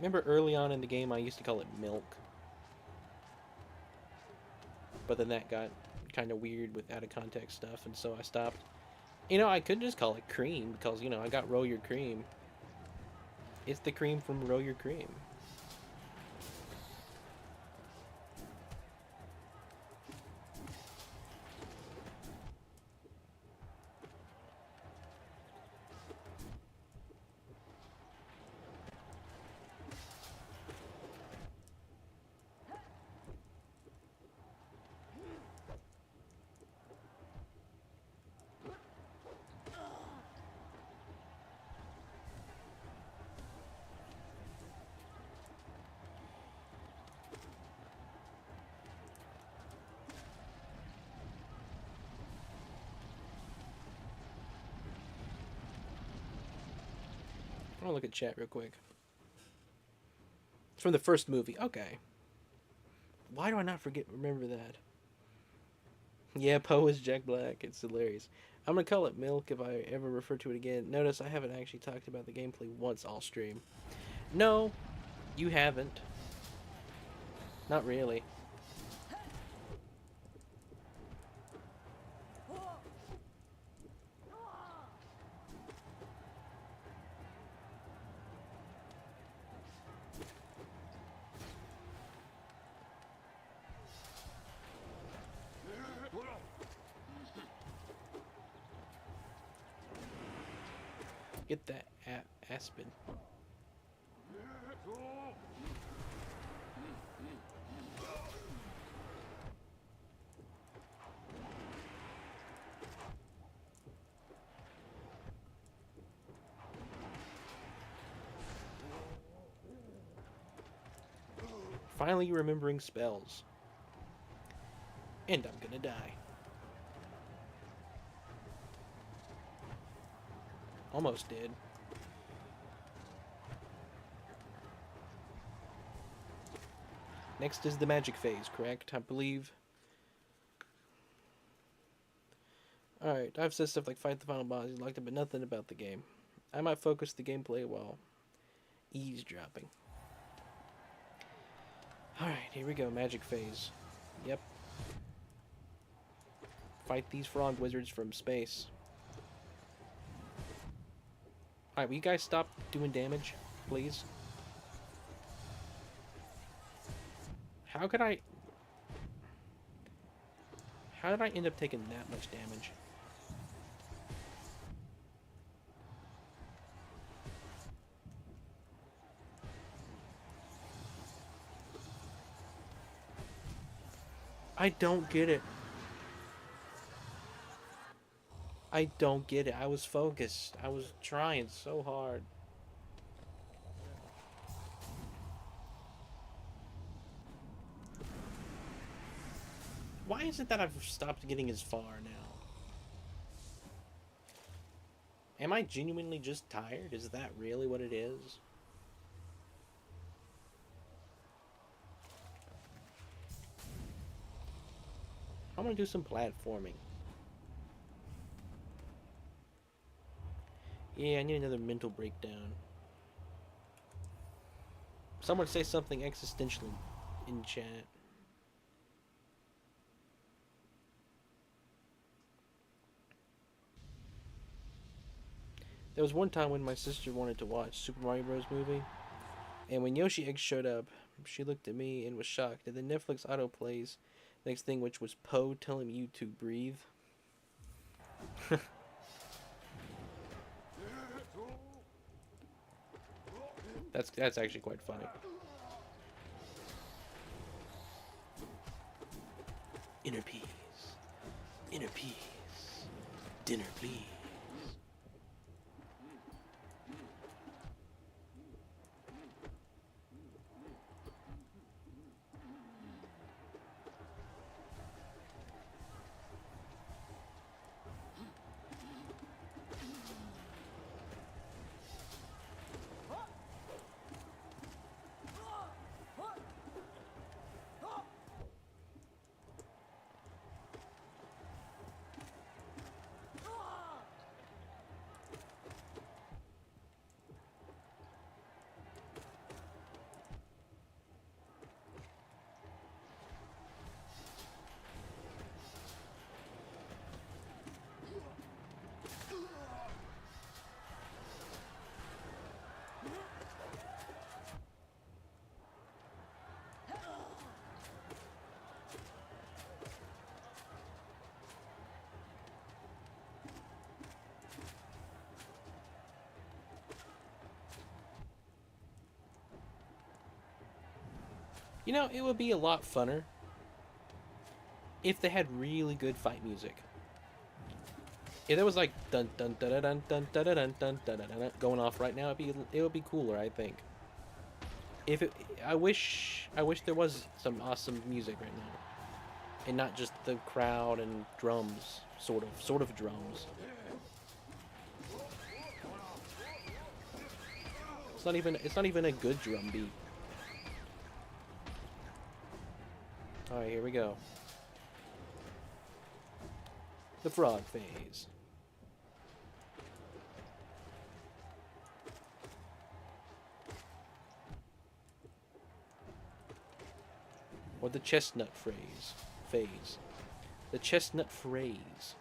Remember early on in the game I used to call it milk? But then that got kind of weird with out of context stuff, and so I stopped. You know, I could just call it cream, because, you know, I got Roll Your Cream. It's the cream from Roll Your Cream. gonna look at chat real quick. It's from the first movie. Okay. Why do I not remember that? Yeah, Poe is Jack Black. It's hilarious. I'm gonna call it milk if I ever refer to it again. Notice I haven't actually talked about the gameplay once all stream. No, you haven't. Not really. Get that Aspen. Finally remembering spells. And I'm gonna die. Almost did. Next is the magic phase, correct? I believe. Alright, I've said stuff like fight the final boss, you liked it, but nothing about the game. I might focus the gameplay while eavesdropping. Alright, here we go, magic phase. Yep. Fight these frog wizards from space. Alright, will you guys stop doing damage, please? How did I end up taking that much damage? I don't get it. I don't get it. I was focused. I was trying so hard. Why is it that I've stopped getting as far now? Am I genuinely just tired? Is that really what it is? I'm gonna do some platforming. Yeah, I need another mental breakdown. Someone say something existential in chat. There was one time when my sister wanted to watch Super Mario Bros. Movie, and when Yoshi Egg showed up, she looked at me and was shocked. And then Netflix autoplays the next thing, which was Poe telling you to breathe. That's actually quite funny. Inner peace. Inner peace. Dinner, please. You know, it would be a lot funner if they had really good fight music. If there was like dun dun dun dun dun dun dun dun dun dun dun dun going off right now, it would be cooler, I think. I wish there was some awesome music right now, and not just the crowd and drums, sort of drums. It's not even a good drum beat. All right, here we go. The frog phase. Or the chestnut phase. The chestnut phrase.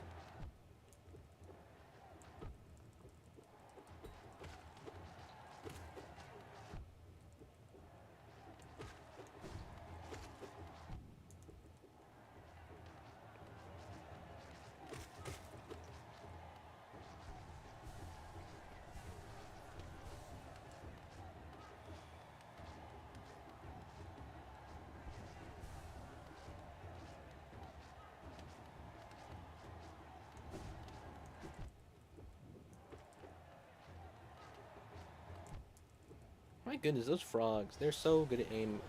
My goodness, those frogs, they're so good at aiming.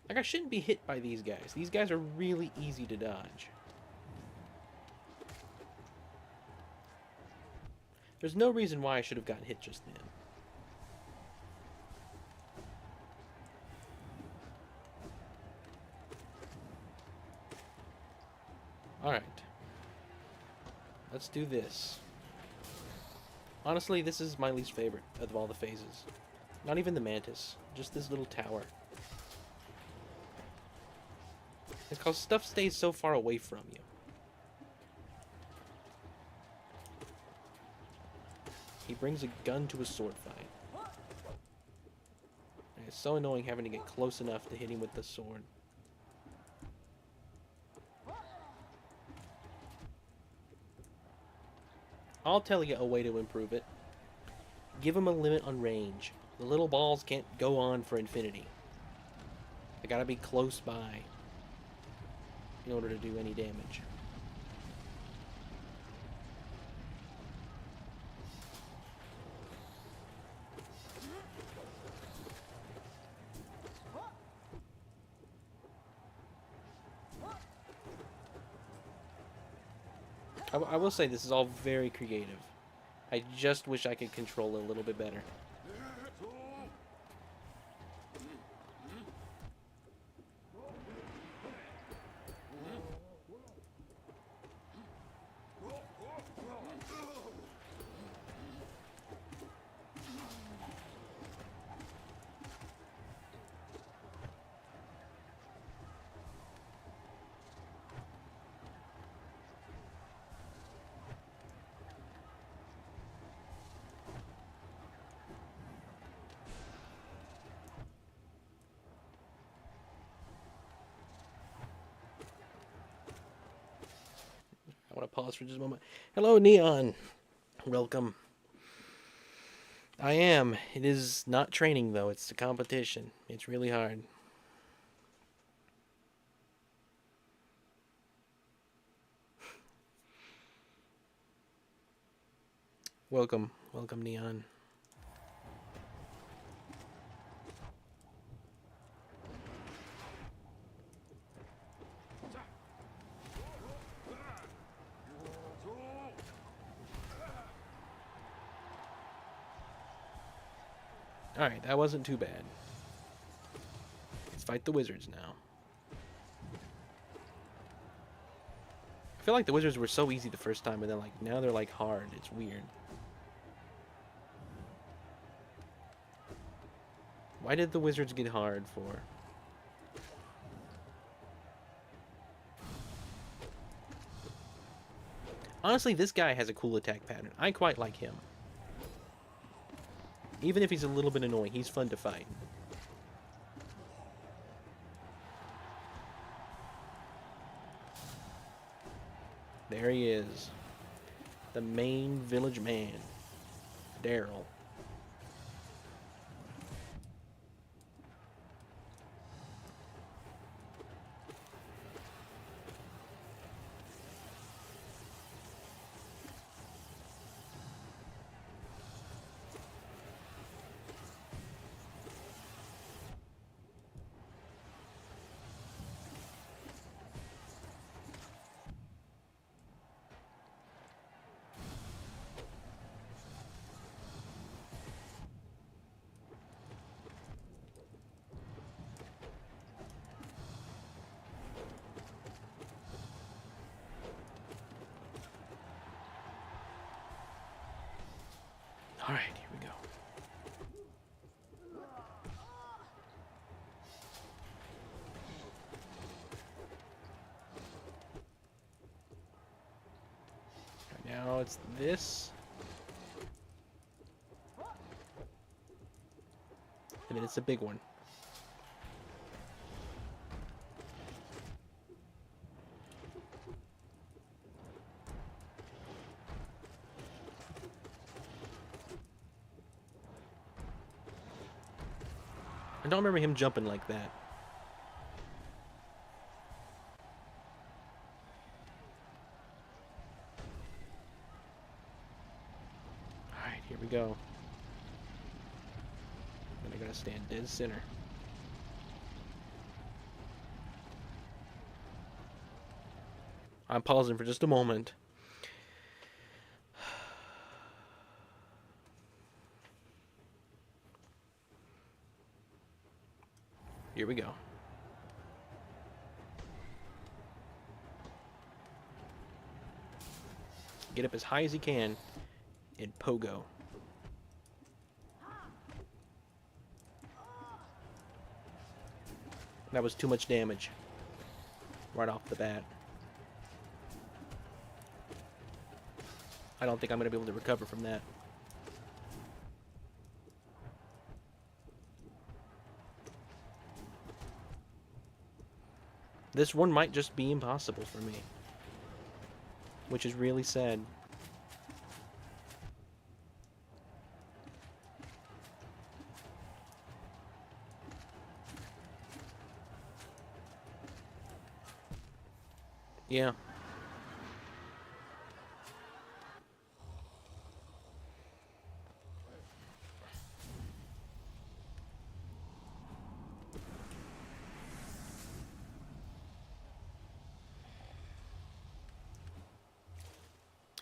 Like, I shouldn't be hit by these guys. These guys are really easy to dodge. There's no reason why I should have gotten hit just then. Alright. Let's do this. Honestly, this is my least favorite of all the phases. Not even the mantis, just this little tower. It's because stuff stays so far away from you. He brings a gun to a sword fight. And it's so annoying having to get close enough to hit him with the sword. I'll tell you a way to improve it. Give him a limit on range. The little balls can't go on for infinity. They gotta be close by in order to do any damage. I will say this is all very creative. I just wish I could control it a little bit better. I want to pause for just a moment. Hello, Neon. Welcome. I am. It is not training, though. It's a competition. It's really hard. Welcome. Welcome, Neon. Alright, that wasn't too bad. Let's fight the wizards now. I feel like the wizards were so easy the first time, and then like now they're like hard. It's weird. Why did the wizards get hard for? Honestly, this guy has a cool attack pattern. I quite like him. Even if he's a little bit annoying, he's fun to fight. There he is. The main village man, Daryl. Alright, here we go. Now it's this. And then it's a big one. I don't remember him jumping like that. Alright, here we go. And I gotta stand dead center. I'm pausing for just a moment. Here we go. Get up as high as he can and pogo. That was too much damage right off the bat. I don't think I'm going to be able to recover from that. This one might just be impossible for me, which is really sad. Yeah.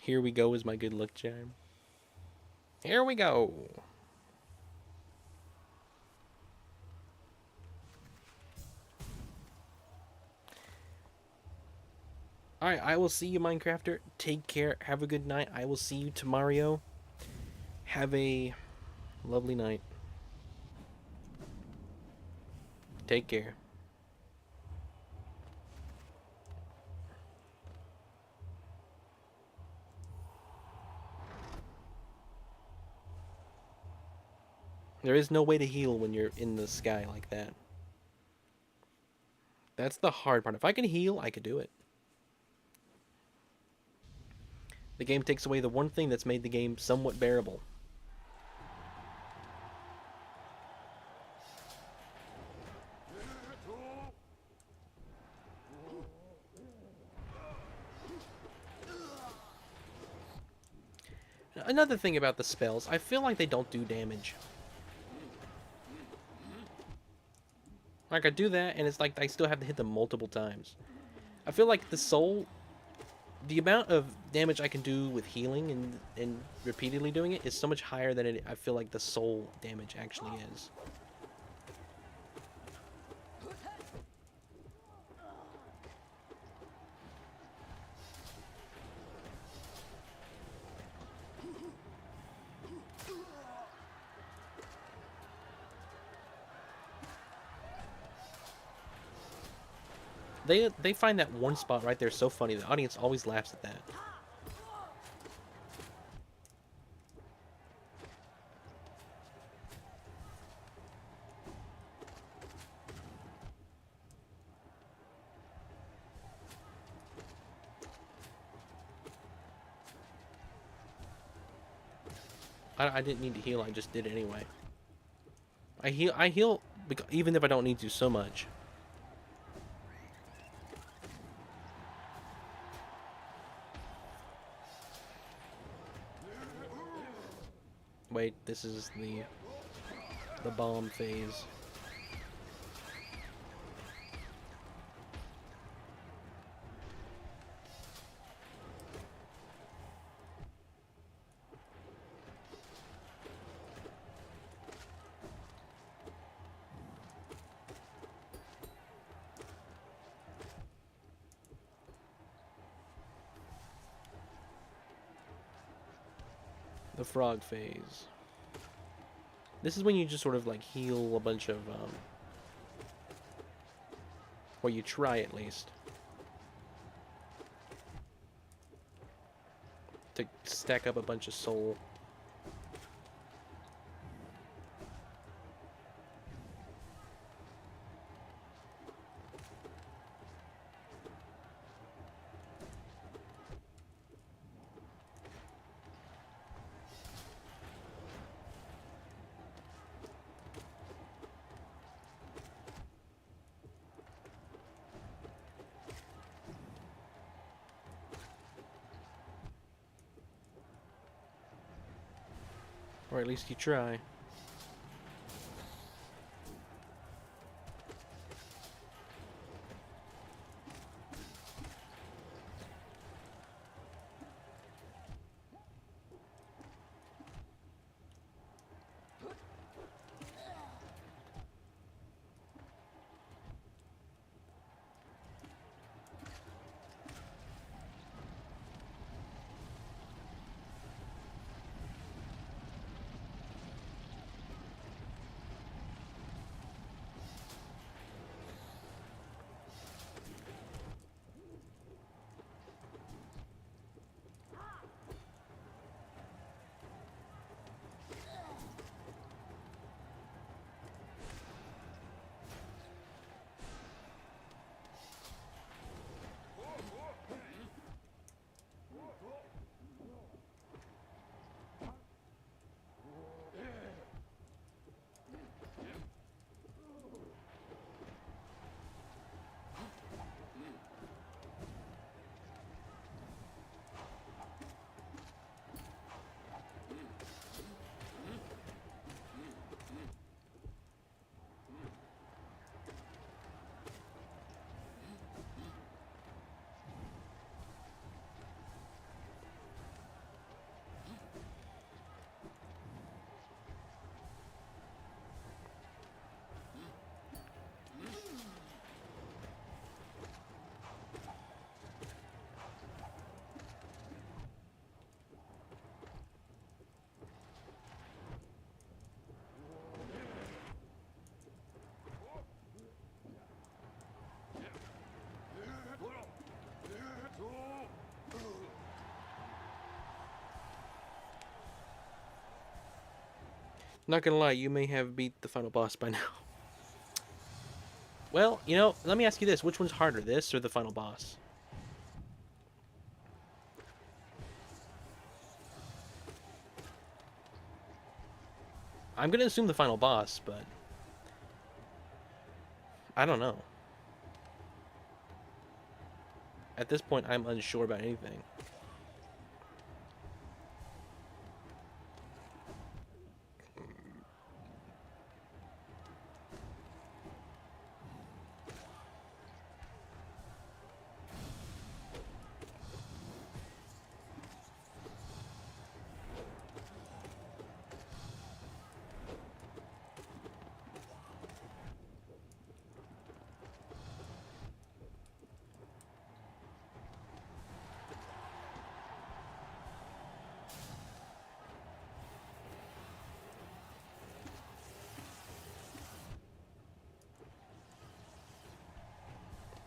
Here we go is my good luck charm. Here we go. Alright, I will see you, Minecrafter. Take care. Have a good night. I will see you tomorrow. Have a lovely night. Take care. There is no way to heal when you're in the sky like that. That's the hard part. If I can heal, I could do it. The game takes away the one thing that's made the game somewhat bearable. Another thing about the spells, I feel like they don't do damage. Like, I do that, and it's like I still have to hit them multiple times. I feel like the soul... The amount of damage I can do with healing and repeatedly doing it is so much higher than I feel like the soul damage actually is. They find that one spot right there so funny. The audience always laughs at that. I didn't need to heal. I just did it anyway. I heal because, even if I don't need to so much. Wait, this is the bomb phase. The frog phase. This is when you just sort of like heal a bunch of, or you try at least, to stack up a bunch of soul. Or at least you try. Not gonna lie, you may have beat the final boss by now. Well, you know, let me ask you this. Which one's harder, this or the final boss? I'm gonna assume the final boss, but I don't know. At this point, I'm unsure about anything.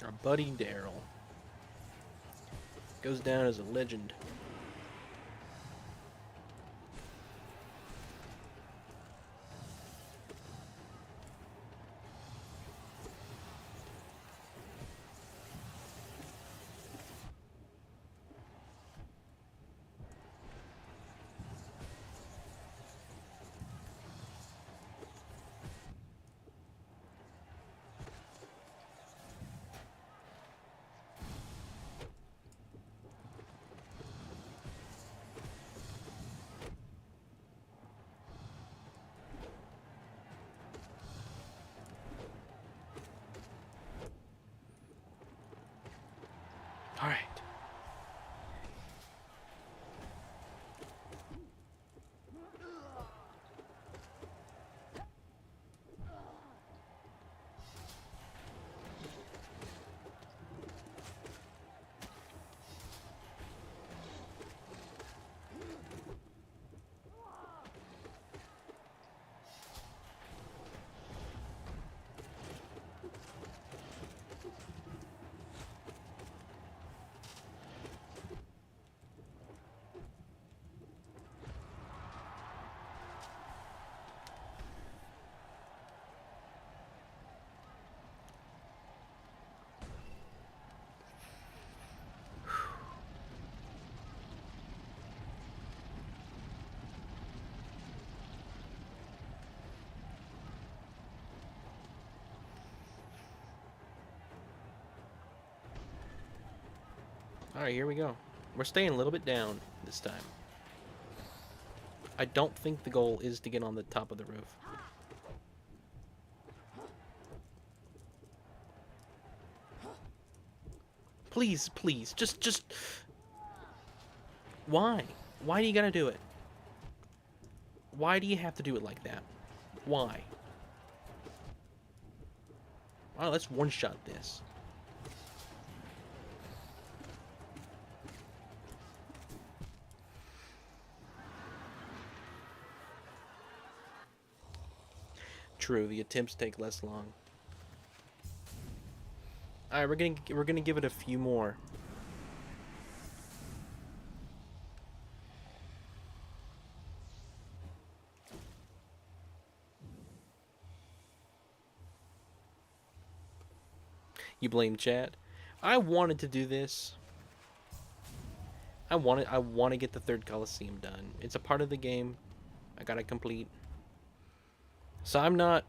Our buddy Daryl goes down as a legend. All right. Alright, here we go. We're staying a little bit down this time. I don't think the goal is to get on the top of the roof. Please, please, just... Why? Why do you gotta do it? Why do you have to do it like that? Why? Wow, let's one-shot this. True, the attempts take less long. Alright, we're gonna give it a few more. You blame chat. I wanted to do this. I want to get the third Coliseum done. It's a part of the game. I gotta complete. So I'm not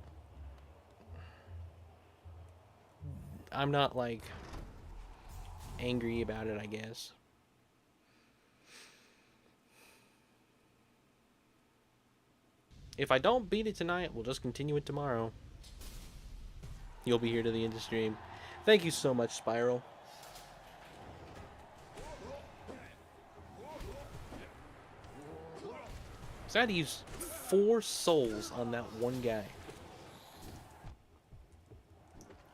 like angry about it, I guess. If I don't beat it tonight, we'll just continue it tomorrow. You'll be here to the end of the stream. Thank you so much, Spiral. So I had to use 4 souls on that one guy.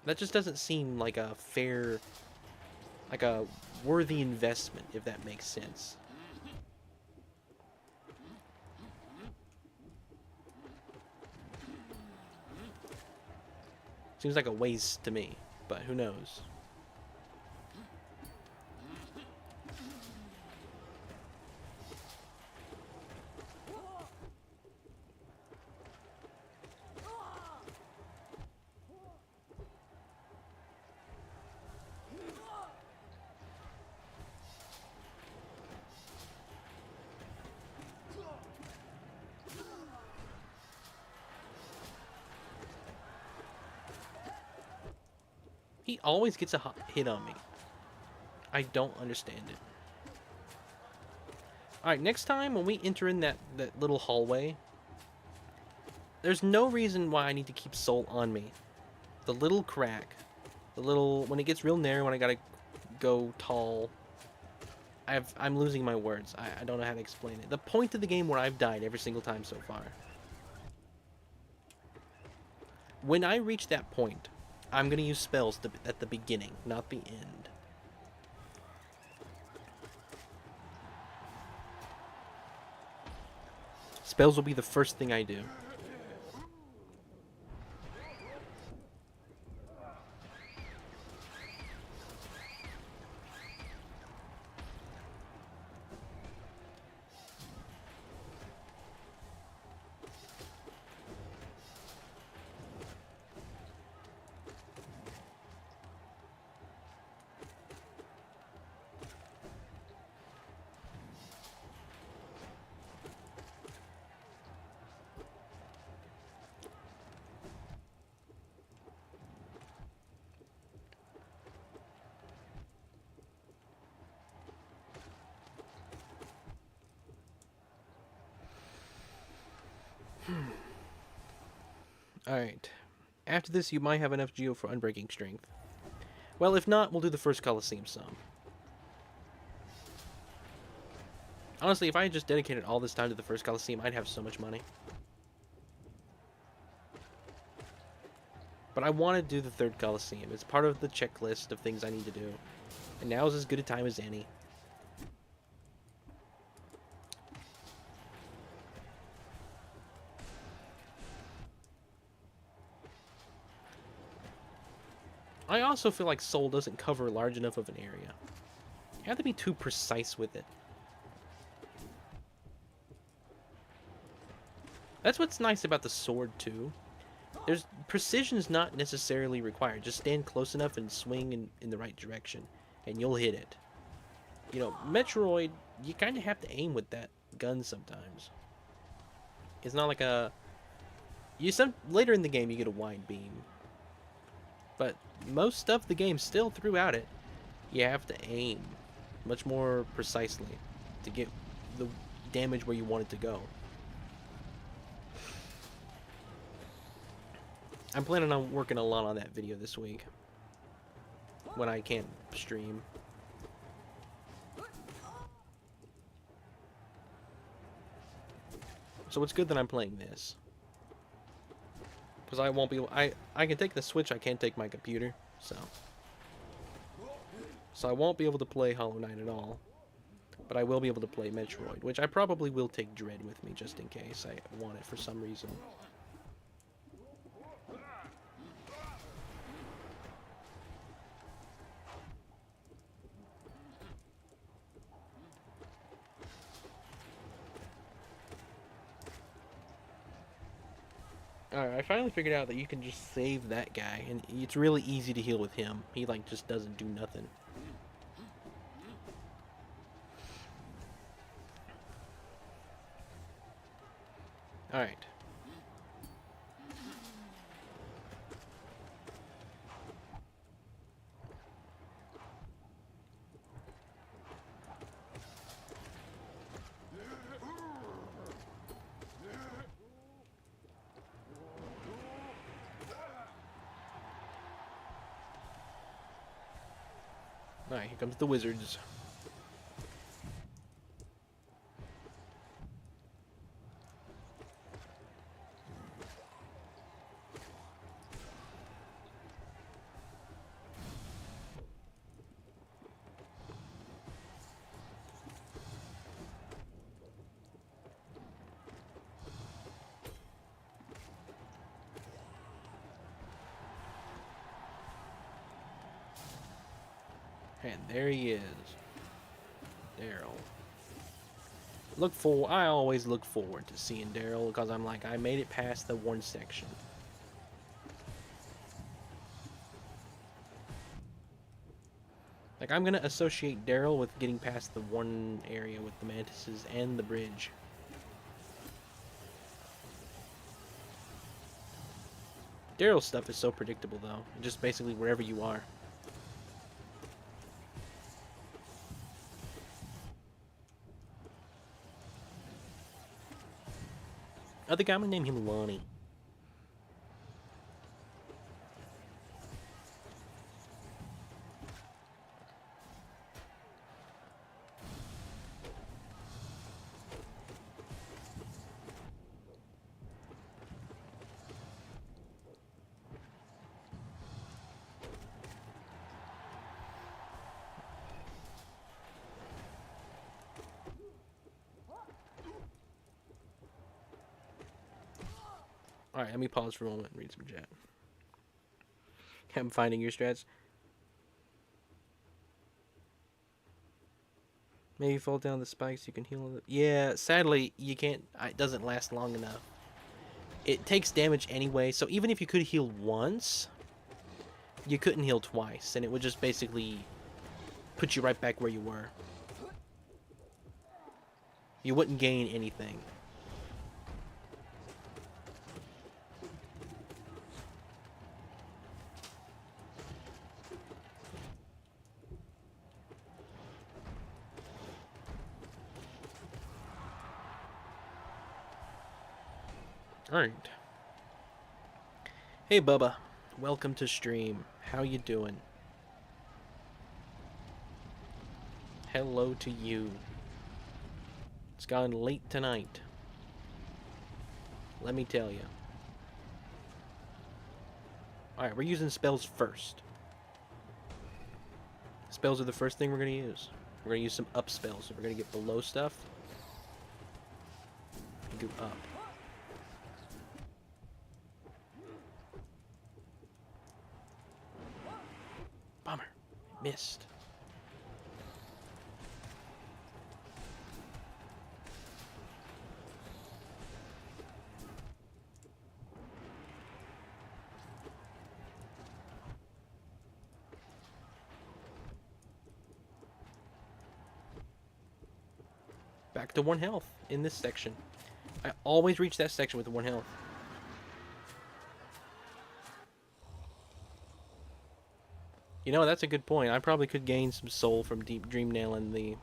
That just doesn't seem like a fair, like a worthy investment, if that makes sense. Seems like a waste to me, but who knows? He always gets a hit on me. I don't understand it. Alright, next time when we enter in that little hallway, there's no reason why I need to keep soul on me. The little crack, when it gets real narrow, when I gotta go tall, I'm losing my words. I don't know how to explain it. The point of the game where I've died every single time so far. When I reach that point, I'm going to use spells at the beginning, not the end. Spells will be the first thing I do. Alright. After this, you might have enough geo for Unbreaking Strength. Well, if not, we'll do the first Coliseum sum. Honestly, if I had just dedicated all this time to the first Coliseum, I'd have so much money. But I want to do the third Coliseum. It's part of the checklist of things I need to do. And now is as good a time as any. I also feel like Soul doesn't cover large enough of an area. You have to be too precise with it. That's what's nice about the sword, too. Precision is not necessarily required. Just stand close enough and swing in the right direction, and you'll hit it. You know, Metroid, you kind of have to aim with that gun sometimes. It's not like a... later in the game, you get a wide beam. But most of the game still throughout it, you have to aim. much more precisely to get the damage where you want it to go. I'm planning on working a lot on that video this week when I can't stream. So it's good that I'm playing this. Because I won't be able, I can take the Switch, I can't take my computer, so I won't be able to play Hollow Knight at all. But I will be able to play Metroid, which I probably will take Dread with me just in case I want it for some reason. Alright, I finally figured out that you can just save that guy, and it's really easy to heal with him. He, like, just doesn't do nothing. Alright. Alright, here comes the wizards. And there he is. Daryl. I always look forward to seeing Daryl because I'm like, I made it past the one section. Like, I'm gonna associate Daryl with getting past the one area with the mantises and the bridge. Daryl's stuff is so predictable though. Just basically wherever you are. I think I'm gonna name him Lonnie. Alright, let me pause for a moment and read some chat. I'm finding your strats. Maybe fall down the spikes, you can heal it. Yeah, sadly, you can't. It doesn't last long enough. It takes damage anyway, so even if you could heal once, you couldn't heal twice, and it would just basically put you right back where you were. You wouldn't gain anything. Alright. Hey Bubba, welcome to stream. How you doing? Hello to you. It's gone late tonight. Let me tell you. Alright, we're using spells first. Spells are the first thing we're going to use. We're going to use some up spells. So we're going to get below stuff and do up. Bummer. Missed. Back to 1 health in this section. I always reach that section with 1 health. You know, that's a good point. I probably could gain some soul from Deep Dream Nail and the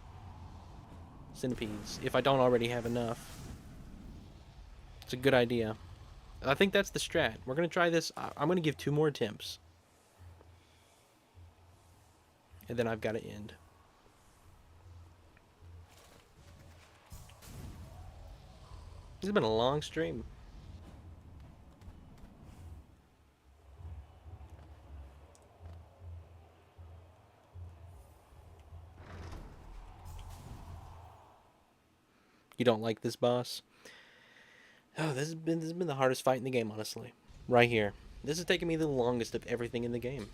centipedes if I don't already have enough. It's a good idea. I think that's the strat. We're gonna try this. I'm gonna give 2 more attempts, and then I've got to end. This has been a long stream. You don't like this boss? Oh, this has been the hardest fight in the game, honestly. Right here. This has taken me the longest of everything in the game.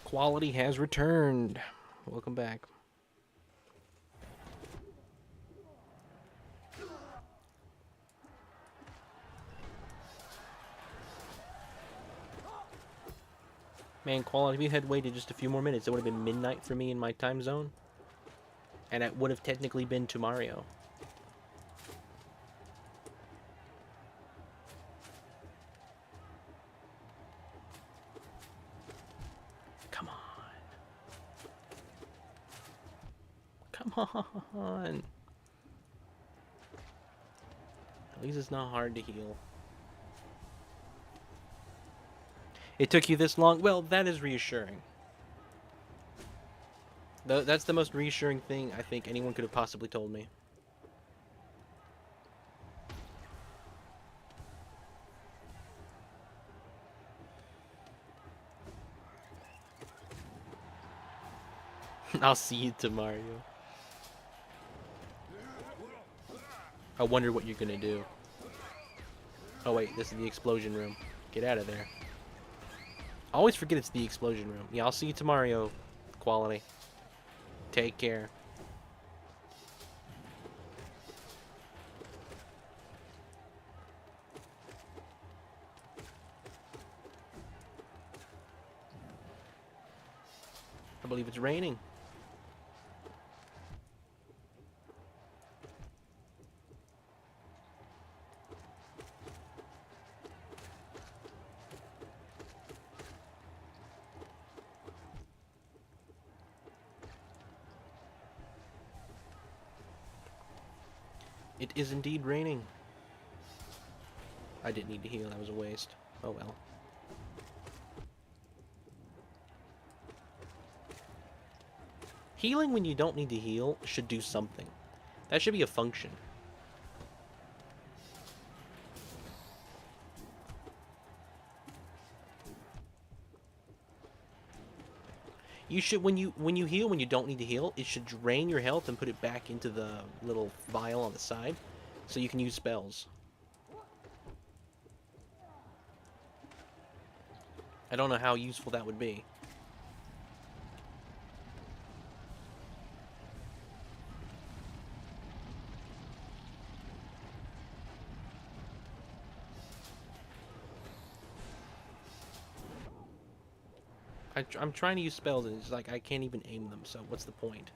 Quality has returned. Welcome back. Man, Quality, if you had waited just a few more minutes, it would have been midnight for me in my time zone. And it would have technically been to Mario. Come on. Come on. At least it's not hard to heal. It took you this long? Well, that is reassuring. That's the most reassuring thing I think anyone could have possibly told me. I'll see you tomorrow. I wonder what you're gonna do. Oh wait, this is the explosion room. Get out of there. I always forget it's the explosion room. Yeah, I'll see you tomorrow, Quality. Take care. I believe it's raining. It is indeed raining. I didn't need to heal, that was a waste. Oh well. Healing when you don't need to heal should do something. That should be a function. You should, when you heal when you don't need to heal, it should drain your health and put it back into the little vial on the side, so you can use spells. I don't know how useful that would be. I'm trying to use spells and it's like I can't even aim them, so what's the point?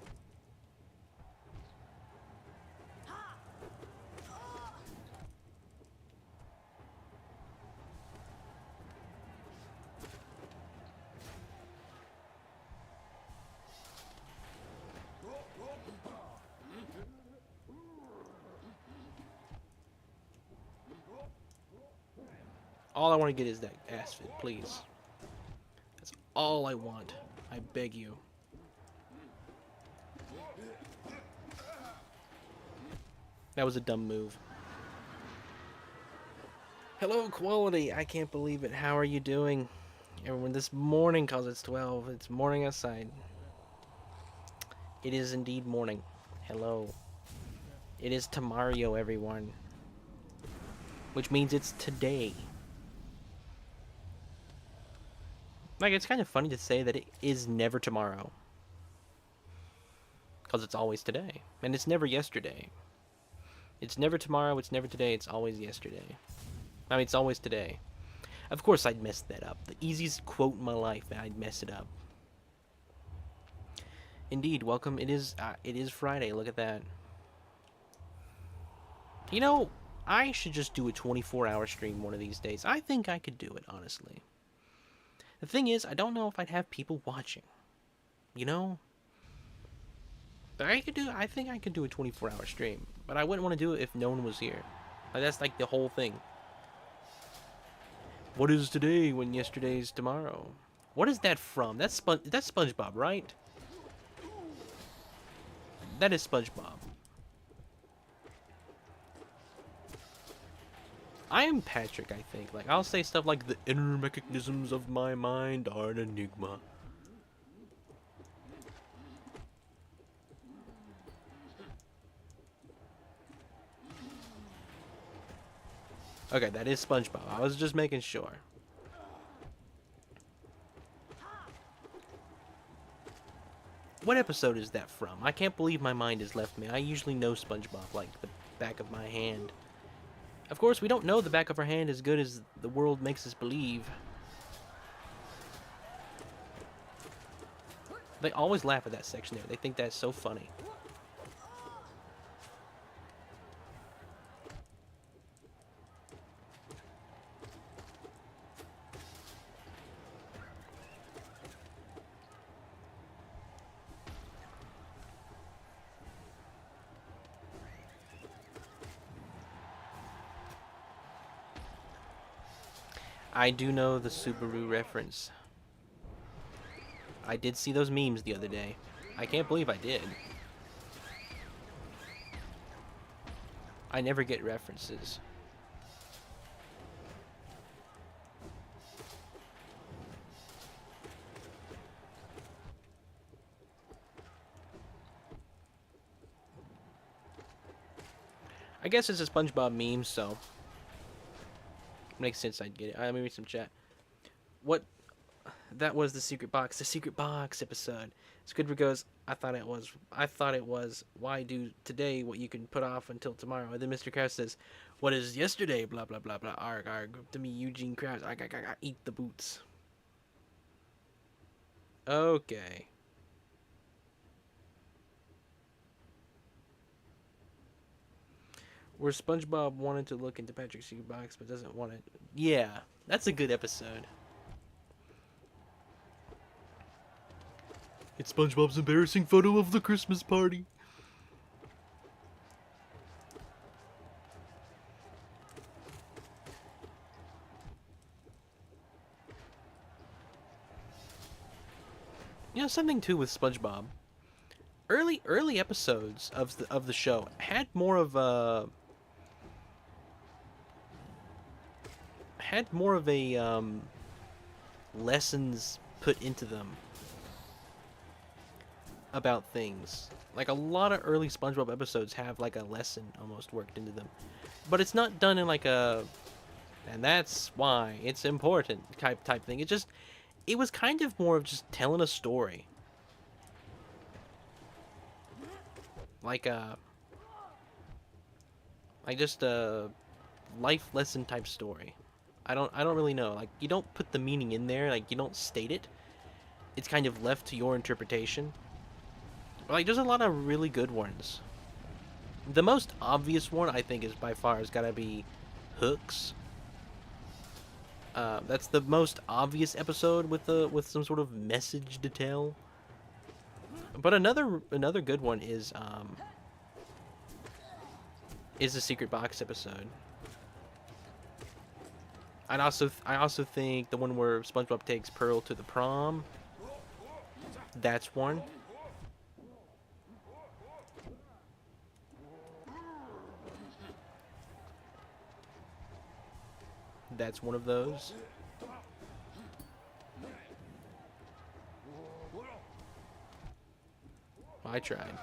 All I want to get is that ass fit, please. That's all I want. I beg you. That was a dumb move. Hello, Quality. I can't believe it. How are you doing? Everyone, this morning, cause it's 12. It's morning outside. It is indeed morning. Hello. It is tomorrow, everyone. Which means it's today. Like, it's kind of funny to say that it is never tomorrow. Because it's always today. And it's never yesterday. It's never tomorrow, it's never today, it's always yesterday. I mean, it's always today. Of course I'd mess that up. The easiest quote in my life, and I'd mess it up. Indeed, welcome. It is Friday, look at that. You know, I should just do a 24-hour stream one of these days. I think I could do it, honestly. The thing is, I don't know if I'd have people watching. You know? But I think I could do a 24-hour stream. But I wouldn't want to do it if no one was here. Like, that's like the whole thing. What is today when yesterday's tomorrow? What is that from? That's SpongeBob, right? That is SpongeBob. I am Patrick, I think. Like, I'll say stuff like, the inner mechanisms of my mind are an enigma. Okay, that is SpongeBob. I was just making sure. What episode is that from? I can't believe my mind has left me. I usually know SpongeBob like the back of my hand. Of course, we don't know the back of our hand as good as the world makes us believe. They always laugh at that section there. They think that's so funny. I do know the Subaru reference. I did see those memes the other day. I can't believe I did. I never get references. I guess it's a SpongeBob meme, so makes sense I'd get it. Let me read some chat. What? That was the secret box. The secret box episode. Squidward goes, I thought it was. Why do today what you can put off until tomorrow? And then Mr. Krabs says, what is yesterday? Blah, blah, blah, blah. Arg, arg. To me, Eugene Krabs. I eat the boots. Okay. Where SpongeBob wanted to look into Patrick's secret box, but doesn't want it. Yeah, that's a good episode. It's SpongeBob's embarrassing photo of the Christmas party. You know, something too with SpongeBob. Early episodes of the show had more of a lessons put into them about things. Like, a lot of early SpongeBob episodes have like a lesson almost worked into them, but it's not done in like a and that's why it's important type thing. It was kind of more of just telling a story, like just a life lesson type story. I don't really know. Like, you don't put the meaning in there. Like, you don't state it. It's kind of left to your interpretation. But, like, there's a lot of really good ones. The most obvious one, I think, is by far has got to be Hooks. That's the most obvious episode with some sort of message to tell. But another good one is the secret box episode. I also think the one where SpongeBob takes Pearl to the prom. That's one. That's one of those. I tried.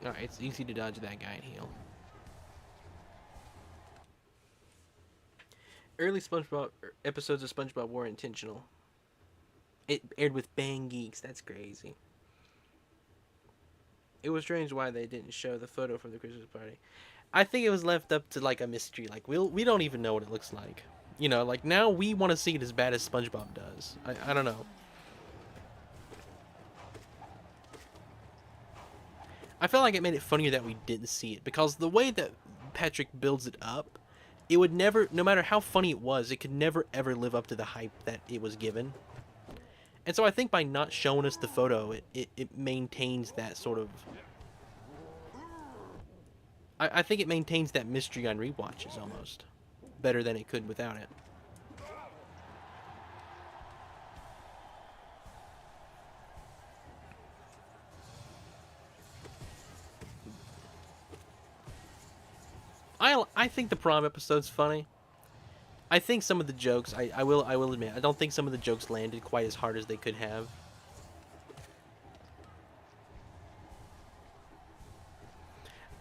Alright, it's easy to dodge that guy and heal. Early SpongeBob episodes of SpongeBob were intentional. It aired with Bang Geeks. That's crazy. It was strange why they didn't show the photo from the Christmas party. I think it was left up to like a mystery. Like we don't even know what it looks like. You know, like now we want to see it as bad as SpongeBob does. I don't know. I felt like it made it funnier that we didn't see it because the way that Patrick builds it up, it would never, no matter how funny it was, it could never ever live up to the hype that it was given. And so I think by not showing us the photo, it maintains that sort of... I think it maintains that mystery on rewatches almost. Better than it could without it. I think the prom episode's funny. I think some of the jokes, I will admit, I don't think some of the jokes landed quite as hard as they could have.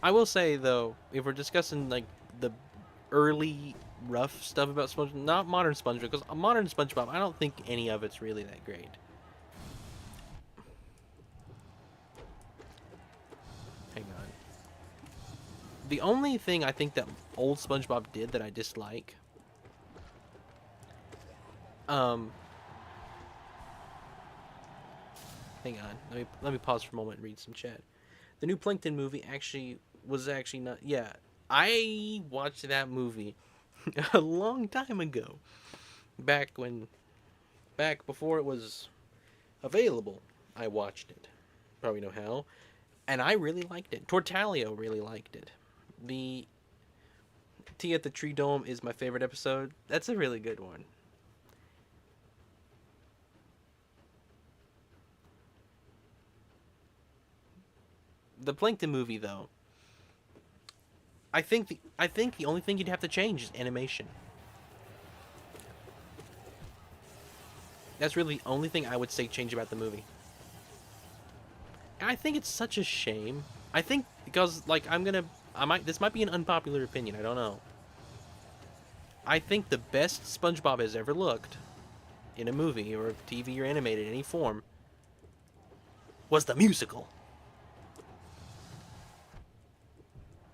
I will say though, if we're discussing like the early rough stuff about SpongeBob, not modern SpongeBob, because modern SpongeBob, I don't think any of it's really that great. Hang on. The only thing I think that old SpongeBob did that I dislike, hang on, let me pause for a moment and read some chat. The new Plankton movie was actually not... Yeah, I watched that movie a long time ago. Back before it was available, I watched it. Probably know how. And I really liked it. Tortalio really liked it. The Tea at the Tree Dome is my favorite episode. That's a really good one. The Plankton movie, though, I think the only thing you'd have to change is animation. That's really the only thing I would say change about the movie. And I think it's such a shame. I think because like this might be an unpopular opinion, I don't know. I think the best SpongeBob has ever looked in a movie or TV or animated in any form was the musical.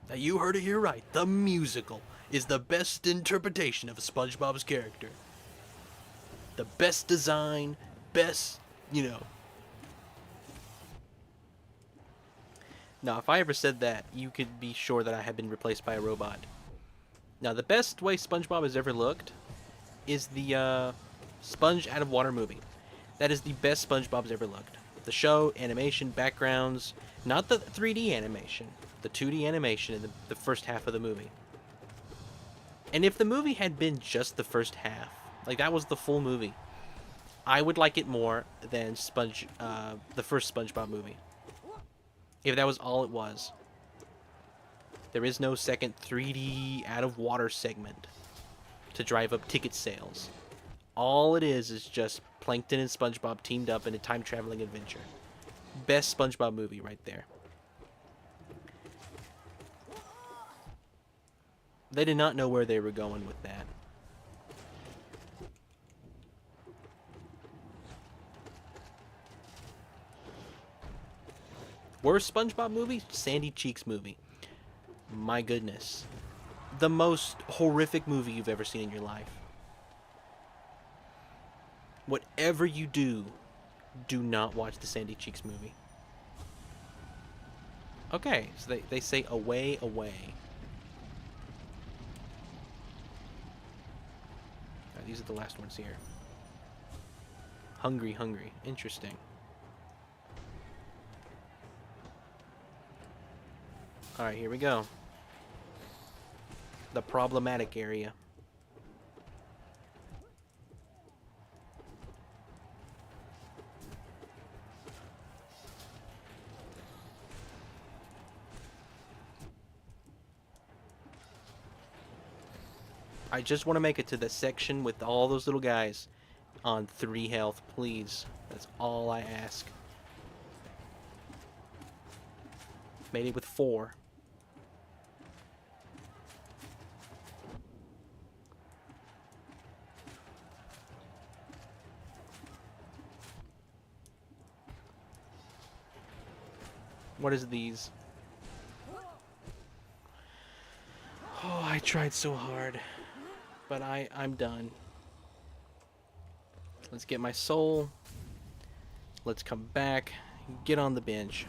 Now you heard it here right. The musical is the best interpretation of SpongeBob's character. The best design, best, you know. Now, if I ever said that, you could be sure that I had been replaced by a robot. Now, the best way SpongeBob has ever looked is the Sponge Out of Water movie. That is the best SpongeBob's ever looked. The show, animation, backgrounds, not the 3D animation, the 2D animation in the first half of the movie. And if the movie had been just the first half, like that was the full movie, I would like it more than the first SpongeBob movie. If that was all it was. There is no second 3D out of water segment to drive up ticket sales. All it is just Plankton and SpongeBob teamed up in a time-traveling adventure. Best SpongeBob movie right there. They did not know where they were going with that. Worst SpongeBob movie? Sandy Cheeks movie. My goodness. The most horrific movie you've ever seen in your life. Whatever you do, do not watch the Sandy Cheeks movie. Okay, so they say away, away. Right, these are the last ones here. Hungry, hungry. Interesting. Alright, here we go. The problematic area. I just want to make it to the section with all those little guys on 3 health, please. That's all I ask. Made it with 4. What is these? Oh, I tried so hard. But I'm done. Let's get my soul. Let's come back. Get on the bench.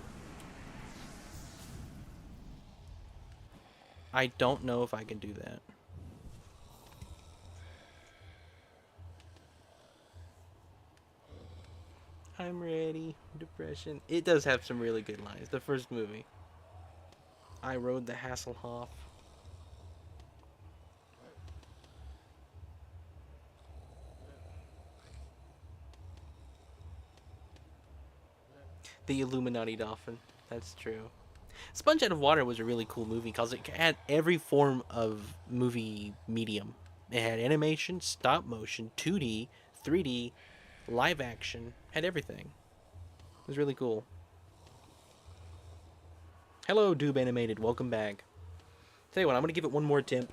I don't know if I can do that. I'm ready. Depression. It does have some really good lines. The first movie. I rode the Hasselhoff. The Illuminati Dolphin. That's true. Sponge Out of Water was a really cool movie because it had every form of movie medium. It had animation, stop motion, 2D, 3D, live action, had everything. It was really cool. Hello, Doob Animated. Welcome back. Tell you what, I'm gonna give it one more attempt.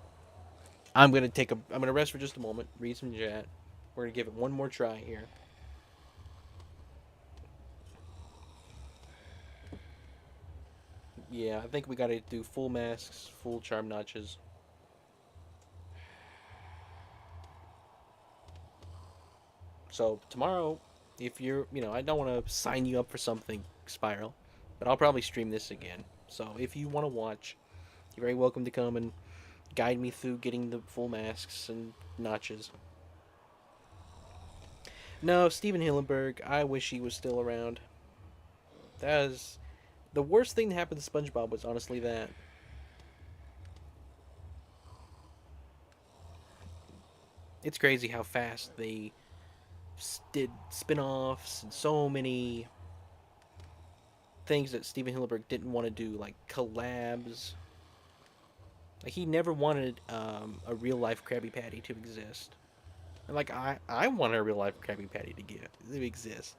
I'm gonna rest for just a moment, read some chat. We're gonna give it one more try here. Yeah, I think we gotta do full masks, full charm notches. So tomorrow, if you're, I don't want to sign you up for something, Spiral, but I'll probably stream this again. So if you want to watch, you're very welcome to come and guide me through getting the full masks and notches. No, Steven Hillenburg, I wish he was still around. That is the worst thing that happened to SpongeBob was honestly that. It's crazy how fast they did spin-offs and so many things that Steven Hillenburg didn't want to do, like collabs. Like he never wanted a real-life Krabby Patty to exist. And like I want a real-life Krabby Patty to exist.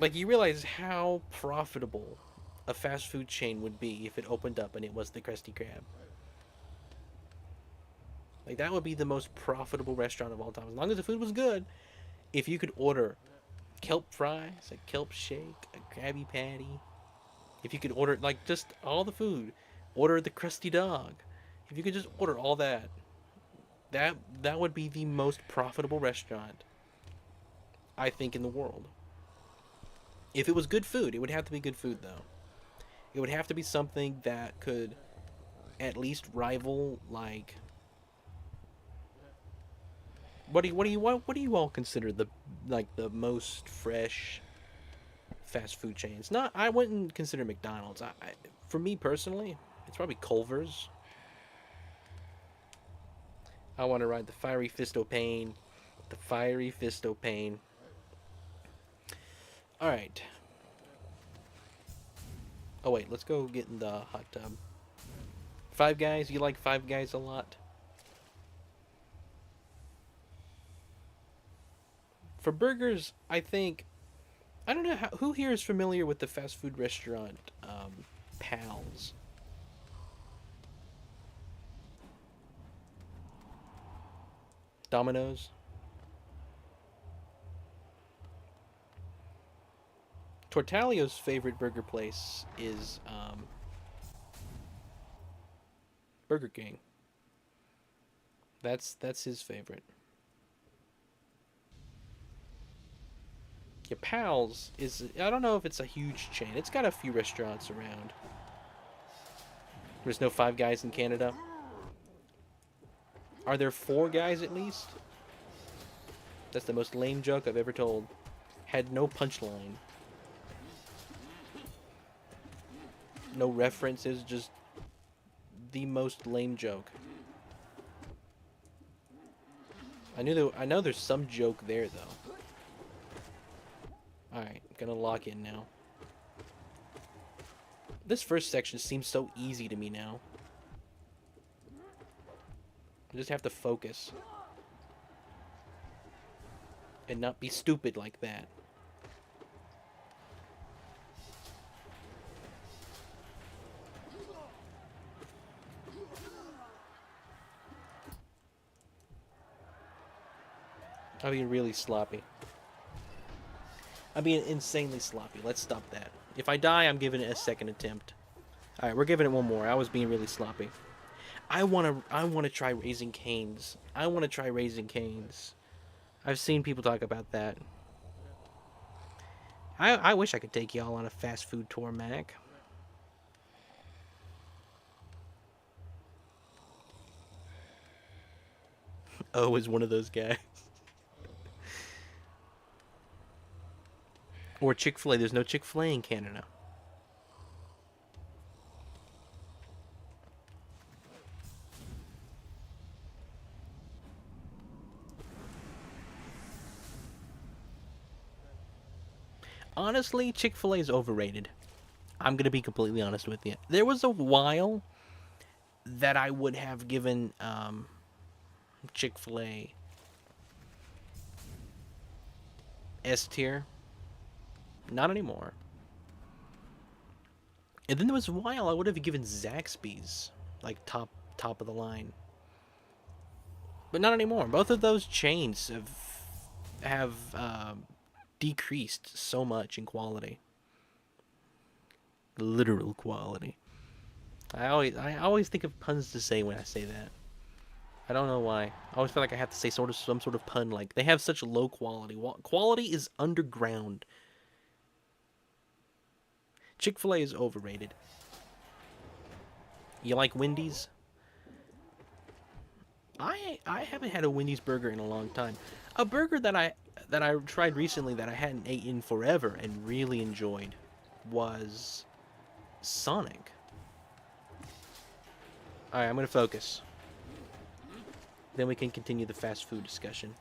Like you realize how profitable a fast food chain would be if it opened up and it was the Krusty Krab. Like that would be the most profitable restaurant of all time. As long as the food was good, if you could order kelp fries, a kelp shake, a Krabby Patty, if you could order like just all the food, order the Krusty Dog. If you could just order all that, that would be the most profitable restaurant, I think, in the world. If it was good food, it would have to be good food though. It would have to be something that could at least rival like what do you all consider the most fresh fast food chains? Not I wouldn't consider McDonald's. For me personally, it's probably Culver's. I want to ride the Fiery Fist o' Pain. The Fiery Fist o' Pain. Alright. Oh wait, let's go get in the hot tub. Five Guys? You like Five Guys a lot? For burgers, I think... I don't know who here is familiar with the fast food restaurant, Pals? Domino's? Tortalio's favorite burger place is Burger King. That's his favorite. Yeah, Pals is, I don't know if it's a huge chain. It's got a few restaurants around. There's no Five Guys in Canada. Are there 4 guys at least? That's the most lame joke I've ever told. Had no punchline. No references, just the most lame joke. I know there's some joke there though. Alright, gonna lock in now. This first section seems so easy to me now. You just have to focus. And not be stupid like that. I'm being really sloppy. I'm being insanely sloppy. Let's stop that. If I die, I'm giving it a second attempt. Alright, we're giving it one more. I was being really sloppy. I wanna try Raising Cane's. I wanna try Raising Cane's. I've seen people talk about that. I wish I could take y'all on a fast food tour, Mac. O is one of those guys. Or Chick-fil-A. There's no Chick-fil-A in Canada. Honestly, Chick-fil-A is overrated. I'm going to be completely honest with you. There was a while that I would have given Chick-fil-A S tier. Not anymore. And then there was a while I would have given Zaxby's like top of the line. But not anymore. Both of those chains have decreased so much in quality. Literal quality. I always think of puns to say when I say that. I don't know why. I always feel like I have to say some sort of pun, like they have such low quality. Quality is underground. Chick-fil-A is overrated. You like Wendy's? I haven't had a Wendy's burger in a long time. A burger that I tried recently that I hadn't eaten in forever and really enjoyed was Sonic. Alright, I'm gonna focus. Then we can continue the fast food discussion.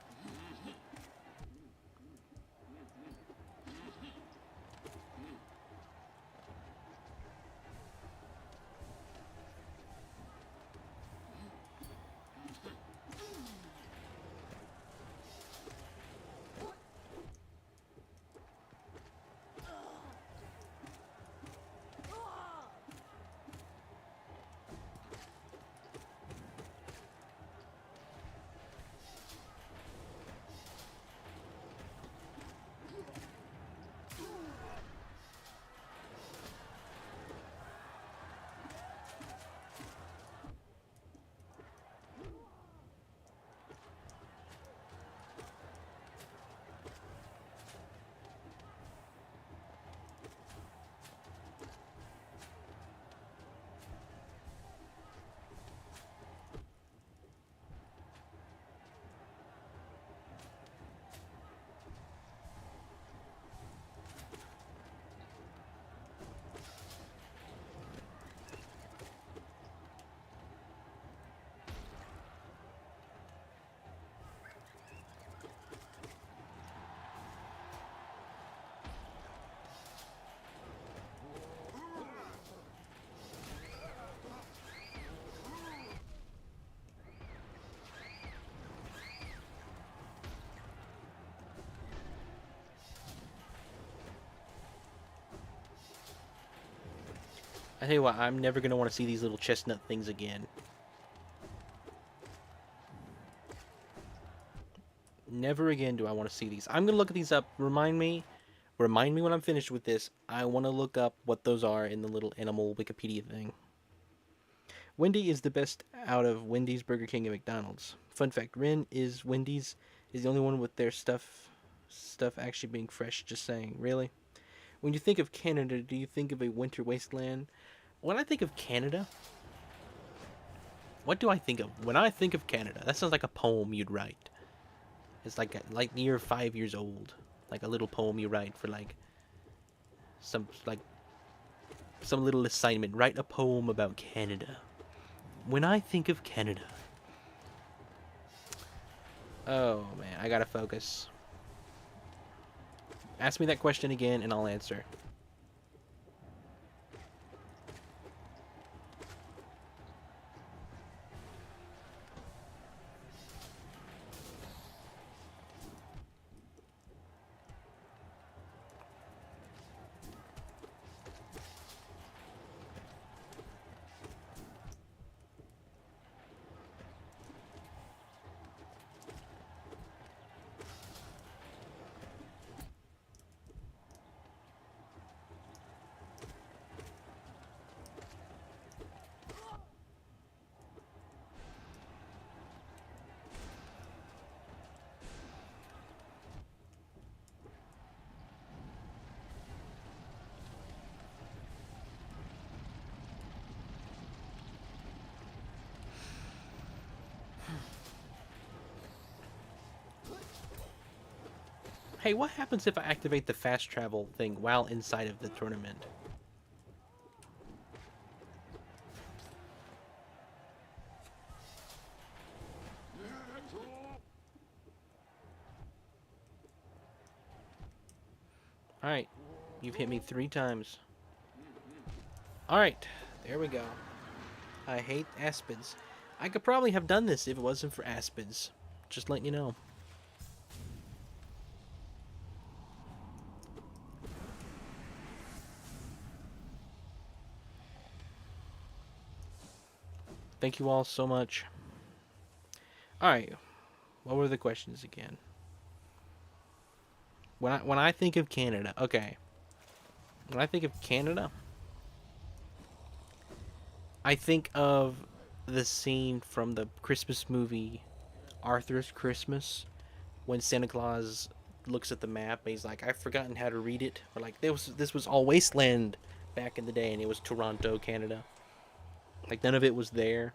I tell you what, I'm never going to want to see these little chestnut things again. Never again do I want to see these. I'm going to look these up. Remind me when I'm finished with this. I want to look up what those are in the little animal Wikipedia thing. Wendy is the best out of Wendy's, Burger King, and McDonald's. Fun fact, Wendy's is the only one with their stuff actually being fresh. Just saying. Really? When you think of Canada, do you think of a winter wasteland? When I think of Canada, what do I think of? When I think of Canada, that sounds like a poem you'd write. It's like you're 5 years old, like a little poem you write for some little assignment. Write a poem about Canada. When I think of Canada, oh man, I gotta focus. Ask me that question again, and I'll answer. Hey, what happens if I activate the fast travel thing while inside of the tournament? Alright. You've hit me 3 times. Alright. There we go. I hate aspids. I could probably have done this if it wasn't for aspids. Just letting you know. Thank you all so much. Alright. What were the questions again? When I think of Canada, okay. When I think of Canada, I think of the scene from the Christmas movie Arthur's Christmas when Santa Claus looks at the map and he's like, I've forgotten how to read it. Or like this was all wasteland back in the day and it was Toronto, Canada. Like none of it was there.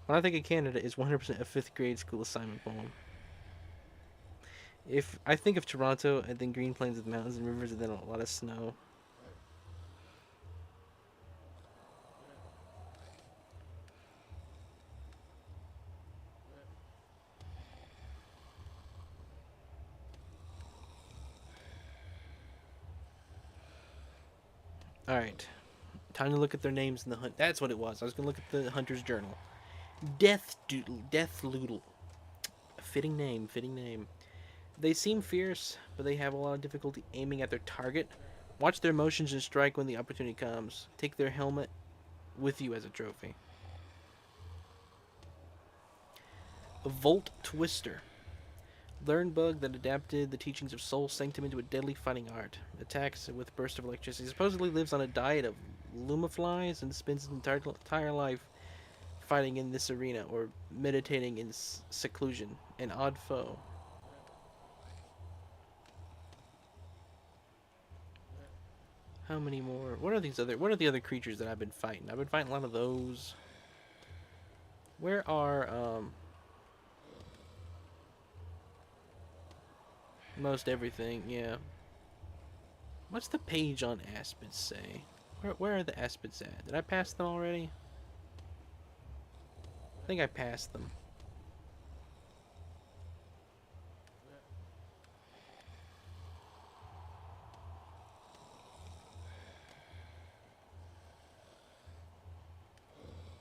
When I think of Canada, it's 100% a 5th grade school assignment poem. If I think of Toronto and then green plains with mountains and rivers and then a lot of snow. Alright. Time to look at their names in the hunt. That's what it was. I was going to look at the hunter's journal. Death Doodle. Death Loodle. Fitting name. Fitting name. They seem fierce, but they have a lot of difficulty aiming at their target. Watch their motions and strike when the opportunity comes. Take their helmet with you as a trophy. A Volt Twister. Learned bug that adapted the teachings of Soul Sanctum into a deadly fighting art. Attacks with bursts of electricity. Supposedly lives on a diet of lumaflies and spends his entire life fighting in this arena or meditating in seclusion. An odd foe. How many more? What are the other creatures that I've been fighting? I've been fighting a lot of those. Where are most everything? Yeah. What's the page on aspids say? Where are the aspids at? Did I pass them already? I think I passed them.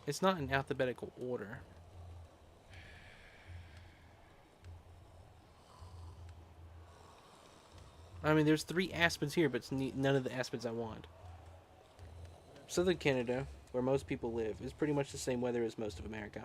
It's not in alphabetical order. I mean, there's 3 aspids here, but it's none of the aspids I want. Southern Canada, where most people live, is pretty much the same weather as most of America.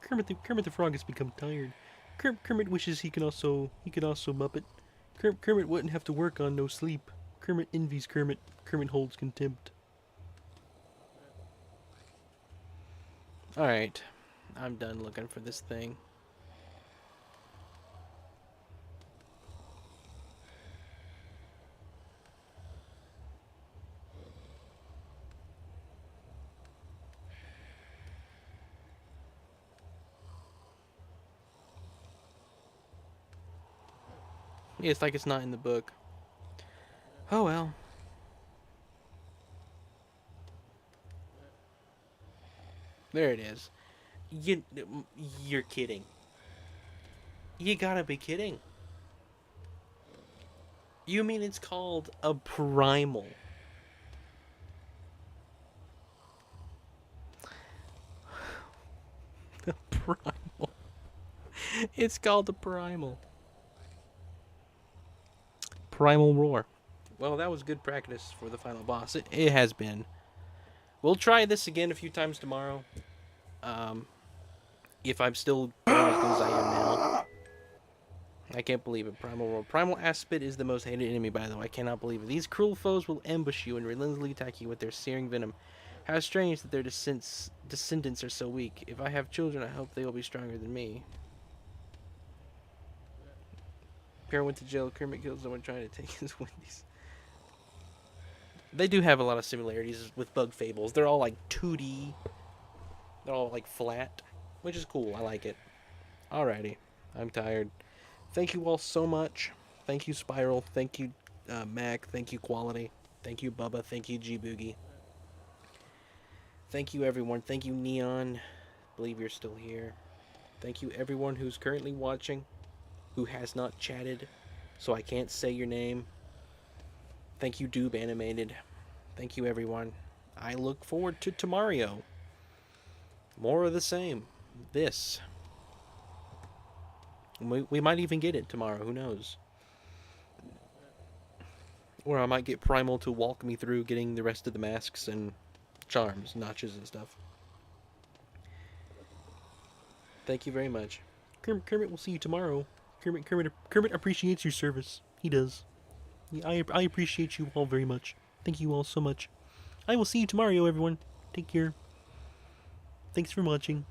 Kermit the Frog has become tired. Kermit wishes he could also Muppet. Kermit wouldn't have to work on no sleep. Kermit envies Kermit. Kermit holds contempt. Alright. I'm done looking for this thing. Yeah, it's like it's not in the book. Oh well. There it is. You're kidding. You gotta be kidding. You mean it's called a primal? A primal. It's called a primal. Primal Roar. Well, that was good practice for the final boss. It has been. We'll try this again a few times tomorrow. If I'm still going as good as I am now. I can't believe it. Primal Roar. Primal Aspid is the most hated enemy, by the way. I cannot believe it. These cruel foes will ambush you and relentlessly attack you with their searing venom. How strange that their descendants are so weak. If I have children, I hope they will be stronger than me. Pierre went to jail. Kermit killed someone trying to take his Wendy's. They do have a lot of similarities with Bug Fables. They're all like 2D. They're all like flat, which is cool. I like it. Alrighty, I'm tired. Thank you all so much. Thank you, Spiral. Thank you, Mac. Thank you, Quality. Thank you, Bubba. Thank you, G Boogie. Thank you, everyone. Thank you, Neon. Believe you're still here. Thank you, everyone who's currently watching, who has not chatted, so I can't say your name. Thank you, Doob Animated. Thank you, everyone. I look forward to tomorrow. More of the same. This. We might even get it tomorrow. Who knows? Or I might get Primal to walk me through getting the rest of the masks and charms, notches and stuff. Thank you very much. Kermit will see you tomorrow. Kermit appreciates your service. He does. I appreciate you all very much. Thank you all so much. I will see you tomorrow, everyone. Take care. Thanks for watching.